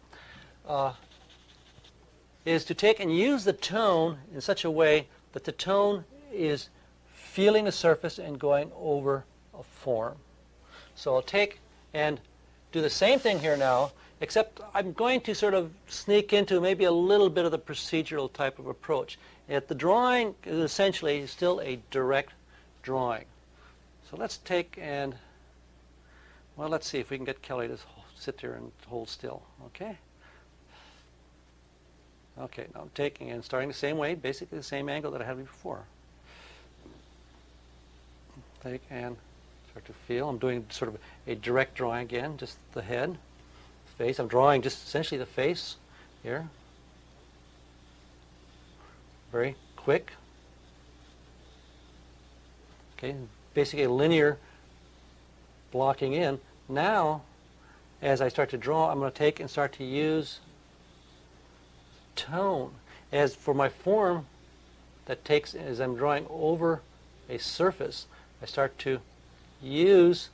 is to take and use the tone in such a way that the tone is feeling the surface and going over a form. So I'll take and do the same thing here now, except I'm going to sort of sneak into maybe a little bit of the procedural type of approach. Yet the drawing is essentially still a direct drawing. So let's take and, well, let's see if we can get Kelly to sit there and hold still, okay? Okay, now I'm taking and starting the same way, basically the same angle that I had before. Take and start to feel. I'm doing sort of a direct drawing again, just the head, face. I'm drawing just essentially the face here. Very quick. Okay, basically a linear blocking in. Now, as I start to draw, I'm going to take and start to use tone. As for my form that takes, as I'm drawing over a surface, I start to use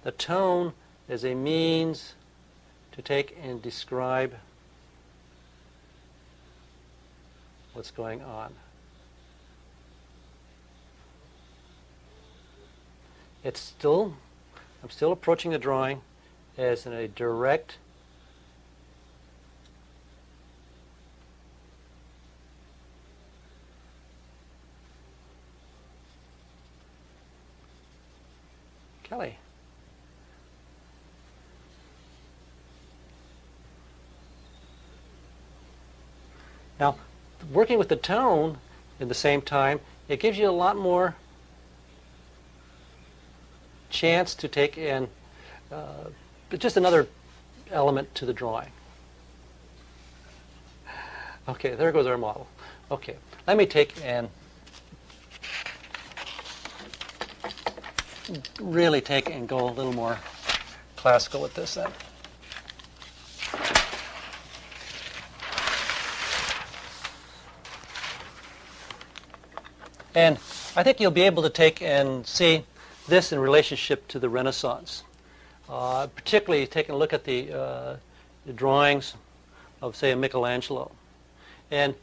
the tone as a means to take and describe what's going on. I'm still approaching the drawing as in a direct Kelly. Now, working with the tone at the same time, it gives you a lot more chance to take in just another element to the drawing. Okay, there goes our model. Okay, let me take and really take and go a little more classical with this then. And I think you'll be able to take and see this in relationship to the Renaissance. Particularly taking a look at the drawings of, say, a Michelangelo. And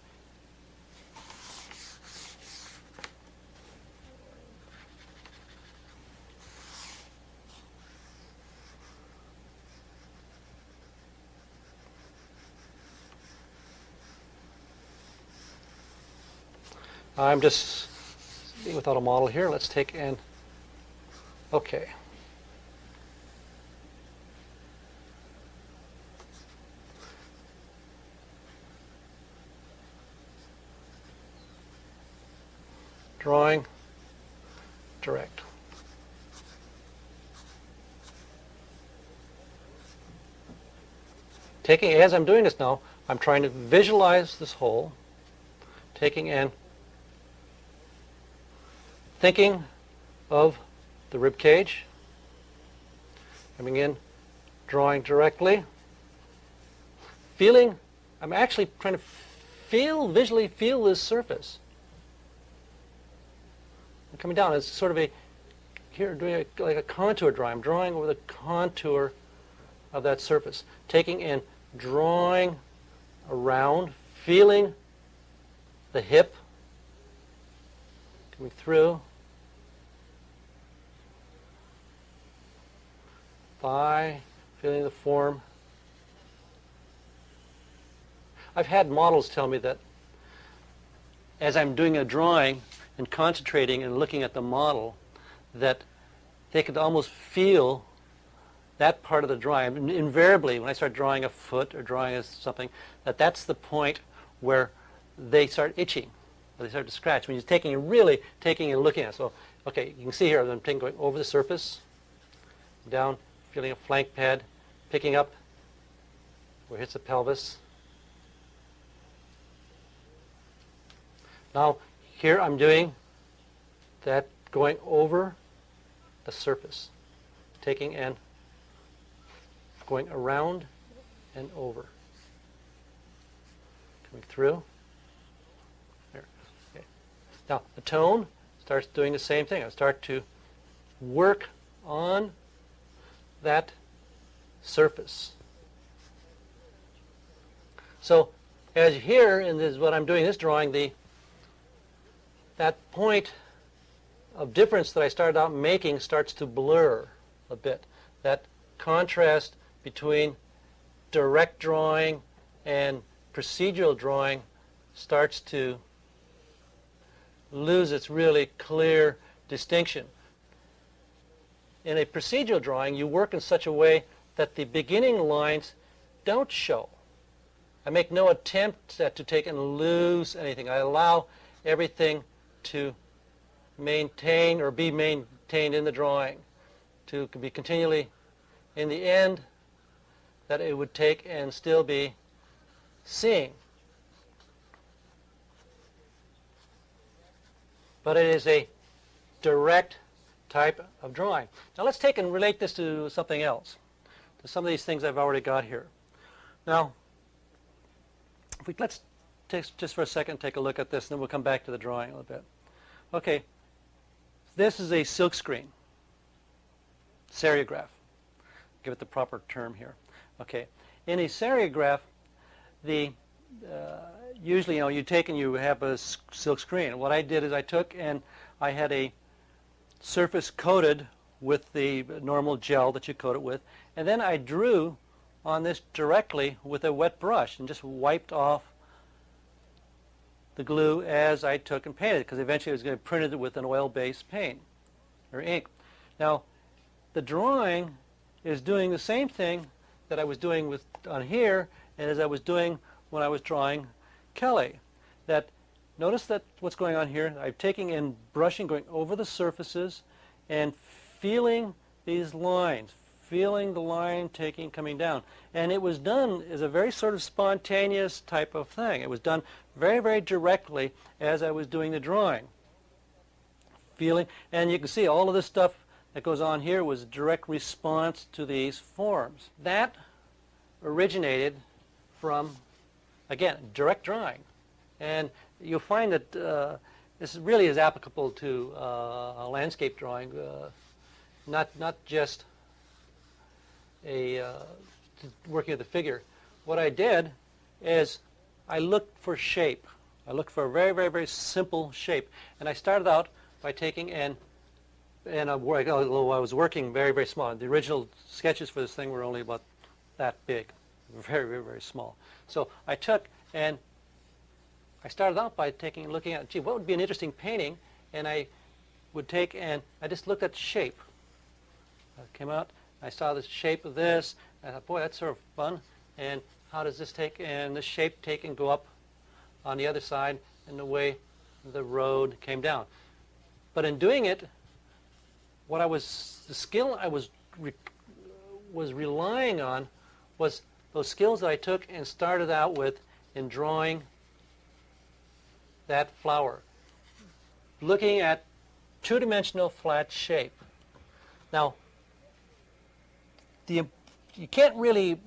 I'm just being without a model here. Let's take and, okay. Drawing, direct. Taking, as I'm doing this now, I'm trying to visualize this hole, taking and thinking of the rib cage, coming in, drawing directly, feeling, I'm actually trying to visually feel this surface. I'm coming down, it's sort of doing like a contour drawing. I'm drawing over the contour of that surface, taking and drawing around, feeling the hip coming through, thigh, feeling the form. I've had models tell me that as I'm doing a drawing and concentrating and looking at the model, that they could almost feel that part of the drawing. Invariably, when I start drawing a foot or drawing something, that's the point where they start itching. They start to scratch. When you're really taking and looking at it. So, okay, you can see here that I'm going over the surface, down, feeling a flank pad, picking up where it hits the pelvis. Now, here I'm doing that, going over the surface, taking and going around and over, coming through. There. Okay. Now, the tone starts doing the same thing. I start to work on that surface. So, as you hear, and this is what I'm doing in this drawing, that point of difference that I started out making starts to blur a bit. That contrast between direct drawing and procedural drawing starts to lose its really clear distinction. In a procedural drawing, you work in such a way that the beginning lines don't show. I make no attempt to take and lose anything. I allow everything to maintain or be maintained in the drawing, to be continually, in the end, that it would take and still be seeing. But it is a direct type of drawing. Now let's take and relate this to something else, to some of these things I've already got here. Now, let's just for a second take a look at this, and then we'll come back to the drawing a little bit. Okay, this is a silkscreen, serigraph. Give it the proper term here. Okay, in a serigraph, usually, you take and you have a silk screen. What I did is I took and I had a surface coated with the normal gel that you coat it with, and then I drew on this directly with a wet brush and just wiped off the glue as I took and painted it, because eventually I was going to print it with an oil-based paint or ink. Now, the drawing is doing the same thing that I was doing on here, and as I was doing when I was drawing Kelly. That notice that what's going on here, I'm taking and brushing, going over the surfaces and feeling these lines, feeling the line coming down. And it was done as a very sort of spontaneous type of thing. It was done very, very directly as I was doing the drawing. Feeling, and you can see all of this stuff that goes on here was a direct response to these forms. That originated from, again, direct drawing. And you'll find that this really is applicable to a landscape drawing, not just working with the figure. What I did is I looked for shape. I looked for a very, very, very simple shape. And I started out by taking although I was working very, very small. The original sketches for this thing were only about that big, very, very, very small. So I took and I started out by looking at, gee, what would be an interesting painting? And I would take and I just looked at shape. I came out, I saw the shape of this, and I thought, boy, that's sort of fun. And how does this take, and the shape take and go up on the other side, and the way the road came down. But in doing it, the skill I was relying on was those skills that I took and started out with in drawing that flower, looking at two-dimensional flat shape. Now, you can't really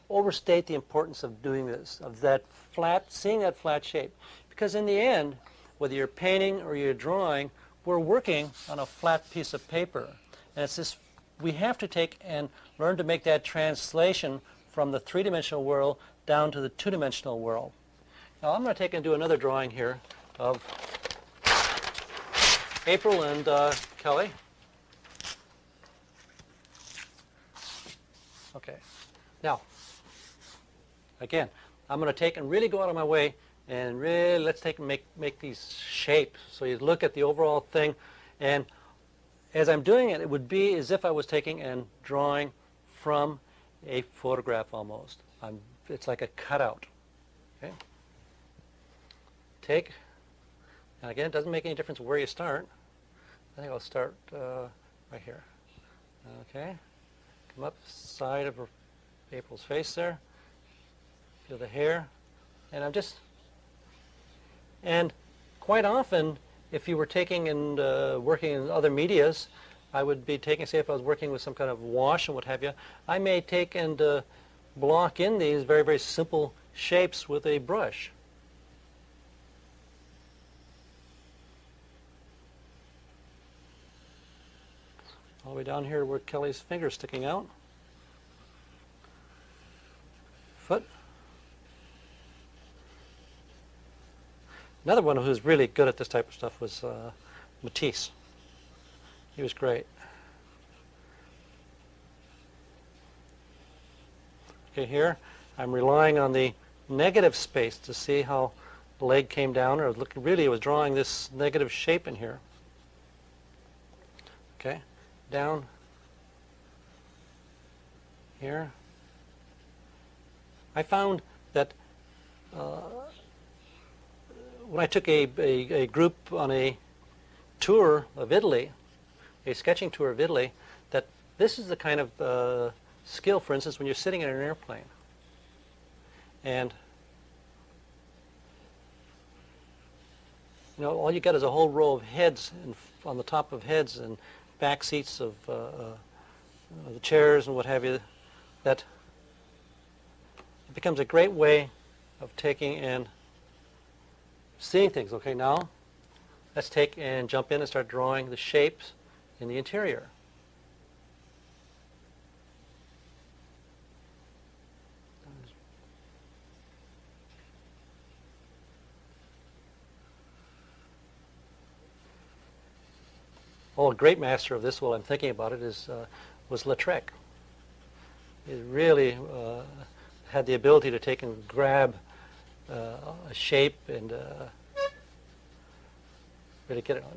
overstate the importance of doing this, of seeing that flat shape, because in the end, whether you're painting or you're drawing, we're working on a flat piece of paper, and it's this. We have to take and learn to make that translation from the three-dimensional world down to the two-dimensional world. Now I'm going to take and do another drawing here of April and Kelly. Okay. Now, again, I'm going to take and really go out of my way and really let's take and make these shapes. So you look at the overall thing, and as I'm doing it, it would be as if I was taking and drawing from a photograph almost. It's like a cutout. Okay. Take, and again, it doesn't make any difference where you start. I think I'll start right here. Okay. come up side of April's face there. Feel the hair. And and quite often, if you were taking and working in other medias, I would be taking, say if I was working with some kind of wash and what have you, I may take and block in these very, very simple shapes with a brush. All the way down here where Kelly's finger's sticking out. Foot. Another one who was really good at this type of stuff was Matisse. He was great. Okay, here I'm relying on the negative space to see how the leg came down, or really it was drawing this negative shape in here. Okay, down here. I found that when I took a group on a tour of Italy, a sketching tour of Italy, that this is the kind of skill, for instance, when you're sitting in an airplane. And you know, all you got is a whole row of heads on the top of heads and back seats of the chairs and what have you, that it becomes a great way of taking and seeing things. Okay, now let's take and jump in and start drawing the shapes in the interior. Oh, a great master of this, while I'm thinking about it, was Lautrec. He really had the ability to take and grab a shape and really get it on.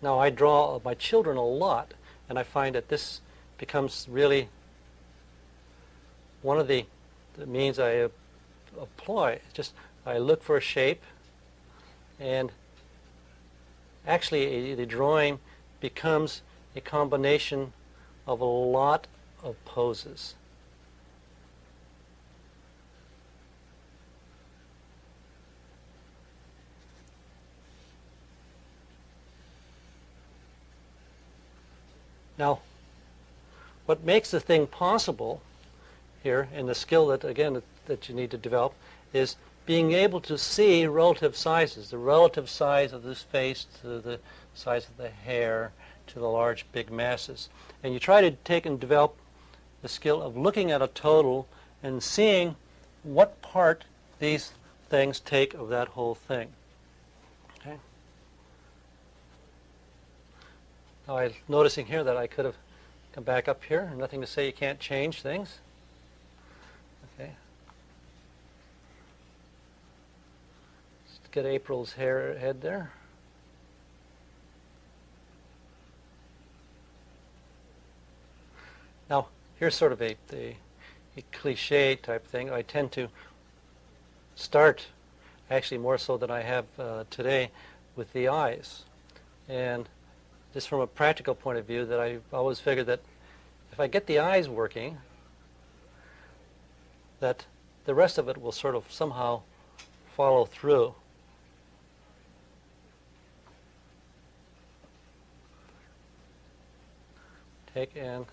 Now I draw my children a lot, and I find that this becomes really one of the means I employ. It's just I look for a shape, and actually the drawing becomes a combination of a lot of poses. Now, what makes the thing possible here, and the skill that, again, that you need to develop, is being able to see relative sizes, the relative size of this face to the size of the hair to the large big masses. And you try to take and develop the skill of looking at a total and seeing what part these things take of that whole thing. Okay. Now I'm noticing here that I could have come back up here. Nothing to say you can't change things. Okay. Let's get April's head there. Now, here's sort of a cliche type thing. I tend to start, actually more so than I have today, with the eyes. And just from a practical point of view, that I always figured that if I get the eyes working, that the rest of it will sort of somehow follow through. Take and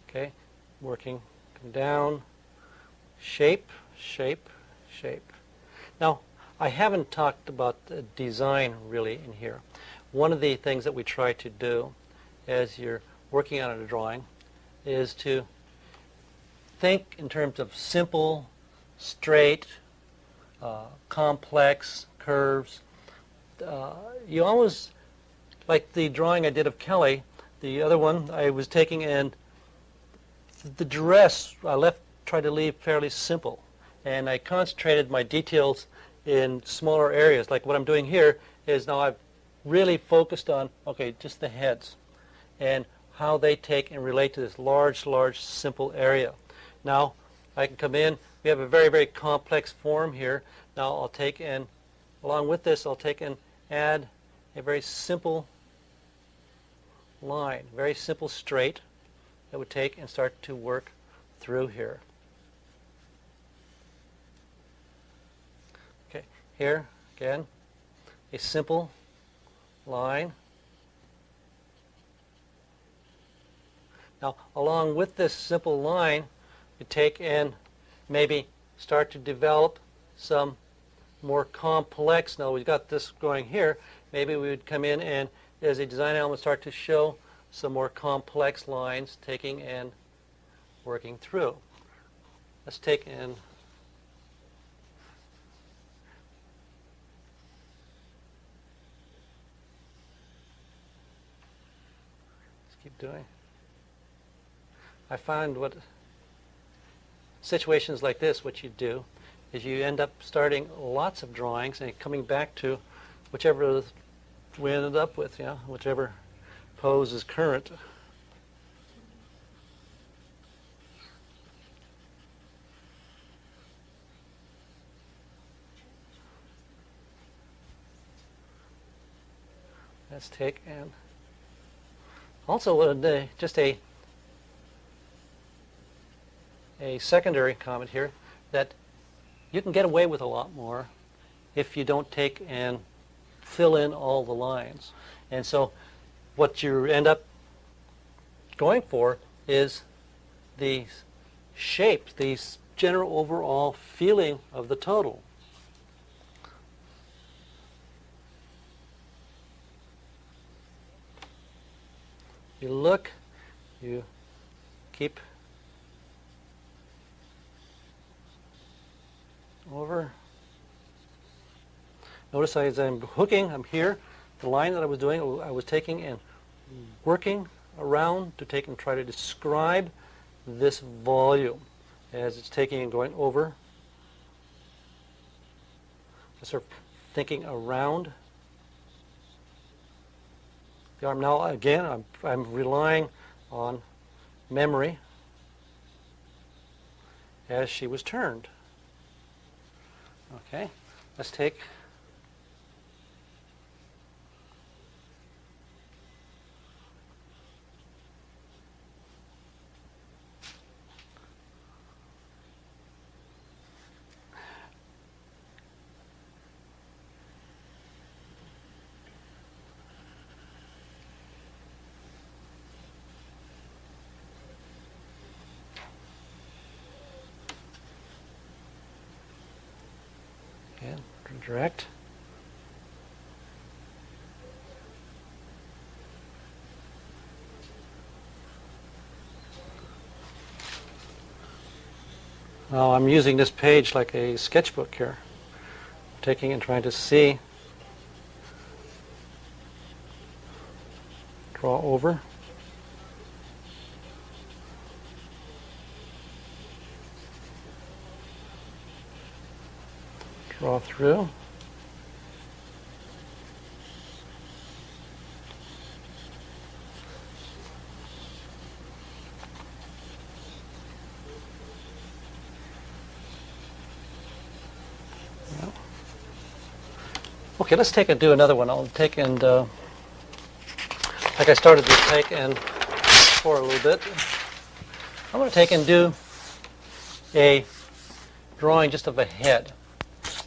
okay, working down, shape, shape, shape. Now, I haven't talked about design really in here. One of the things that we try to do as you're working on a drawing is to think in terms of simple, straight, complex curves. You always, like the drawing I did of Kelly, the other one I was taking, and the dress I tried to leave fairly simple, and I concentrated my details in smaller areas. Like what I'm doing here is now I've really focused on, okay, just the heads and how they take and relate to this large, simple area. Now I can come in, we have a very, very complex form here. Now I'll take and along with this, I'll take and add a very simple line, very simple straight that would take and start to work through here. Okay, here again, a simple line. Now, along with this simple line, you take and maybe start to develop some more complex. Now, we've got this going here. Maybe we would come in and, as a design element, start to show some more complex lines, taking and working through. Let's take and let's keep doing. I find what situations like this, what you do is you end up starting lots of drawings and coming back to whichever we ended up with, whichever pose is current. Let's take and also just a secondary comment here, that you can get away with a lot more if you don't take and fill in all the lines. And so what you end up going for is the shape, the general overall feeling of the total. You look, you keep over. Notice as I'm hooking, I'm here. The line that I was doing, I was taking and working around to take and try to describe this volume as it's taking and going over. Just sort of thinking around the arm. Now again, I'm relying on memory as she was turned. Okay, let's take direct. Now I'm using this page like a sketchbook here, taking and trying to see, draw over. Draw through. Okay, let's take and do another one. I'll take and, like I started to take and for a little bit, I'm going to take and do a drawing just of a head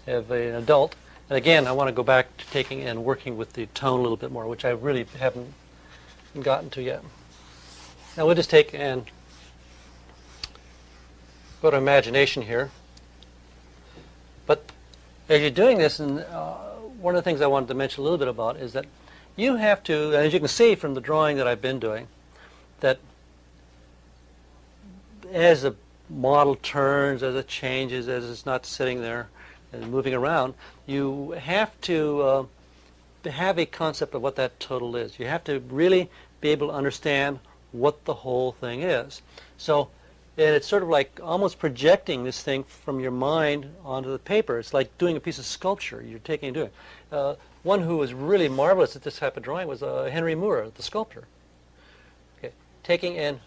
of an adult. And again, I want to go back to taking and working with the tone a little bit more, which I really haven't gotten to yet. Now we'll just take and go to imagination here. But as you're doing this, and one of the things I wanted to mention a little bit about is that you have to, as you can see from the drawing that I've been doing, that as the model turns, as it changes, as it's not sitting there and moving around, you have to have a concept of what that total is. You have to really be able to understand what the whole thing is. So, and it's sort of like almost projecting this thing from your mind onto the paper. It's like doing a piece of sculpture. You're taking and doing. One who was really marvelous at this type of drawing was Henry Moore, the sculptor. Okay, taking in,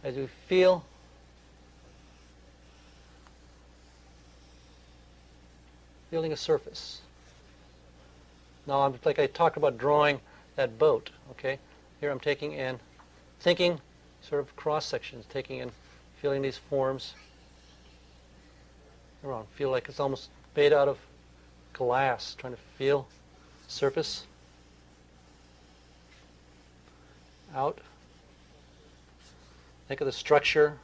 as you feel, feeling a surface. Now, like I talked about drawing that boat, okay? Here I'm taking in, thinking sort of cross sections, taking in, feeling these forms around. Feel like it's almost made out of glass, trying to feel the surface. Out. Think of the structure.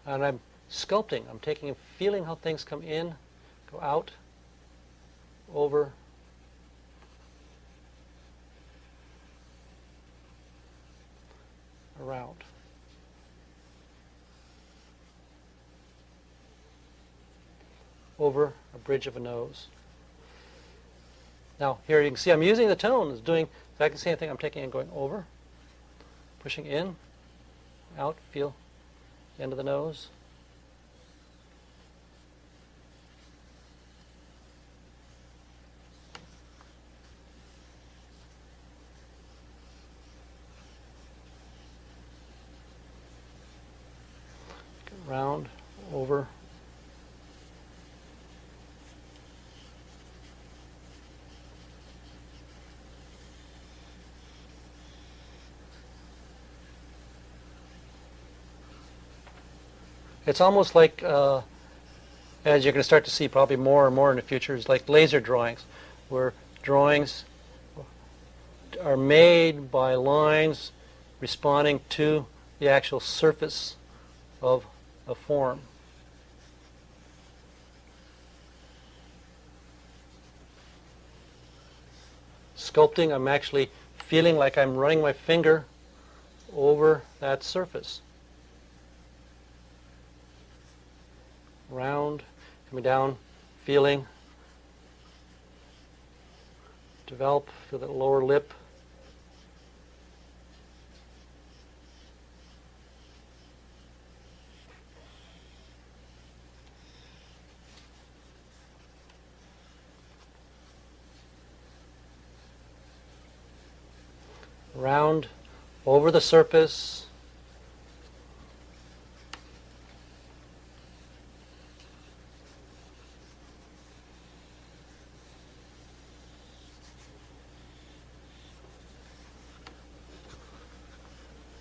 And I'm sculpting. I'm taking and feeling how things come in, go out, over, around. Over a bridge of a nose. Now, here you can see I'm using the tone. It's doing exactly the same thing. I'm taking and going over, pushing in, out, feel the end of the nose. Round, over. It's almost like, as you're going to start to see probably more and more in the future, is like laser drawings, where drawings are made by lines responding to the actual surface of a form. Sculpting, I'm actually feeling like I'm running my finger over that surface. Round, coming down, feeling, develop, feel that lower lip. Round, over the surface.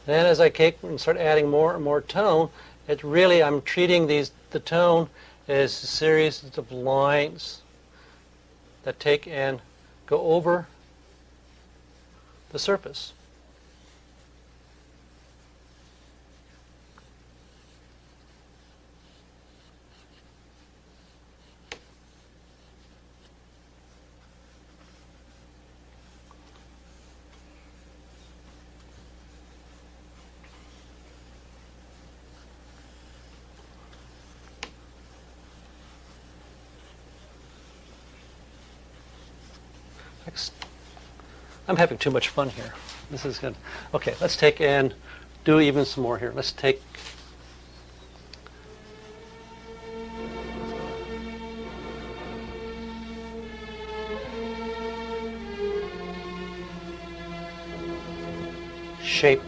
Then as I take and start adding more and more tone, it's really, I'm treating the tone as a series of lines that take and go over the surface. I'm having too much fun here. This is good. Okay, let's take and do even some more here. Let's take shape.